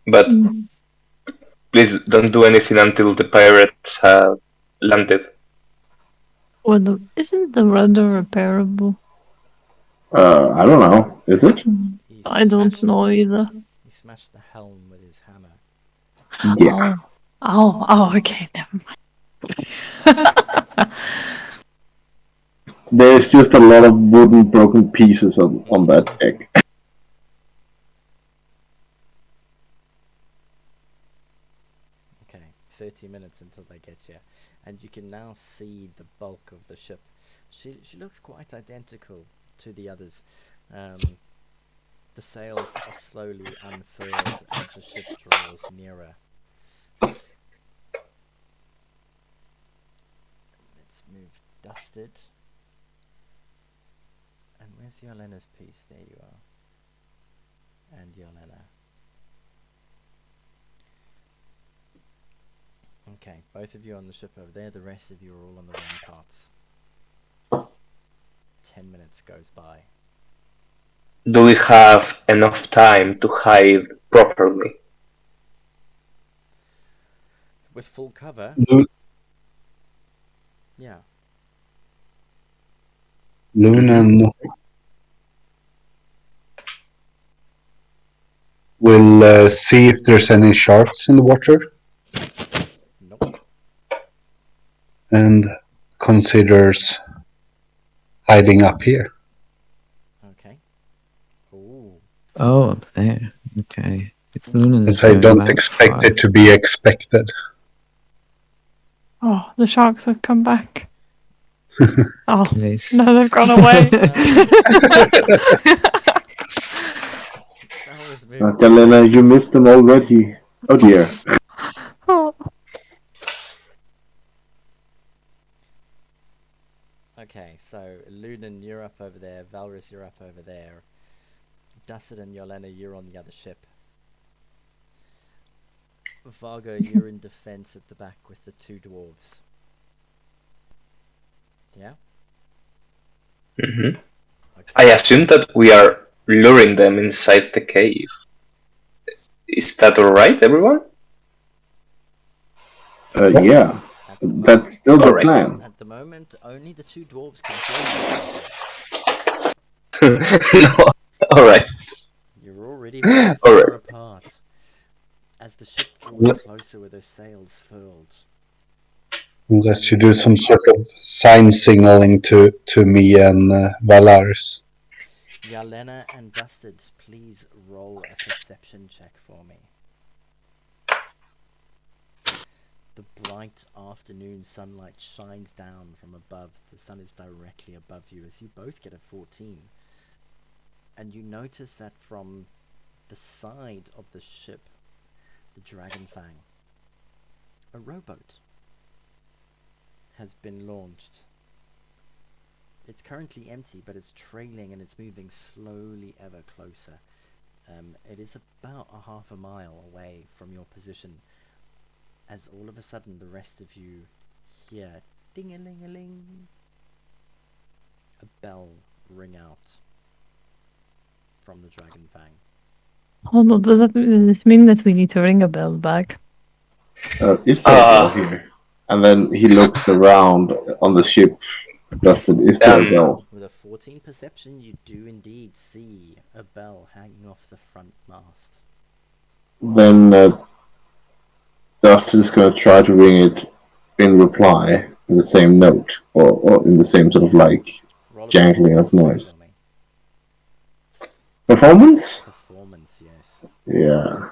But please don't do anything until the pirates have landed. Well, isn't the rudder repairable? I don't know. Is it? I don't know either. He smashed the helm with his hammer. Yeah. Oh, okay, never mind. There's just a lot of wooden broken pieces on that deck. Okay, 30 minutes until they get here. And you can now see the bulk of the ship. She looks quite identical to the others. The sails are slowly unfurled as the ship draws nearer. Let's move Dusted. Where's Yolena's piece? There you are. And Yolena. Okay, both of you on the ship over there, the rest of you are all on the ramparts. 10 minutes goes by. Do we have enough time to hide properly? With full cover? Yeah. Lunan will see if there's any sharks in the water. Nope. And considers hiding up here. Okay. Ooh. Oh, up there. Okay. If Lunan is As I going don't that expect far. it to be expected. Oh, the sharks have come back. Oh, Nice. no, they've gone away. That was moved. Elena, you missed them already. Oh dear. Oh. Okay, so Lunan, you're up over there. Valrus, you're up over there. Dustin and Yolena, you're on the other ship. Vargo, you're in defense at the back with the two dwarves. Yeah? Mm-hmm. Okay. I assume that we are luring them inside the cave. Is that alright, everyone? Yeah. That's still the plan. At the moment, only the two dwarves can hear you, Vargo. No. Alright. You're already very far apart. As the ship draws closer with her sails furled. Unless you do some sort of sign signaling to me and Valaris. Yalena and Dusted, please roll a perception check for me. The bright afternoon sunlight shines down from above. The sun is directly above you as you both get a 14. And you notice that from the side of the ship, the Dragon Fang, a rowboat has been launched. It's currently empty, but it's trailing and it's moving slowly ever closer. It is about a half a mile away from your position, as all of a sudden the rest of you hear ding-a-ling-a-ling, a bell ring out from the Dragon Fang. Oh no, does this mean that we need to ring a bell back? Is there a bell here? And then he looks around on the ship. Dustin, is there a bell? With a 14 perception, you do indeed see a bell hanging off the front mast. Then Dustin's going to try to ring it in reply in the same note, or in the same sort of like jangling of noise. Performance? Performance, yes. Yeah.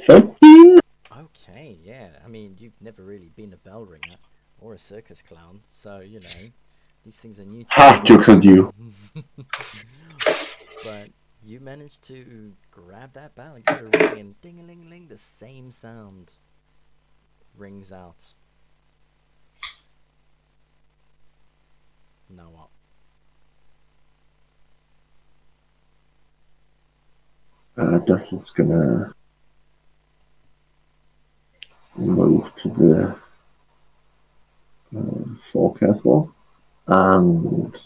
13? Okay, yeah. I mean, you've never really been a bell ringer or a circus clown, so, you know, these things are new to you. Ha! Jokes on you. But you managed to grab that bell, give it a ring, and ding-a-ling-a-ling, the same sound rings out. Now what? Dustin's gonna move to the forecast wall and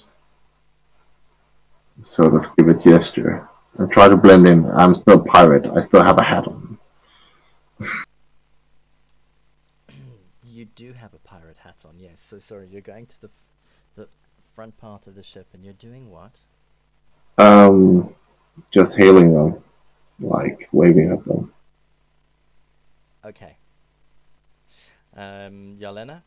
sort of give a gesture and try to blend in. I'm still a pirate. I still have a hat on. You do have a pirate hat on, yes. So sorry, you're going to the front part of the ship, and you're doing what? Just hailing them, like waving at them. Okay. Yelena?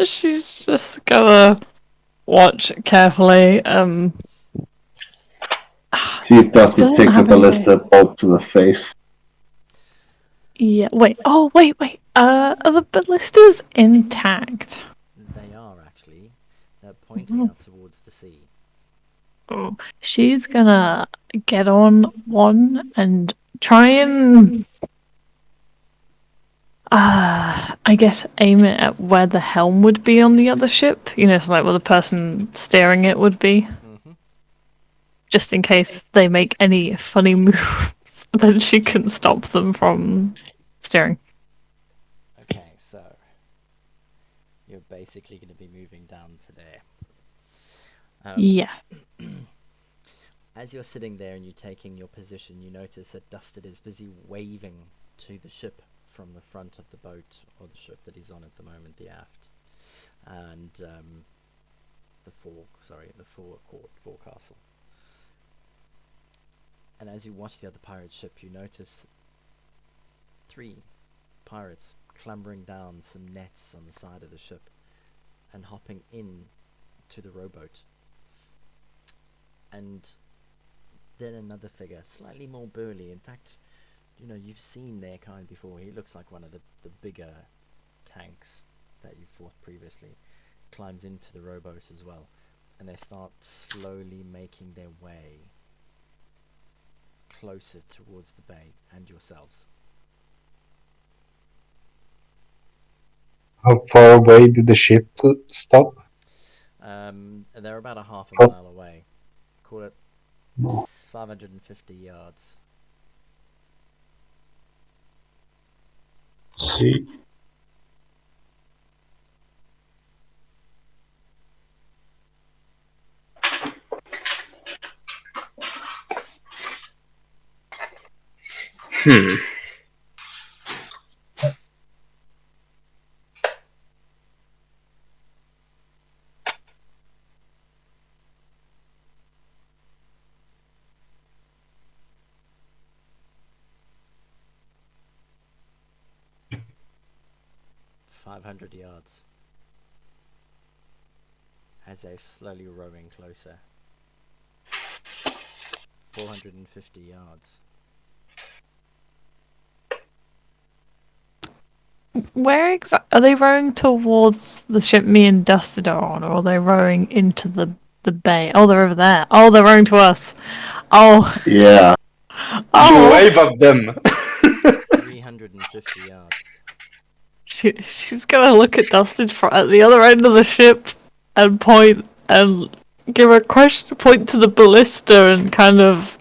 She's just gonna watch carefully. See if Dustin takes a ballista bolt to the face. Yeah. Wait. Oh, wait. Are the ballistas intact? They are actually. They're pointing out towards the sea. Oh, she's gonna get on one and try and I guess aim it at where the helm would be on the other ship. You know, it's like where the person steering it would be. Mm-hmm. Just in case they make any funny moves, then she can stop them from steering. Okay, so you're basically going to be moving down to there. Yeah. As you're sitting there and you're taking your position, you notice that Dusted is busy waving to the ship from the front of the boat, or the ship that he's on at the moment, the aft, and the forecastle. And as you watch the other pirate ship, you notice 3 pirates clambering down some nets on the side of the ship and hopping in to the rowboat. And then another figure, slightly more burly. In fact, you know, you've seen their kind before. He looks like one of the bigger tanks that you fought previously. Climbs into the rowboat as well. And they start slowly making their way closer towards the bay and yourselves. How far away did the ship stop? They're about a half a mile away. Call it 550 yards. See. Hmm. .500 yards. As they're slowly rowing closer. 450 yards. Where exactly are they rowing towards the ship me and Dusted are on, or are they rowing into the bay? Oh, they're over there. Oh, they're rowing to us. Oh, Yeah. You oh. wave at them. 350 yards. She's gonna look at Dusted at the other end of the ship and point and give a question point to the ballista and kind of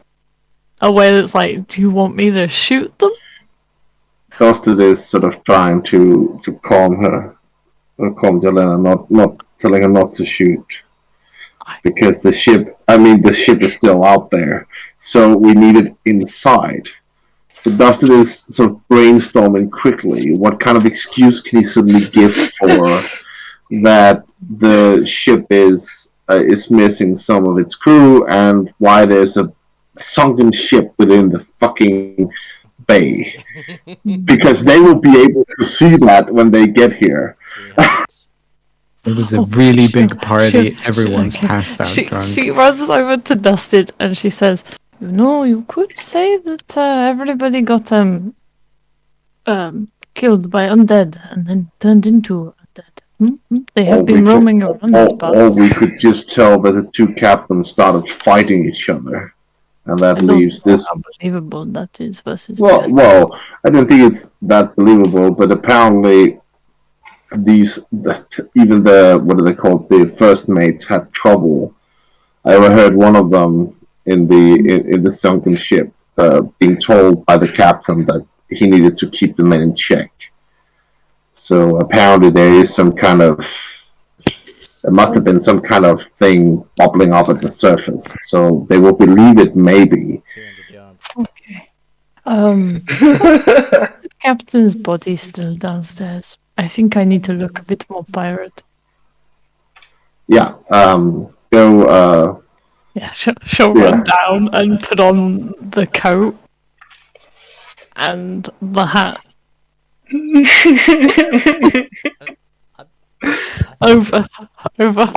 a way that's like, do you want me to shoot them? Dusted is sort of trying to calm her, or calm Jelena, not telling her not to shoot. Because the ship is still out there. So we need it inside. So Dustin is sort of brainstorming quickly. What kind of excuse can he suddenly give for that the ship is missing some of its crew, and why there's a sunken ship within the fucking bay? Because they will be able to see that when they get here. 300. It was a really big party. She- Everyone's okay. passed out drunk. She runs over to Dusted and she says, "You know, you could say that everybody got killed by undead and then turned into undead. They have been roaming around these Or parts. we could just tell that the 2 captains started fighting each other, and I that don't leaves know this. how believable that is versus the other. Well, I don't think it's that believable, but apparently even the what are they called, the first mates had trouble. I overheard one of them in the sunken ship being told by the captain that he needed to keep the men in check. So apparently there must have been some kind of thing bubbling up at the surface. So they will believe it maybe. 200 yards. Okay. Is the captain's body still downstairs? I think I need to look a bit more pirate. Yeah. Go. Yeah, she'll Yeah. run down and put on the coat and the hat over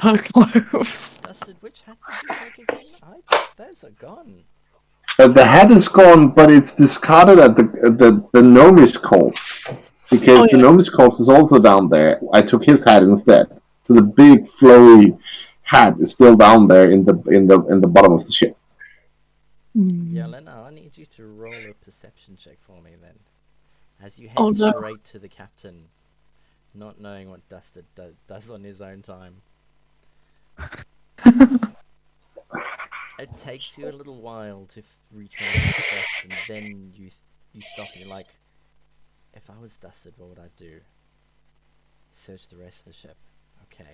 her clothes. Dustin, which hat did you take again? Those are gone. The hat is gone, but it's discarded at the Gnomish corpse because the Gnomish corpse is also down there. I took his hat instead, so the big flowy hat is still down there in the bottom of the ship. Yelena, I need you to roll a perception check for me then. as you head no. straight to the captain, not knowing what Dusted does on his own time. It takes you a little while to retrace your steps, and then you stop and you're like, if I was Dusted, what would I do? Search the rest of the ship. Okay.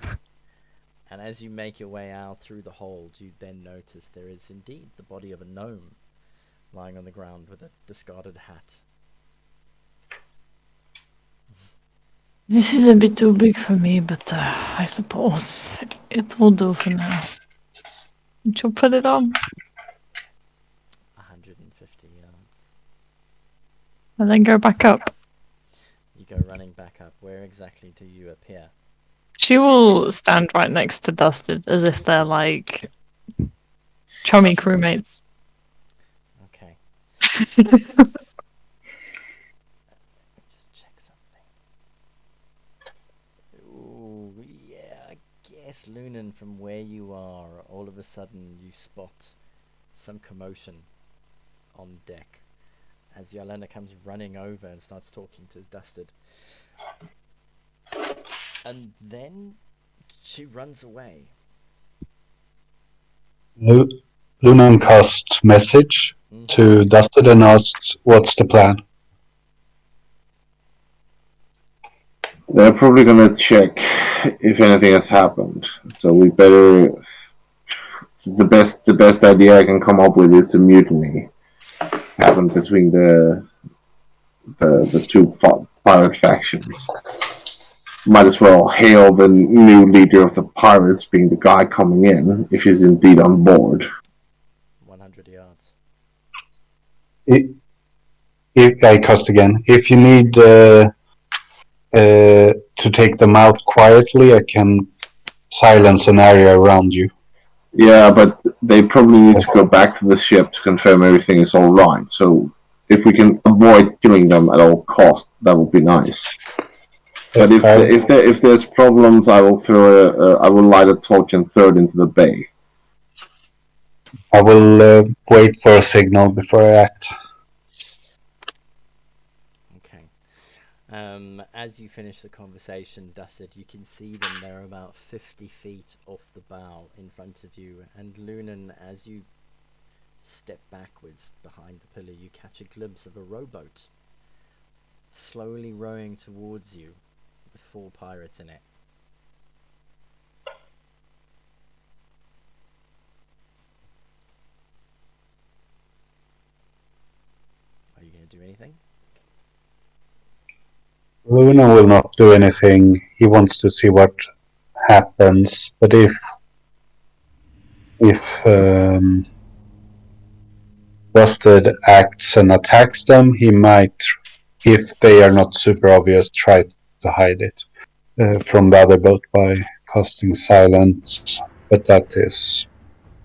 And as you make your way out through the hold, you then notice there is indeed the body of a gnome lying on the ground with a discarded hat. This is a bit too big for me, but I suppose it will do for now. Did you put it on? 150 yards. And then go back up. You go running back up. Where exactly do you appear? She will stand right next to Dusted as if they're like chummy crewmates. Okay. Just check something. Ooh, yeah, I guess, Lunan, from where you are, all of a sudden you spot some commotion on deck as Yelena comes running over and starts talking to Dusted. And then she runs away. Lunan casts message to Dusted and asks, "What's the plan?" They're probably gonna check if anything has happened. So we better. The best idea I can come up with is a mutiny happened between the two pirate factions. Might as well hail the new leader of the pirates being the guy coming in, if he's indeed on board. 100 yards. If I cast again, if you need to take them out quietly, I can silence an area around you. Yeah, but they probably need to go back to the ship to confirm everything is all right. So if we can avoid killing them at all costs, that would be nice. But if there's problems, I will I will light a torch and throw it into the bay. I will wait for a signal before I act. Okay. As you finish the conversation, Dusted, you can see them. They're about 50 feet off the bow in front of you. And Lunan, as you step backwards behind the pillar, you catch a glimpse of a rowboat slowly rowing towards you with 4 pirates in it. Are you going to do anything? Luna will not do anything. He wants to see what happens. But if Busted acts and attacks them, he might, if they are not super obvious, try to hide it from the other boat by casting silence. But that is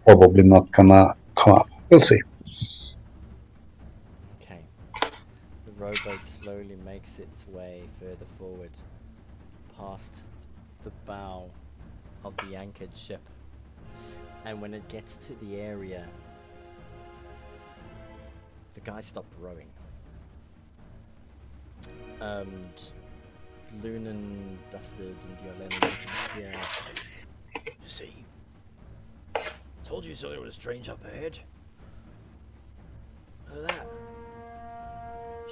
probably not gonna come up. We'll see. Okay. The rowboat slowly makes its way further forward, past the bow of the anchored ship. And when it gets to the area, the guys stop rowing. And Lunan, Dusted, and Yolanda, you can hear. You see? Told you something was strange up ahead. Look at that.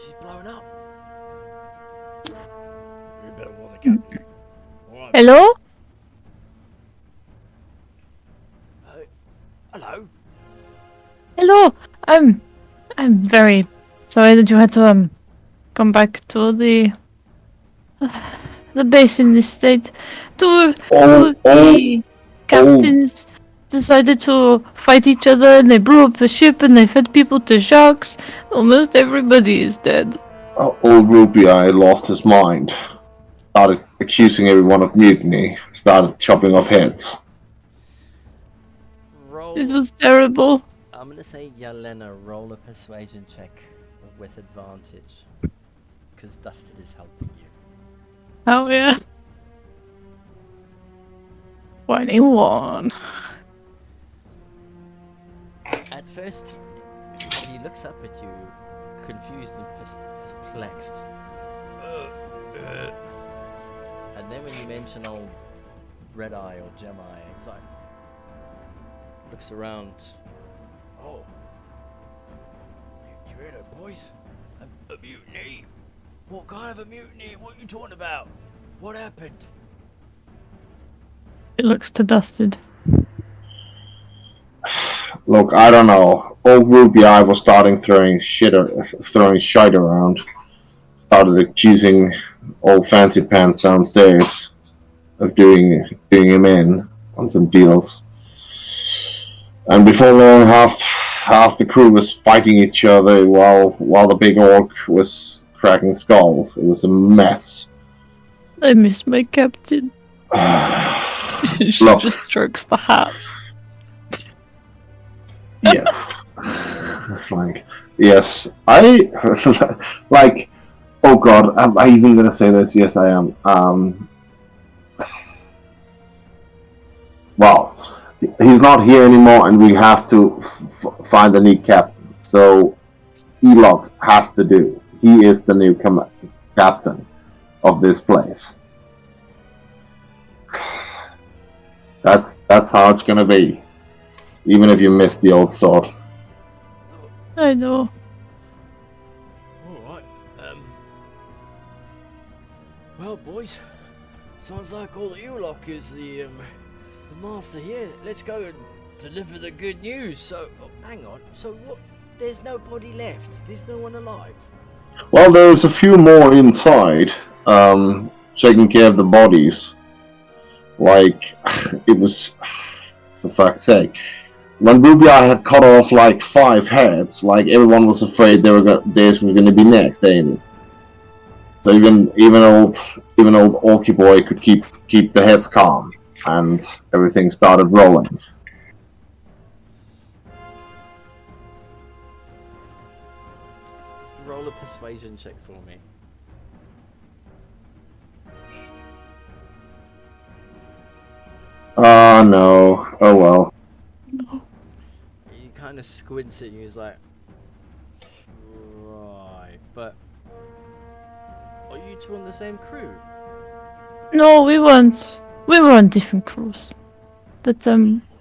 She's blowing up. You better warn the captain. Alright. Hello? Hello? Hello. I'm very sorry that you had to come back to the base in this state. Two of the captains decided to fight each other and they blew up the ship and they fed people to sharks. Almost everybody is dead. Old Ruby Eye lost his mind. Started accusing everyone of mutiny. Started chopping off heads. Roll. It was terrible. I'm gonna say Yelena, roll a persuasion check with advantage. Because Dusted is helping you. Oh yeah. 21. At first, he looks up at you confused and perplexed. And then when you mention old Red Eye or Gemini, it's like looks around. Oh, you heard it, boys? A mutiny? What kind of a mutiny? What are you talking about? What happened? It looks to dusted. Look, I don't know. Old Ruby Eye was starting throwing shit around. Started accusing old Fancy Pants downstairs of doing him in on some deals. And before long, half the crew was fighting each other while the big orc was cracking skulls. It was a mess. I miss my captain. She Look, just strokes the hat. yes. Like, yes. I like. Oh God, am I even gonna say this? Yes, I am. Well, he's not here anymore, and we have to find a new captain. So Elok has to do. He is the new captain of this place. That's how it's gonna be. Even if you miss the old sword. I know. Alright, well, boys, sounds like all Ulok is the master here. Let's go and deliver the good news. So, hang on. So what? There's nobody left. There's no one alive. Well, there's a few more inside, taking care of the bodies. Like, it was, for fuck's sake. When Ruby Eye had cut off like 5 heads, like everyone was afraid theirs was going to be next, ain't it? So even old Orky Boy could keep the heads calm, and everything started rolling. Roll a persuasion check for me. Oh no. Oh well. He kind of squints at you. He's like, right, but are you two on the same crew? No, we weren't. We were on different crews. But,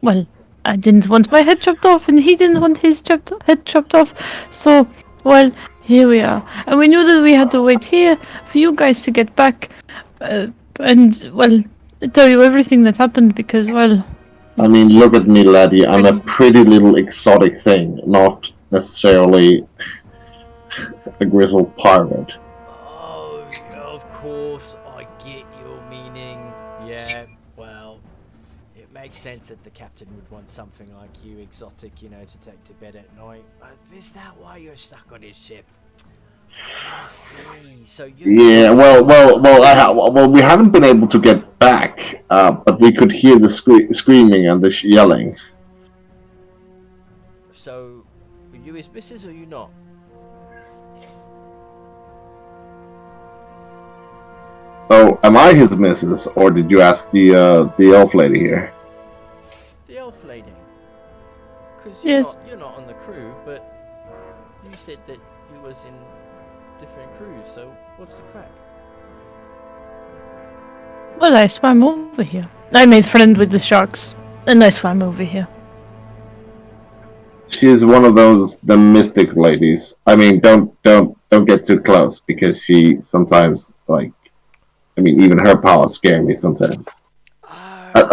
well, I didn't want my head chopped off, and he didn't want his head chopped off. So, well, here we are. And we knew that we had to wait here for you guys to get back. And, well, tell you everything that happened because, well... I mean, look at me, laddie. I'm a pretty little exotic thing, not necessarily a grizzled pirate. Oh, of course, I get your meaning. Yeah, well, it makes sense that the captain would want something like you, exotic, you know, to take to bed at night. Is that why you're stuck on his ship? I see. So you. Yeah, well, we haven't been able to get back, but we could hear the screaming and the yelling. So, are you his missus or you not? Oh, am I his missus, or did you ask the elf lady here? The elf lady. Because Yes. You're not on the crew, but you said that you was in different crews. So what's the crack? Well, I swam over here. I made friend with the sharks, and I swam over here. She's one of the mystic ladies. I mean, don't get too close because she sometimes even her powers scare me sometimes.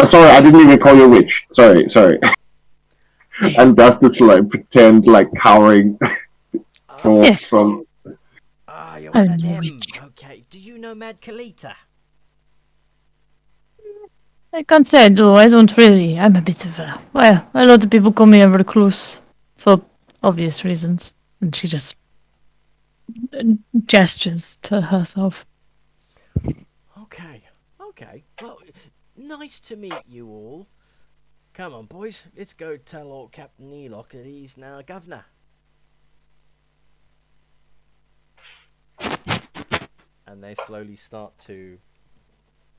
Sorry, I didn't even call you a witch. Sorry. And does this pretend cowering Yes. You're one of them. witch. Okay. Do you know Mad Kalita? I can't say I do. I don't really. I'm a bit of a... Well, a lot of people call me a recluse for obvious reasons. And she just gestures to herself. Okay. Well, nice to meet you all. Come on, boys. Let's go tell old Captain Elok that he's now governor. And they slowly start to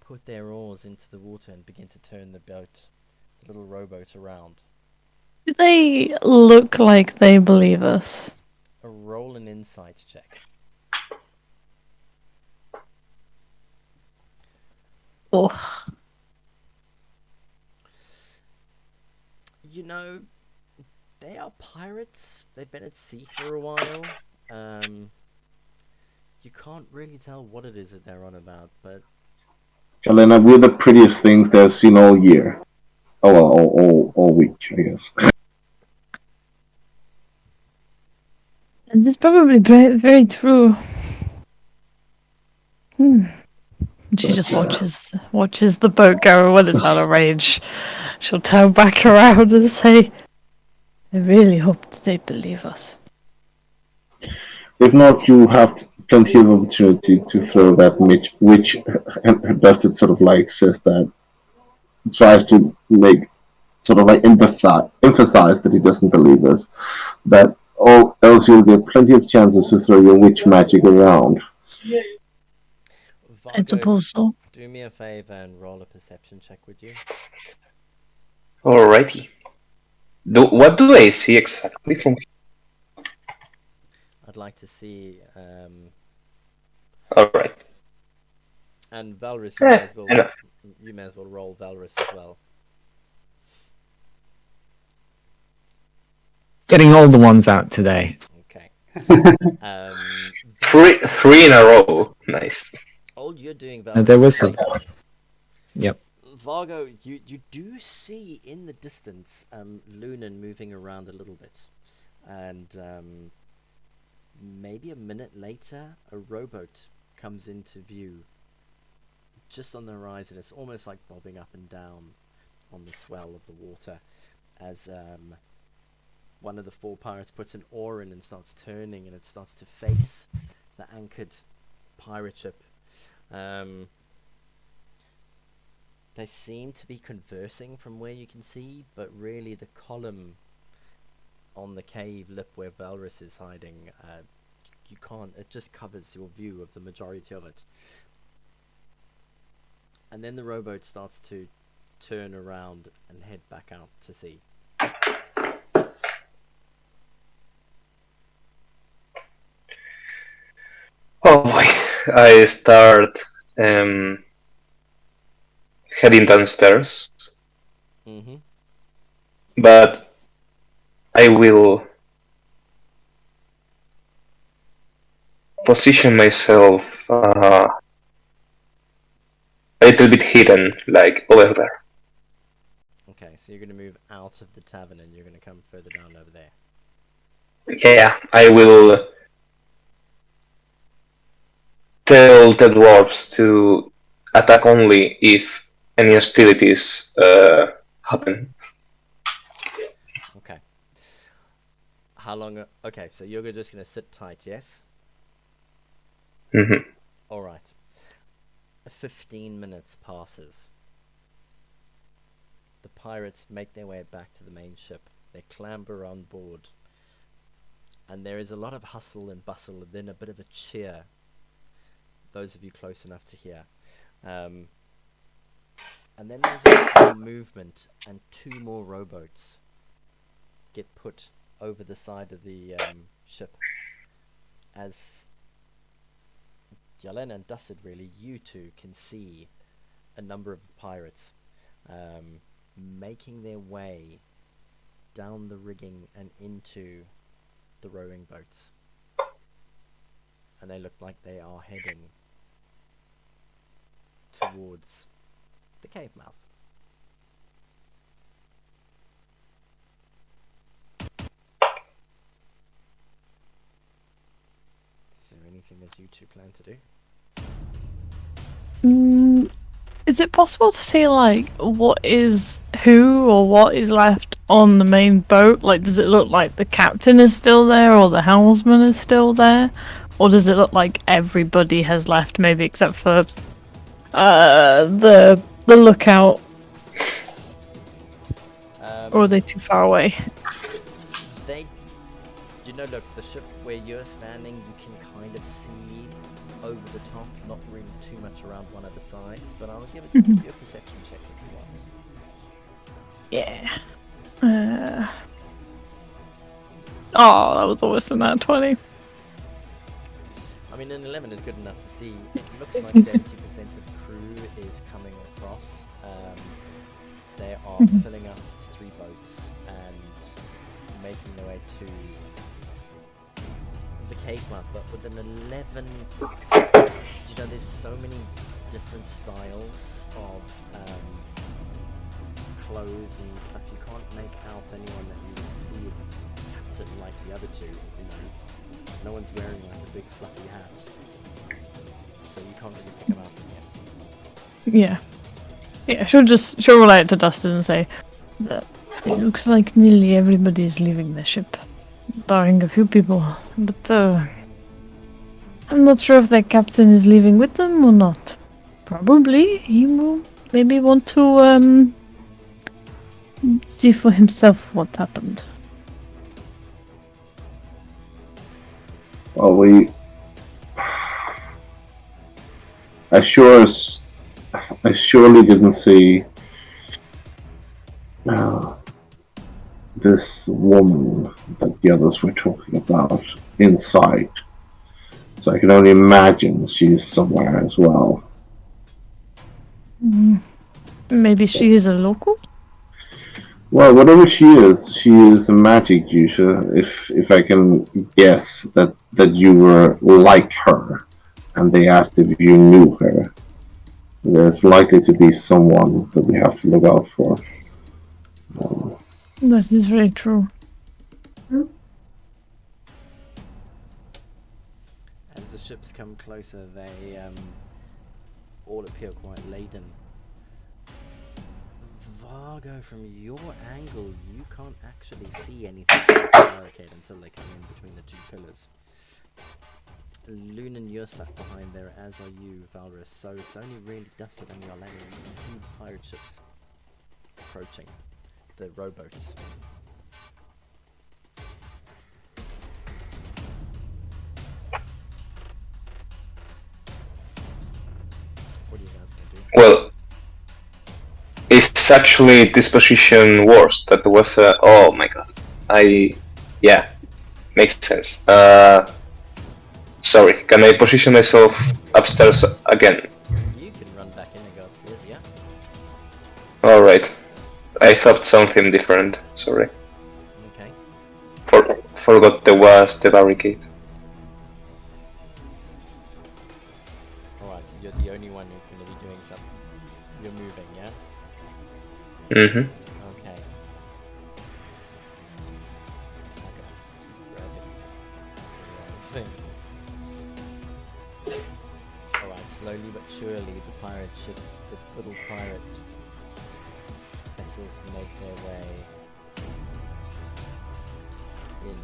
put their oars into the water and begin to turn the little rowboat around. Do they look like they believe us? Rolling insight check. Oh. You know, they are pirates. They've been at sea for a while. You can't really tell what it is that they're on about, but Elena, we're the prettiest things they've seen all year. Oh, well, all week, I guess. And it's probably very, very true. She just watches the boat go when it's out of range. She'll turn back around and say, I really hoped they'd believe us. If not, you have plenty of opportunity to throw that which Dusted sort of like says that tries to make sort of like emphasize that he doesn't believe us. That or else you'll get plenty of chances to throw your witch magic around. I suppose so. Do me a favor and roll a perception check, would you? Alrighty. What do I see exactly from here? I'd like to see. Alright. And Valrus, you may as well roll Valrus as well. Getting all the ones out today. Okay. Three in a row. Nice. All you're doing, Valrus. And there was a... Yep. Vargo, you do see in the distance Lunan moving around a little bit, and maybe a minute later, a rowboat comes into view just on the horizon. It's almost like bobbing up and down on the swell of the water as one of the four pirates puts an oar in and starts turning, and it starts to face the anchored pirate ship. They seem to be conversing from where you can see, but really the column on the cave lip where Valrus is hiding, you can't, it just covers your view of the majority of it. And then the rowboat starts to turn around and head back out to sea. Oh boy. I start heading downstairs. Mm-hmm. But I will position myself a little bit hidden, like over there. Okay, so you're going to move out of the tavern and you're going to come further down over there. Yeah, I will tell the dwarves to attack only if any hostilities happen. Okay. How long? Okay, so you're just going to sit tight, yes? Mm-hmm. Alright. 15 minutes passes. The pirates make their way back to the main ship. They clamber on board. And there is a lot of hustle and bustle and then a bit of a cheer. Those of you close enough to hear. And then there's a movement and two more rowboats get put over the side of the ship. As Yelena and Dusted, really, you two can see a number of the pirates making their way down the rigging and into the rowing boats. And they look like they are heading towards the cave mouth. Is there anything that you two plan to do? Is it possible to see, like, what is who or what is left on the main boat? Like, does it look like the captain is still there or the helmsman is still there? Or does it look like everybody has left, maybe except for the lookout? Or are they too far away? Look, the ship where you're standing, you can kind of see over the top, not really too much around one of the sides, but I'll give you a perception check if you want. Yeah. Oh, that was almost in that 20. mean, an 11 is good enough to see. It looks like 70% of the crew is coming across. They are filling up 3 boats and making their way to the cave mouth. But with an 11, you know, there's so many different styles of clothes and stuff. You can't make out anyone that you would see as captain like the other two. You know, no one's wearing like a big fluffy hat, so you can't really pick them out from here. Yeah. She'll relay it to Dustin and say that it looks like nearly everybody is leaving the ship, barring a few people. But I'm not sure if their captain is leaving with them or not. Probably he will maybe want to see for himself what happened. Well, I surely didn't see this woman that the others were talking about inside. So I can only imagine she's somewhere as well. Maybe she is a local? Well, whatever she is a magic user. If I can guess that you were like her, and they asked if you knew her, there's likely to be someone that we have to look out for. This is very true. As the ships come closer, they all appear quite laden. Vargo, from your angle, you can't actually see anything past the barricade until they come in between the 2 pillars. Lunan, you're stuck behind there, as are you, Valrus, so it's only really Dustin and Yolanda. You can see the pirate ships approaching, the rowboats. What are you guys gonna do? Well, it's actually this position worse. That was oh my god. Yeah, makes sense. Sorry, can I position myself upstairs again? You can run back in and go upstairs, yeah? Alright. I thought something different, sorry. Okay. Forgot there was the barricade. Alright, so you're the only one who's going to be doing something. You're moving, yeah? Mm-hmm. Okay. Okay. Grabbing the right things. Alright, slowly but surely the pirate ship, the little pirate vessels make their way in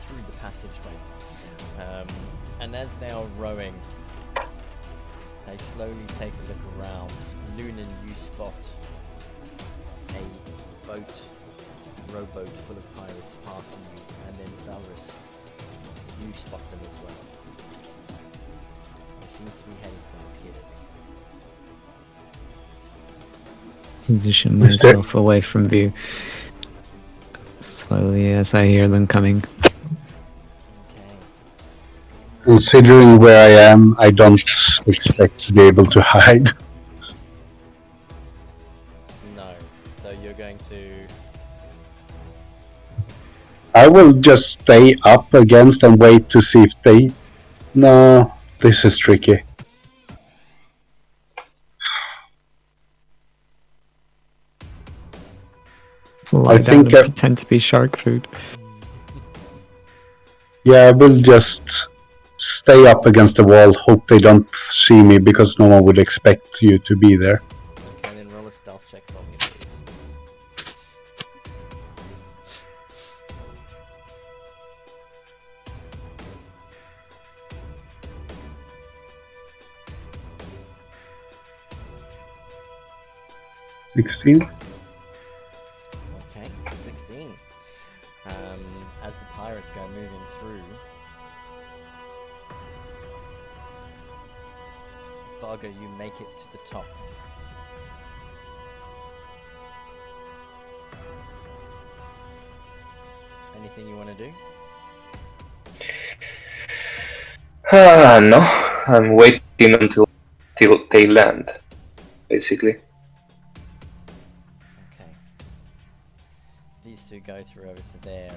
through the passageway. And as they are rowing, they slowly take a look around. Lunan, you spot a rowboat full of pirates passing you, and then Valrus, you spot them as well. They seem to be heading for the piers. Position myself away from view slowly as I hear them coming. Okay. Considering where I am, I don't expect to be able to hide. No. So you're going to... I will just stay up against and wait to see if they... No, this is tricky. Lie down and pretend to be shark food. Yeah, I will just stay up against the wall, hope they don't see me, because no one would expect you to be there. Okay, then roll a stealth check for me, please. $16. Okay, 16. As the pirates go moving through, Vargo, you make it to the top. Anything you want to do? No, I'm waiting until they land, basically. Okay. These two go through over to there,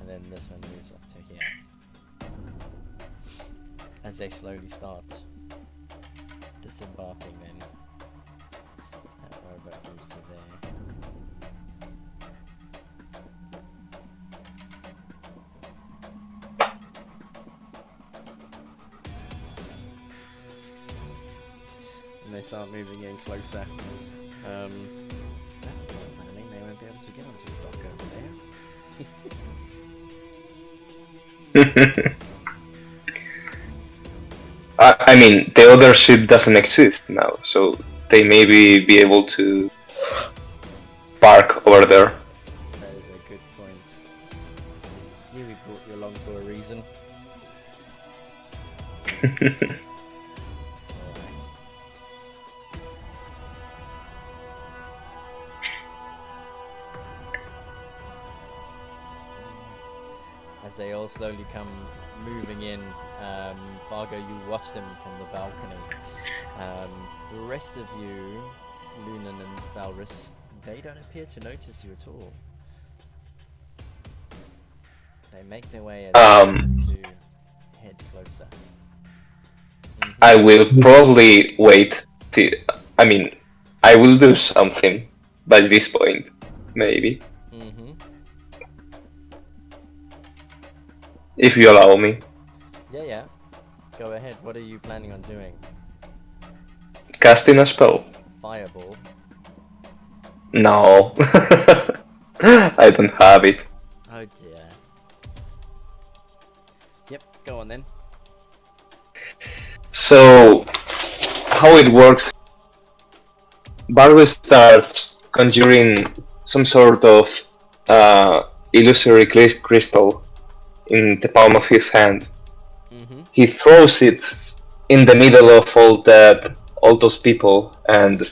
and then this one moves up to here. As they slowly start disembarking, then that rowboat moves to there. And they start moving in closer. That's a bit funny. They won't be able to get onto the dock over there. I mean, the other ship doesn't exist now, so they may be able to park over there. That is a good point. Knew we brought you along for a reason. Alright. As they all slowly come moving in, Fargo, you watch them from the balcony. The rest of you, Lunan and Valrus, they don't appear to notice you at all. They make their way as to head closer. I will probably wait till. I mean, I will do something by this point, maybe. If you allow me. Yeah. Go ahead. What are you planning on doing? Casting a spell. Fireball. No. I don't have it. Oh dear. Yep, go on then. So, how it works, Barbe starts conjuring some sort of illusory crystal in the palm of his hand. He throws it in the middle of all those people and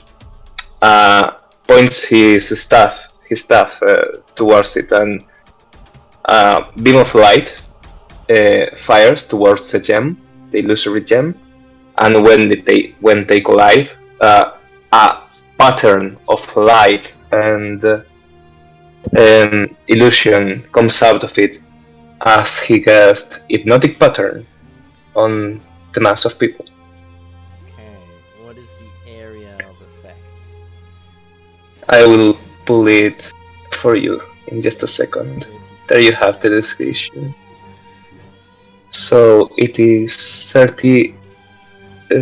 points his staff towards it, and beam of light fires towards the gem, the illusory gem, and when they collide, a pattern of light and illusion comes out of it as he cast hypnotic pattern on the mass of people. Okay, what is the area of effect? I will pull it for you in just a second. There you have the description. So it is 30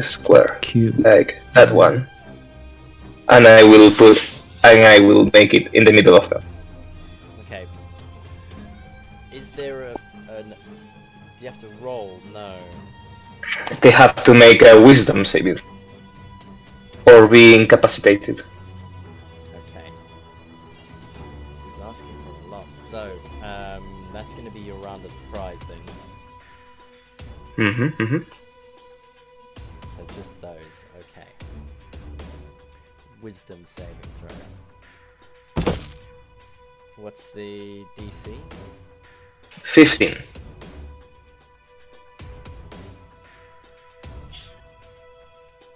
square, like that one, and I will make it in the middle of them. Okay. Is there do you have to roll? No. They have to make a wisdom saving or be incapacitated. Okay. This is asking for a lot. So, that's going to be your round of surprise then. So just those. Okay. Wisdom saving throw. What's the DC? 15.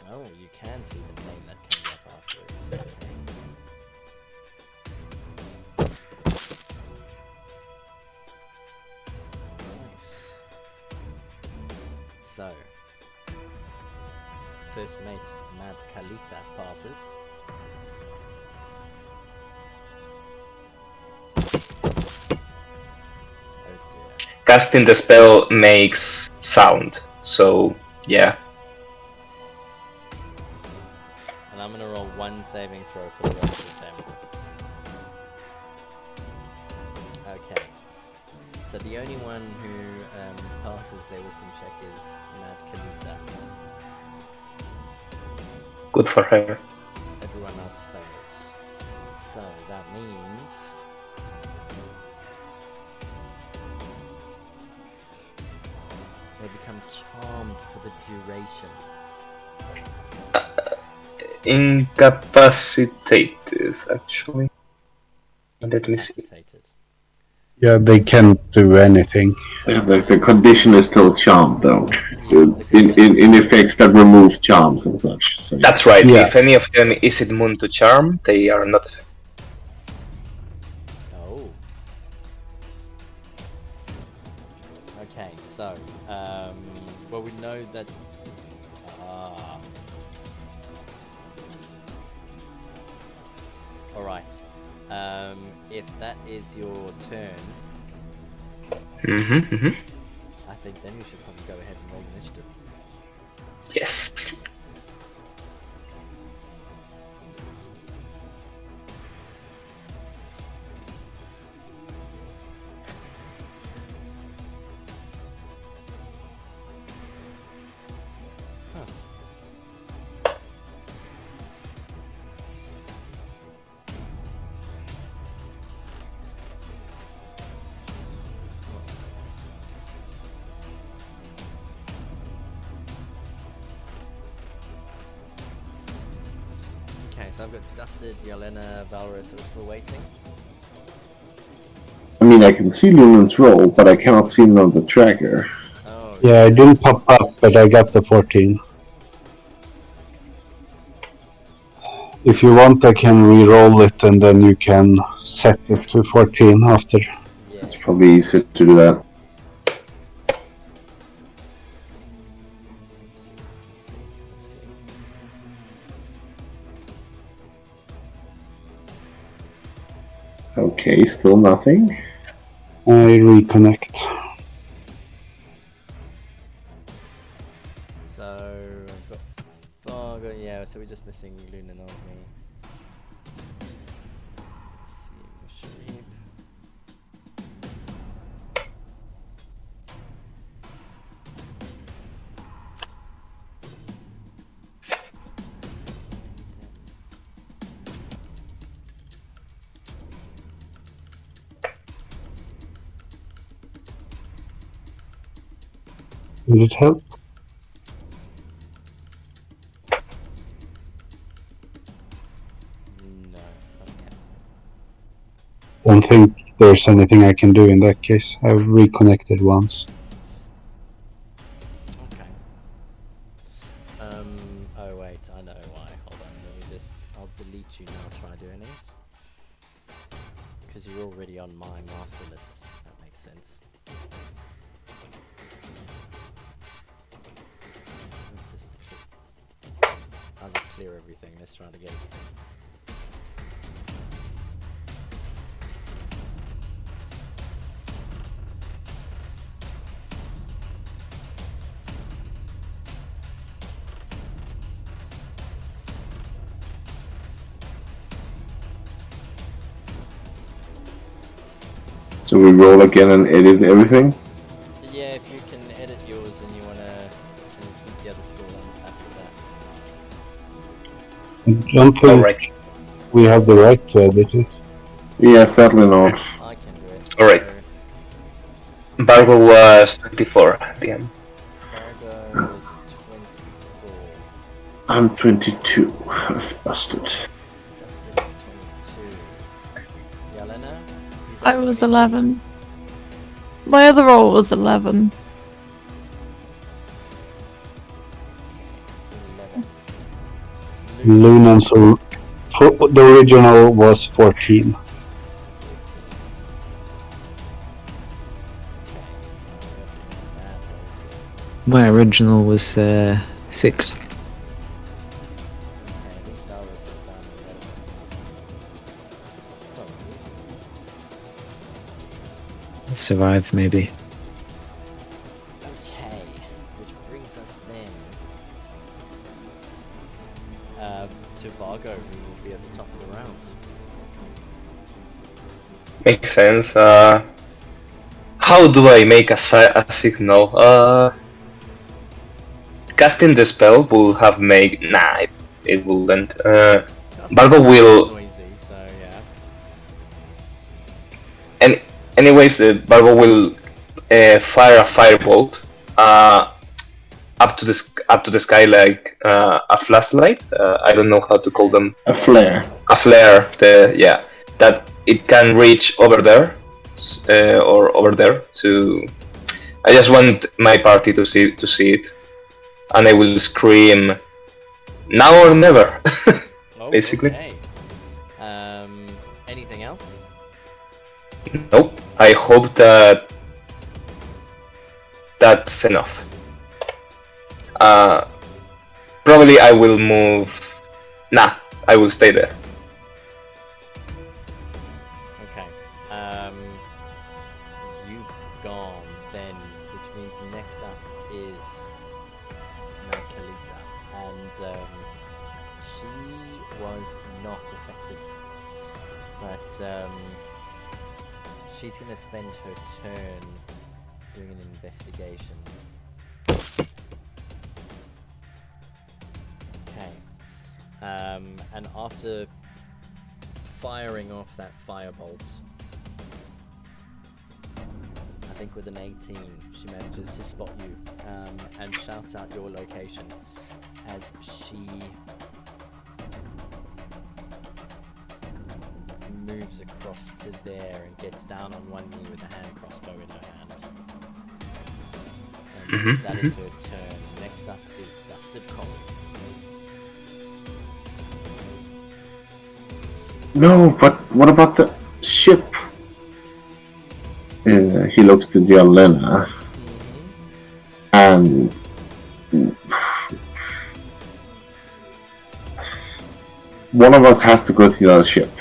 Oh, you can see the name that comes up afterwards. Okay. Nice. So, first mate Mad Kalita passes. Casting the spell makes sound, so yeah. And I'm gonna roll one saving throw for the rest of them. Okay. So the only one who passes their wisdom check is Mad Kalita. Good for her. Everyone else fails. So that means they become charmed for the duration. Incapacitated, actually. Let me see. Yeah, they can't do anything. The condition is still charmed, though. Yeah, In effects that remove charms and such. So, That's right. Yeah. If any of them is immune to charm, they are not affected. Oh. Okay, so, well, we know that. All right. If that is your turn, I think then we should probably go ahead and roll initiative. Yes. Okay, so I've got Dusted, Yelena, Valorous are still waiting. I mean, I can see Lunan's roll, but I cannot see him on the tracker. Oh. Yeah, I didn't pop up, but I got the 14. If you want, I can re-roll it, and then you can set it to 14 after. Yeah. It's probably easier to do that. Let's see. Okay, still nothing. I reconnect. So I've got Fargo, yeah, so we're just missing Lunan, aren't we? Let's see, Sharif. Will it help? No, okay. Don't think there's anything I can do in that case. I've reconnected once. Okay. Oh wait, I know why. Hold on, I'll delete you now, try doing it. Because you're already on my master list. That makes sense. I'll just clear everything. Let's try it again. So we roll again and edit everything? Yeah, if you can edit yours and you wanna keep the other score after that. I don't think Alright. we have the right to edit it. Yeah, certainly not. I can do it. Alright. So Bargo was 24 at the end. Fargo was 24. I'm 22. That's busted. Dustin is 22. Yelena? You got I was 22? 11. My other roll was 11. 11. Lunan, so the original was 14. 14. Okay, that's not bad, also. My original was 6. Okay, at least ours is done 11. So, Survive, maybe. okay, which brings us then to Vargo, who will be at the top of the round. Makes sense. How do I make a signal? Casting the spell will have made. Nah, it wouldn't. Vargo will. Noisy, so yeah. And anyways, Barbo will fire a firebolt up to the sky like a flashlight. I don't know how to call them. A flare. A flare. That it can reach over there, or over there. I just want my party to see it, and I will scream, "Now or never!" Oh, basically. Okay. Anything else? Nope. I hope that's enough. Probably I will move. Nah, I will stay there. Okay. You've gone then, which means next up is Magdalena, and she was not affected, but she's gonna spend her turn doing an investigation. Okay. And after firing off that firebolt, I think with an 18, she manages to spot you and shouts out your location as she moves across to there and gets down on one knee with a hand crossbow in her hand. And that is her turn. Next up is Dusted Coal. No, but what about the ship? He looks to Jelena, and one of us has to go to the other ship,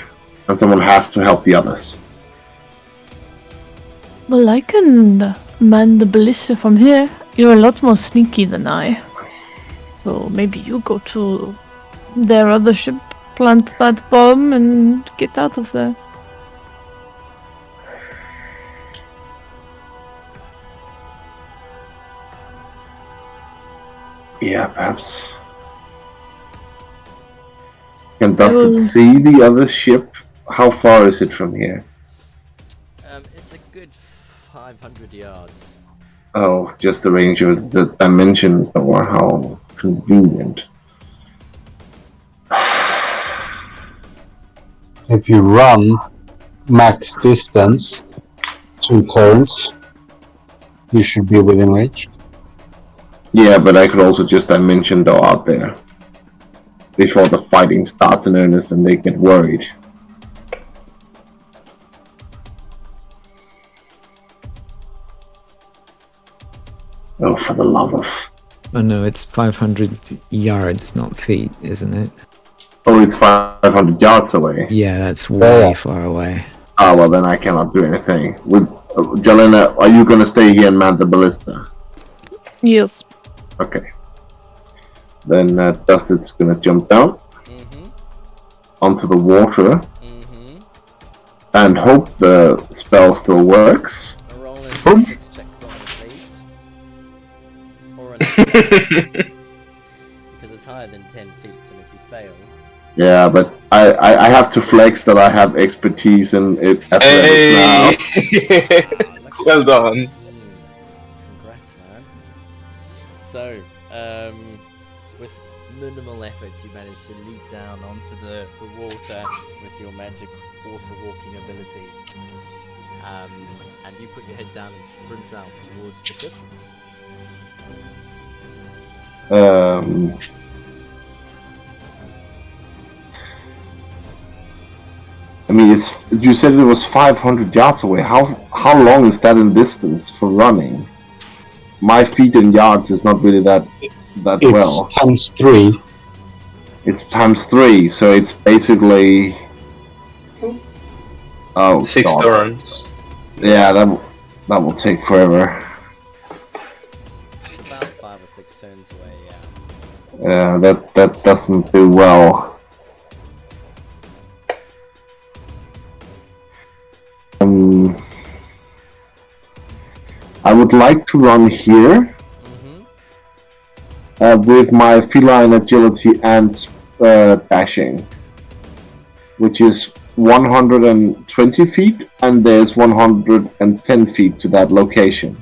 and someone has to help the others. Well, I can man the ballista from here. You're a lot more sneaky than I. So maybe you go to their other ship, plant that bomb, and get out of there. Yeah, perhaps. Can Dusted see the other ship? How far is it from here? It's a good 500 yards. Oh, just the range of the dimension, or how convenient. If you run max distance, 2 turns, you should be within range. Yeah, but I could also just dimension go out there before the fighting starts in earnest and they get worried. Oh, for the love of... Oh no, it's 500 yards, not feet, isn't it? Oh, it's 500 yards away. Yeah, that's way far away. Ah, well then I cannot do anything. With Jelena, are you gonna stay here and man the ballista? Yes. Okay. Then Dusted's gonna jump down onto the water and hope the spell still works. Roll an athletics check for me, please. Or an because it's higher than 10 feet, and if you fail... Yeah, but I have to flex that I have expertise in athletics now. Well done. Congrats, man. So, with minimal effort, you manage to leap down onto the water with your magic water walking ability. And you put your head down and sprint out towards the ship. I mean, you said it was 500 yards away. How long is that in distance for running? My feet in yards is not really that well. It's times 3. It's times 3, so it's basically... Oh, 6 God. turns. Yeah, that will take forever. It's about 5 or 6 turns away, yeah. Yeah, that doesn't do well. I would like to run here with my feline agility and dashing, which is 120 feet, and there's 110 feet to that location.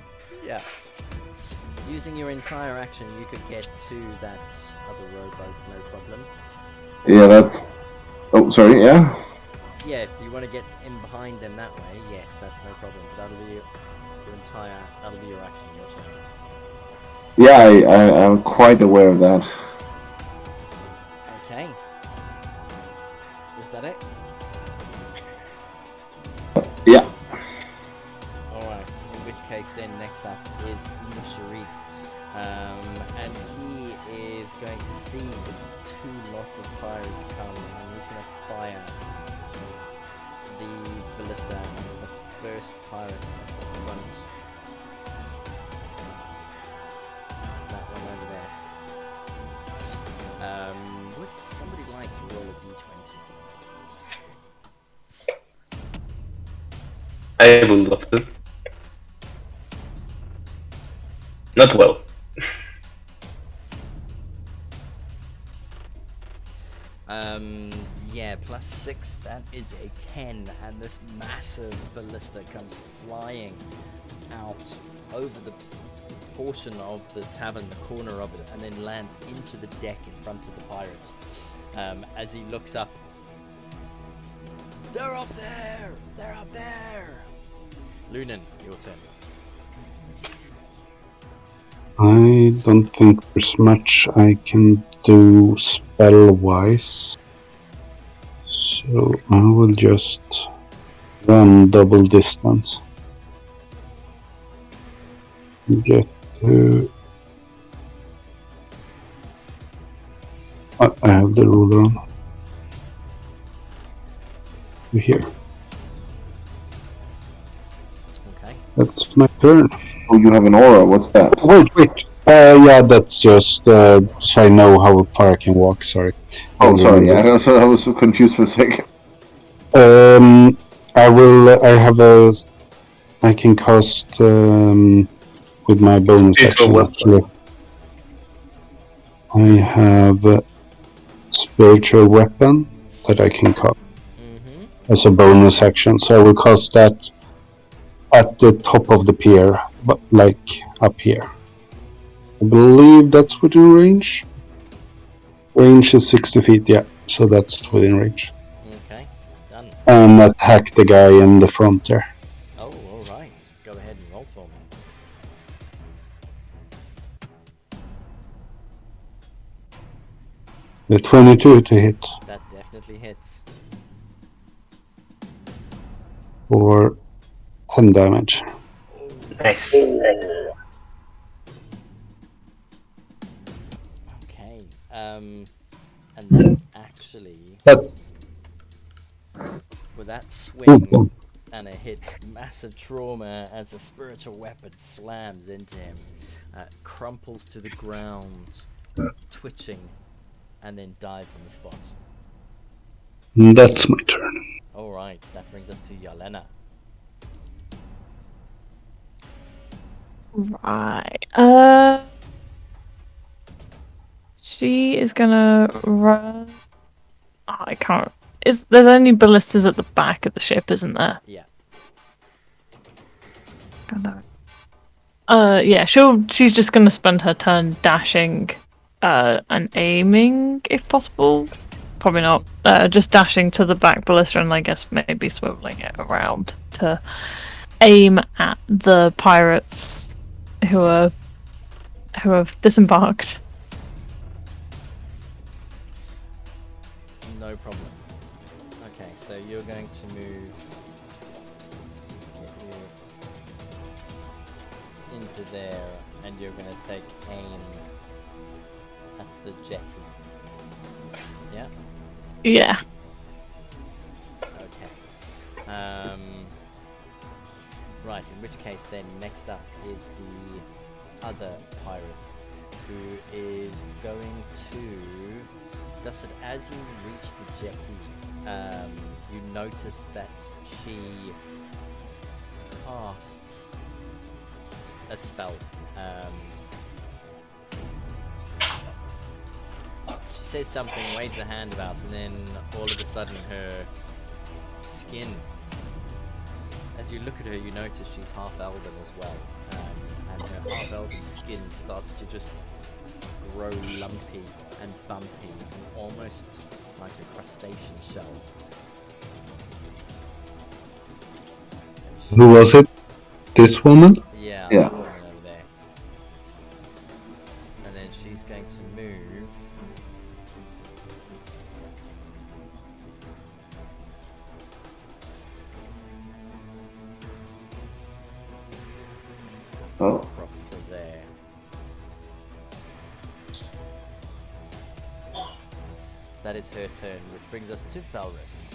Yeah. Using your entire action, you could get to that other rowboat, no problem. Yeah, that's... Oh, sorry, yeah? Yeah, if you want to get in behind behind them that way, yes, that's no problem. But that'll be that'll be your action, your turn. Yeah, I'm quite aware of that. Okay. Is that it? Yeah. Alright, in which case then next up is Musharif. And he is going to see the two lots of pirates come, and he's going to fire the ballista at the first pirate at the front. That one over there. Would somebody like to roll a d20 for me, please? I would love to. Not well. Yeah, +6, that is a 10, and this massive ballista comes flying out over the portion of the tavern, the corner of it, and then lands into the deck in front of the pirate. As he looks up, they're up there! They're up there! Lunan, your turn. I don't think there's much I can do spell-wise. So I will just run double distance. Get to... I have the ruler on. Here. Okay. That's my turn. Oh, you have an aura. What's that? Wait. Yeah, that's just so I know how far I can walk. Sorry. Oh, sorry. Yeah, I was so confused for a second. I can cast with my bonus action. Actually, I have a spiritual weapon that I can cast as a bonus action. So I will cast that at the top of the pier, but like up here. I believe that's within range. Range is 60 feet, yeah. So that's within range. Okay, done. And attack the guy in the front there. Oh, alright. Go ahead and roll for me. The 22 to hit That definitely hits. for 10 damage. Nice. Okay, and that actually, with that swing and a hit, massive trauma as a spiritual weapon slams into him, crumples to the ground, twitching, and then dies on the spot. That's my turn. Alright, that brings us to Yelena. Right. She is gonna run. Oh, I can't. There's only ballistas at the back of the ship, isn't there? Yeah. Yeah. She's just gonna spend her turn dashing, and aiming if possible. Probably not. Just dashing to the back ballista and I guess maybe swiveling it around to aim at the pirates who have disembarked. No problem. Okay, so you're going to move. Get you into there, and you're going to take aim at the jetty. Yeah. Yeah. Okay. Right. In which case, then next up is the other pirate, who is going to. Dustin, as you reach the jetty, you notice that she casts a spell. She says something, waves her hand about, and then all of a sudden her skin, as you look at her, you notice she's half elven as well, and her half elven skin starts to just grow lumpy and bumpy and almost like a crustacean shell. Who was it? This woman? Yeah, Yeah. that woman over there. And then she's going to move. Oh. Across to there. That is her turn, which brings us to Valrus.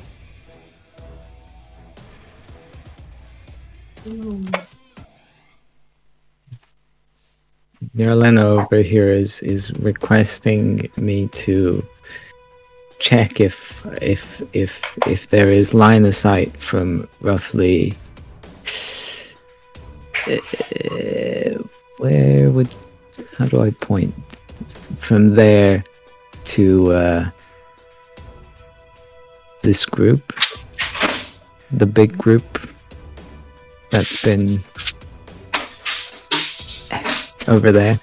Nerlena over here is requesting me to check if there is line of sight from roughly how do I point from there to this group, the big group that's been over there.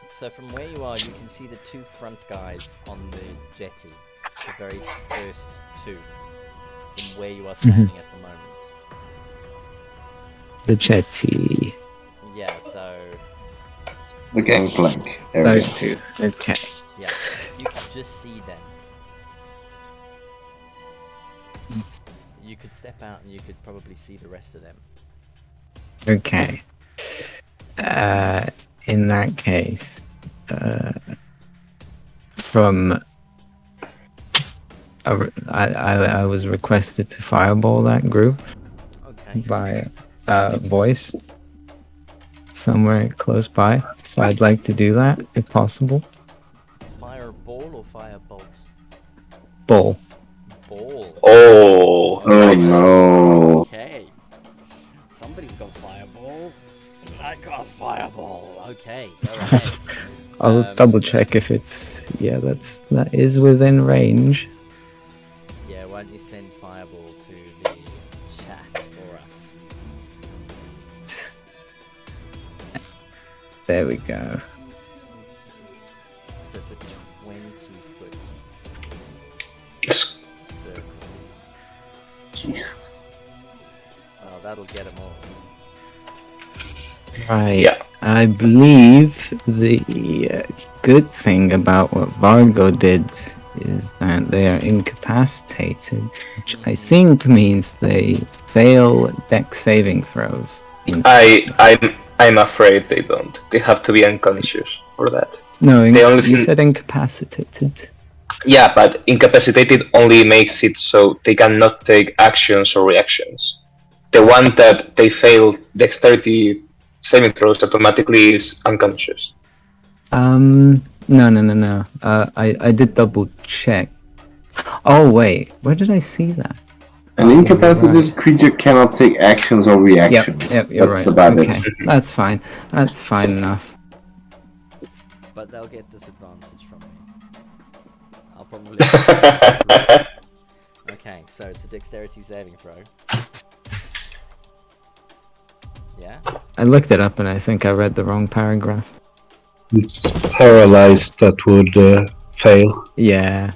So from where you are, you can see the two front guys on the jetty. The very first two. From where you are standing at the moment. The jetty. Yeah, so... The gangplank area. Those two. Okay. Yeah, you can just see them. You could step out and you could probably see the rest of them. Okay. In that case, I was requested to fireball that group by voice somewhere close by, so I'd like to do that if possible. Fireball or firebolt? Ball. Ball. Oh, Oh nice. no. Okay. Somebody's got fireball. I got fireball. Okay, go ahead. I'll double check if it's that is within range. Yeah, why don't you send fireball to the chat for us? There we go. So it's a 20-foot Yes. circle. Jesus. Well, that'll get them all. Right. Yeah. I believe the good thing about what Vargo did is that they are incapacitated, which I think means they fail dex saving throws. I'm afraid they don't. They have to be unconscious for that. No, The only you thing- said incapacitated. Yeah, but incapacitated only makes it so they cannot take actions or reactions. The one that they fail dexterity saving throws automatically is unconscious. No. I did double check. Oh wait, where did I see that? An Oh, incapacitated creature cannot take actions or reactions. Yep, you're That's right. about Okay, it. that's fine. That's fine enough. But they'll get disadvantage from me. I'll probably... Okay, so it's a dexterity saving throw. Yeah? I looked it up and I think I read the wrong paragraph. It's paralyzed that would fail. Yeah.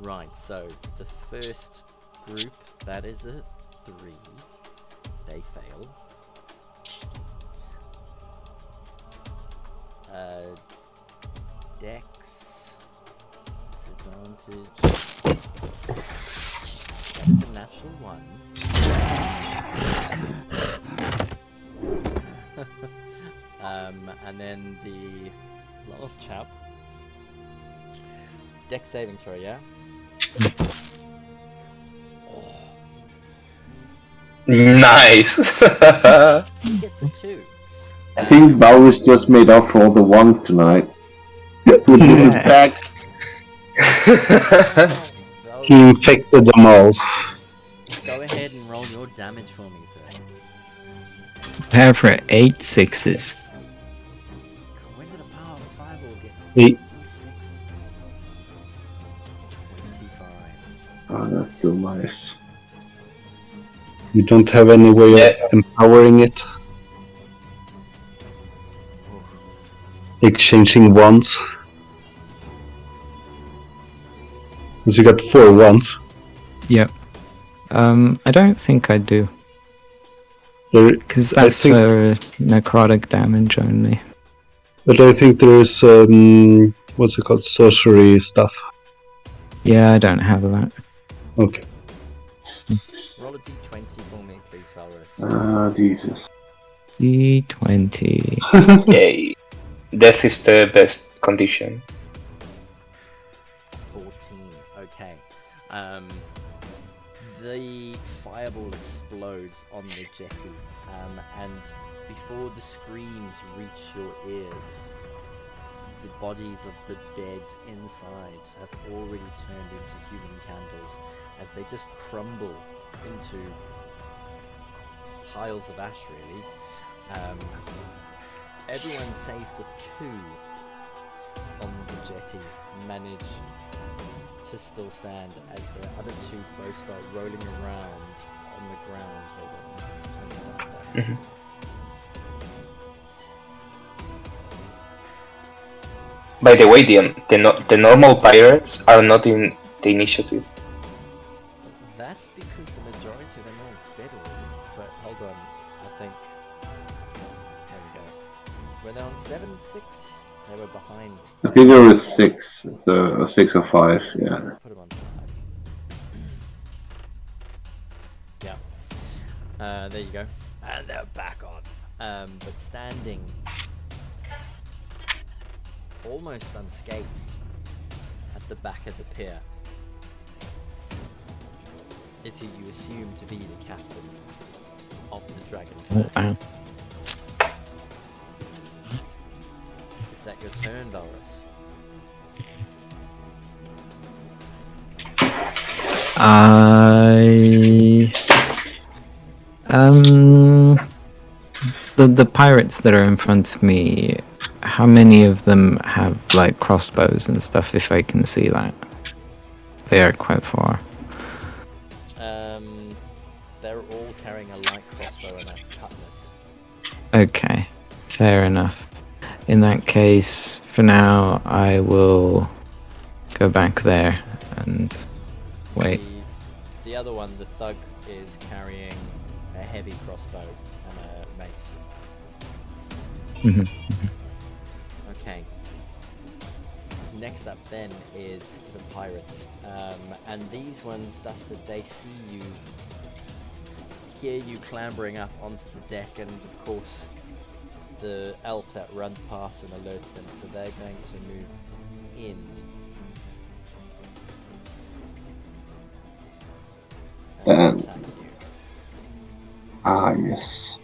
Right, so the first group, that is a 3. They fail. Dex disadvantage. That's a natural 1. And then the last chap. Dex saving throw, yeah? Nice. He gets a 2. I think Baus just made up for all the ones tonight. With his Yeah. attack. He infected them all. Go ahead and roll your damage for me, sir. Prepare for 8 sixes. When did a power of a fireball get? 8. 26. 25. Oh, that's still nice. You don't have any way of empowering it. Exchanging wands. Because you got 4 wands. Yep. I don't think I do. Because that's for necrotic damage only. But I think there's what's it called, sorcery stuff. Yeah, I don't have that. Okay. Roll a d20 for me, please, Valrus. Jesus. D20. Yay. Death is the best condition. 14. Okay. The fireball explodes on the jetty, and before the screams reach your ears, the bodies of the dead inside have already turned into human candles as they just crumble into piles of ash, really. Everyone save for 2 on the jetty manage to still stand as the other 2 both start rolling around on the ground. Hold on, it's 25 damage. By the way, the normal pirates are not in the initiative. That's because the majority of them are all dead already. But hold on, I think. There we go. Were they on 7-6? They were behind. I think there was 6. It's a 6 or 5, yeah. Put them on 5. Yeah. There you go. And they're back on. But standing almost unscathed at the back of the pier is who you assume to be the captain of the Dragon Fang. Oh, wow. Is that your turn, Valrus? The pirates that are in front of me, how many of them have like crossbows and stuff, if I can see that? They are quite far. They're all carrying a light crossbow and a cutlass. Okay, fair enough. In that case, for now, I will go back there and wait. The other one, the thug, is carrying a heavy crossbow and a mace. Okay. Next up then is the pirates. And these ones, Dusted, they see you, hear you clambering up onto the deck, and of course the elf that runs past and alerts them, so they're going to move in. And attack you. Ah, yes.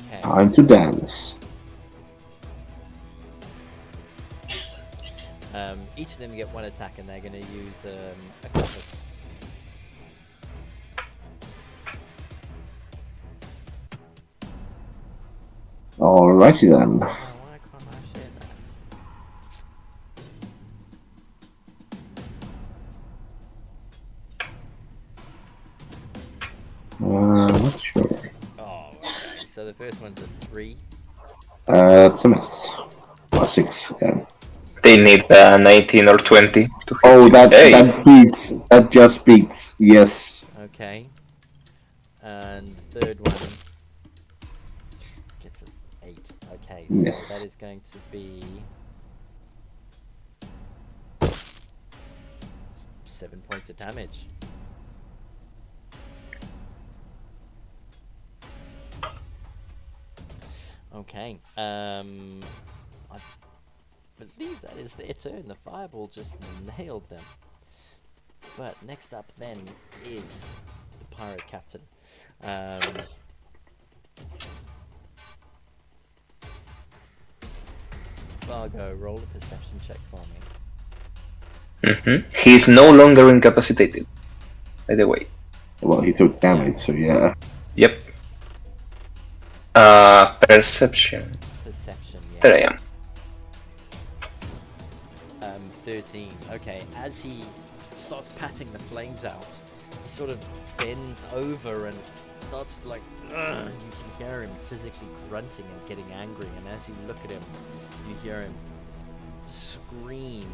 Okay. Time to dance. Each of them get 1 attack, and they're going to use a cutlass. Alrighty then. Oh, why can't I share that? Not sure. Oh, okay. So the first one's a 3. It's a miss. Or 6 again. They need 19 or 20 to hit. Oh, you. that beats. That just beats. Yes. Okay. And the third one gets an 8. Okay, so Yes. that is going to be 7 points of damage. Okay. I believe that is their turn. The fireball just nailed them. But next up then is the pirate captain. Fargo, roll a perception check for me. He's no longer incapacitated, by the way. Well, he took damage, so yeah. Yep. Perception. Perception, yes. There I am. 13. Okay, as he starts patting the flames out, he sort of bends over and starts to, like, ugh, you can hear him physically grunting and getting angry, and as you look at him, you hear him scream,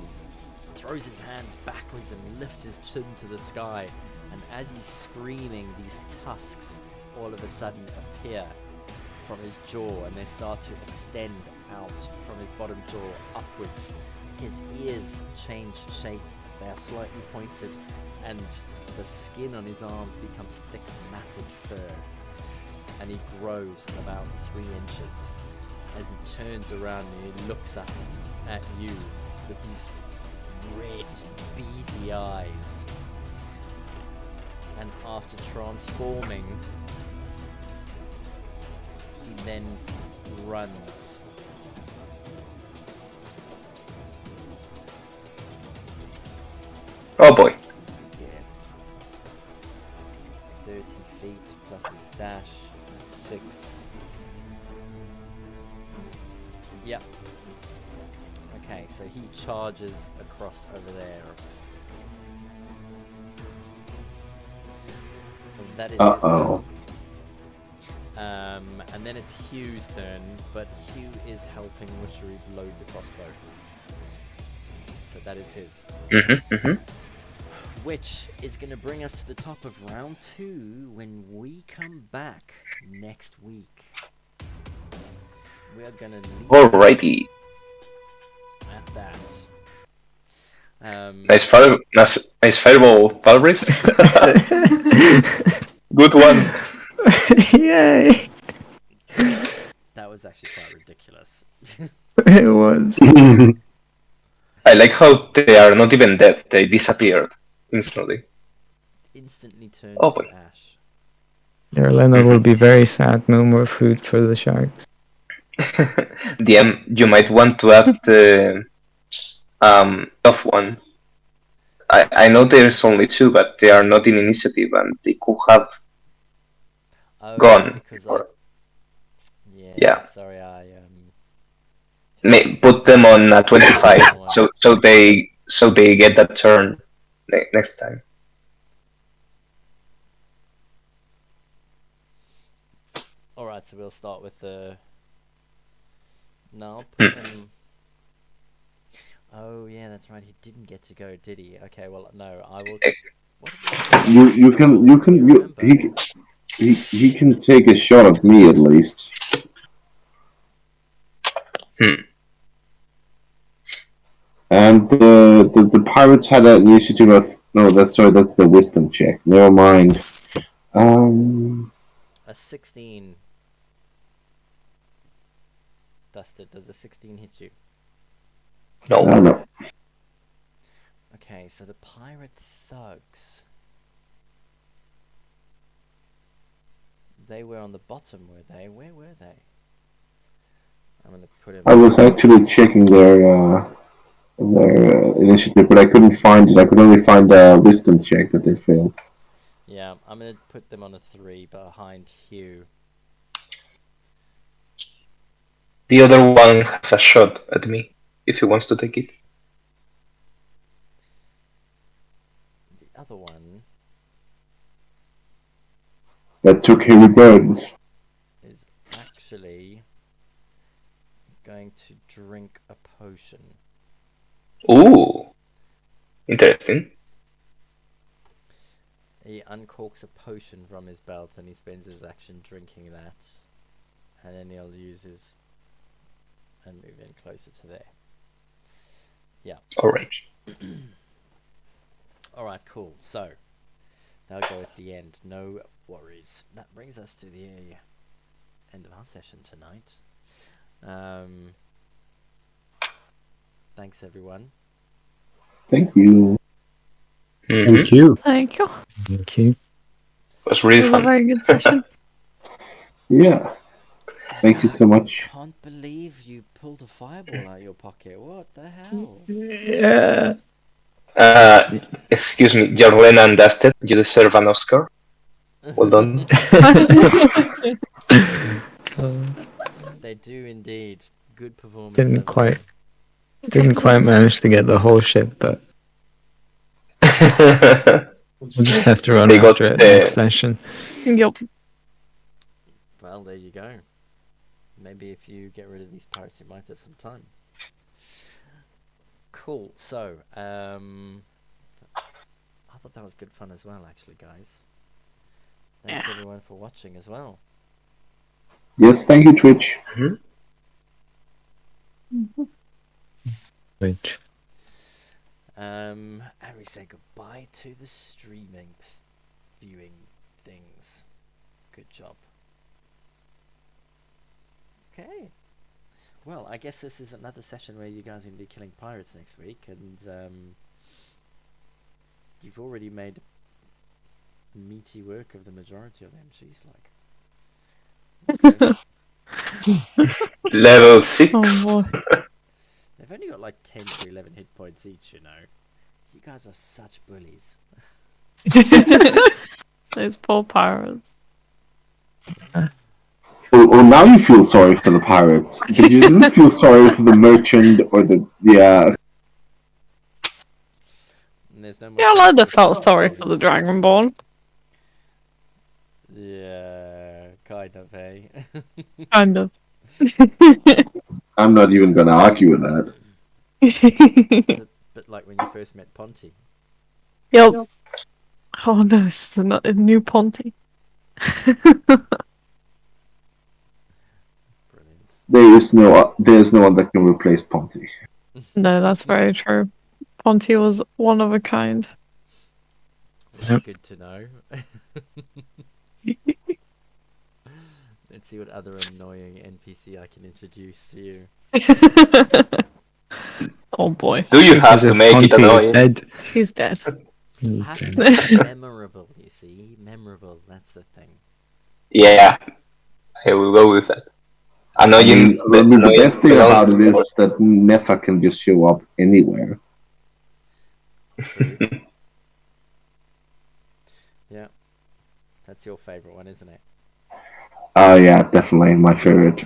throws his hands backwards and lifts his chin to the sky, and as he's screaming, these tusks all of a sudden appear from his jaw, and they start to extend out from his bottom jaw upwards. His ears change shape as they are slightly pointed, and the skin on his arms becomes thick, matted fur, and he grows about 3 inches. As he turns around and he looks up at you with these red, beady eyes. And after transforming, he then runs. Oh boy. 30 feet plus his dash, 6. Yep. Okay, so he charges across over there. And that is his turn. And then it's Hugh's turn, but Hugh is helping Mushari load the crossbow. So that is his. Which is going to bring us to the top of round 2 when we come back next week. We are going to leave Alrighty. at that. Nice fireball, Valbris. Good one. Yay! That was actually quite ridiculous. It was. I like how they are not even dead. They disappeared instantly. Instantly turned Oh to boy. ash. Leonard will be very sad. No more food for the sharks. DM, you might want to add the tough one. I know there's only 2, but they are not in initiative, and they could have gone. Because Yeah. sorry, Put them on 25, so they get that turn next time. Alright, so we'll start with the... No, I'll put him... Oh yeah, that's right, he didn't get to go, did he? Okay, well, no, I will... What did he can take a shot at me at least. And the pirates had an initiative of that's the wisdom check. Never mind. A 16. Dusted, does a 16 hit you? No. Okay, so the pirate thugs. They were on the bottom, were they? Where were they? I'm gonna put him... I was actually checking their initiative, but I couldn't find it. I could only find a wisdom check that they failed. Yeah, I'm gonna put them on a 3 behind Hugh. The other one has a shot at me, if he wants to take it. The other one... That took heavy burdens. is actually going to drink a potion. Ooh, interesting. He uncorks a potion from his belt and he spends his action drinking that. And then he'll use his... and move in closer to there. Yeah. Alright. Alright, cool. So, that'll go at the end. No worries. That brings us to the end of our session tonight. Thanks everyone. Thank you. Thank you. Thank you. Thank you. It was really It was a fun. very good session. Yeah. Thank you so much. I can't believe you pulled a fireball out of your pocket. What the hell? Yeah. Excuse me, Jarlena and Dusted, you deserve an Oscar. Well done. They do indeed. Good performance. Didn't quite manage to get the whole ship, but we'll just have to run They got after it next session. Yep. Well, there you go. Maybe if you get rid of these pirates, you might have some time. Cool. So, I thought that was good fun as well, actually, guys. thanks everyone for watching as well. Yes, thank you, Twitch. Which And we say goodbye to the streaming viewing things. Good job. Okay. Well, I guess this is another session where you guys are going to be killing pirates next week, and you've already made meaty work of the majority of them. Jeez, like. Level 6. Oh boy. They've only got like 10 to 11 hit points each, you know. You guys are such bullies. Those poor pirates. Oh, now you feel sorry for the pirates, but you didn't feel sorry for the merchant or the And there's no more Yeah, I pirates felt left. sorry for the Dragonborn. Yeah, kind of, hey. Kind of. I'm not even gonna argue with that. It's a bit like when you first met Ponty. Yep. Oh no, this is a new Ponty. Brilliant. There's no one that can replace Ponty. No, that's very true. Ponty was one of a kind. Well, good to know. Let's see what other annoying NPC I can introduce to you. Oh boy. Do you have because to make it Ponty is annoying? dead. He's dead. He's Have dead. to make it memorable, you see. Memorable, that's the thing. Yeah, I will go with that. I mean, the best thing belongs about to it is that Nefa can just show up anywhere. True. Yeah. That's your favourite one, isn't it? Oh yeah, definitely my favorite.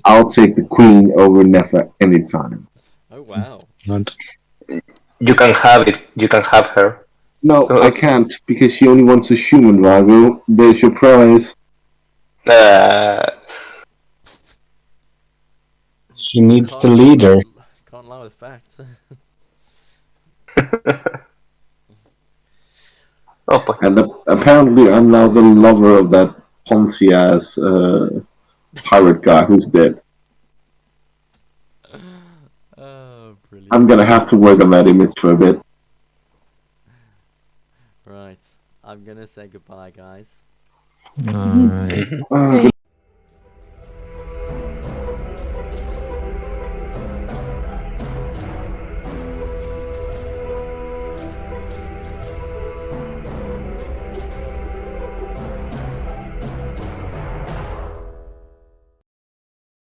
I'll take the queen over Nefa anytime. Oh wow. Not. You can have it. You can have her. No, I can't, because she only wants a human, Rago. There's your prize. She needs the leader. Can't lie with facts. Oh boy. And apparently I'm now the lover of that Ponzi-ass pirate guy who's dead. Oh, brilliant. I'm gonna have to work on that image for a bit. Right. I'm gonna say goodbye, guys. Alright. See.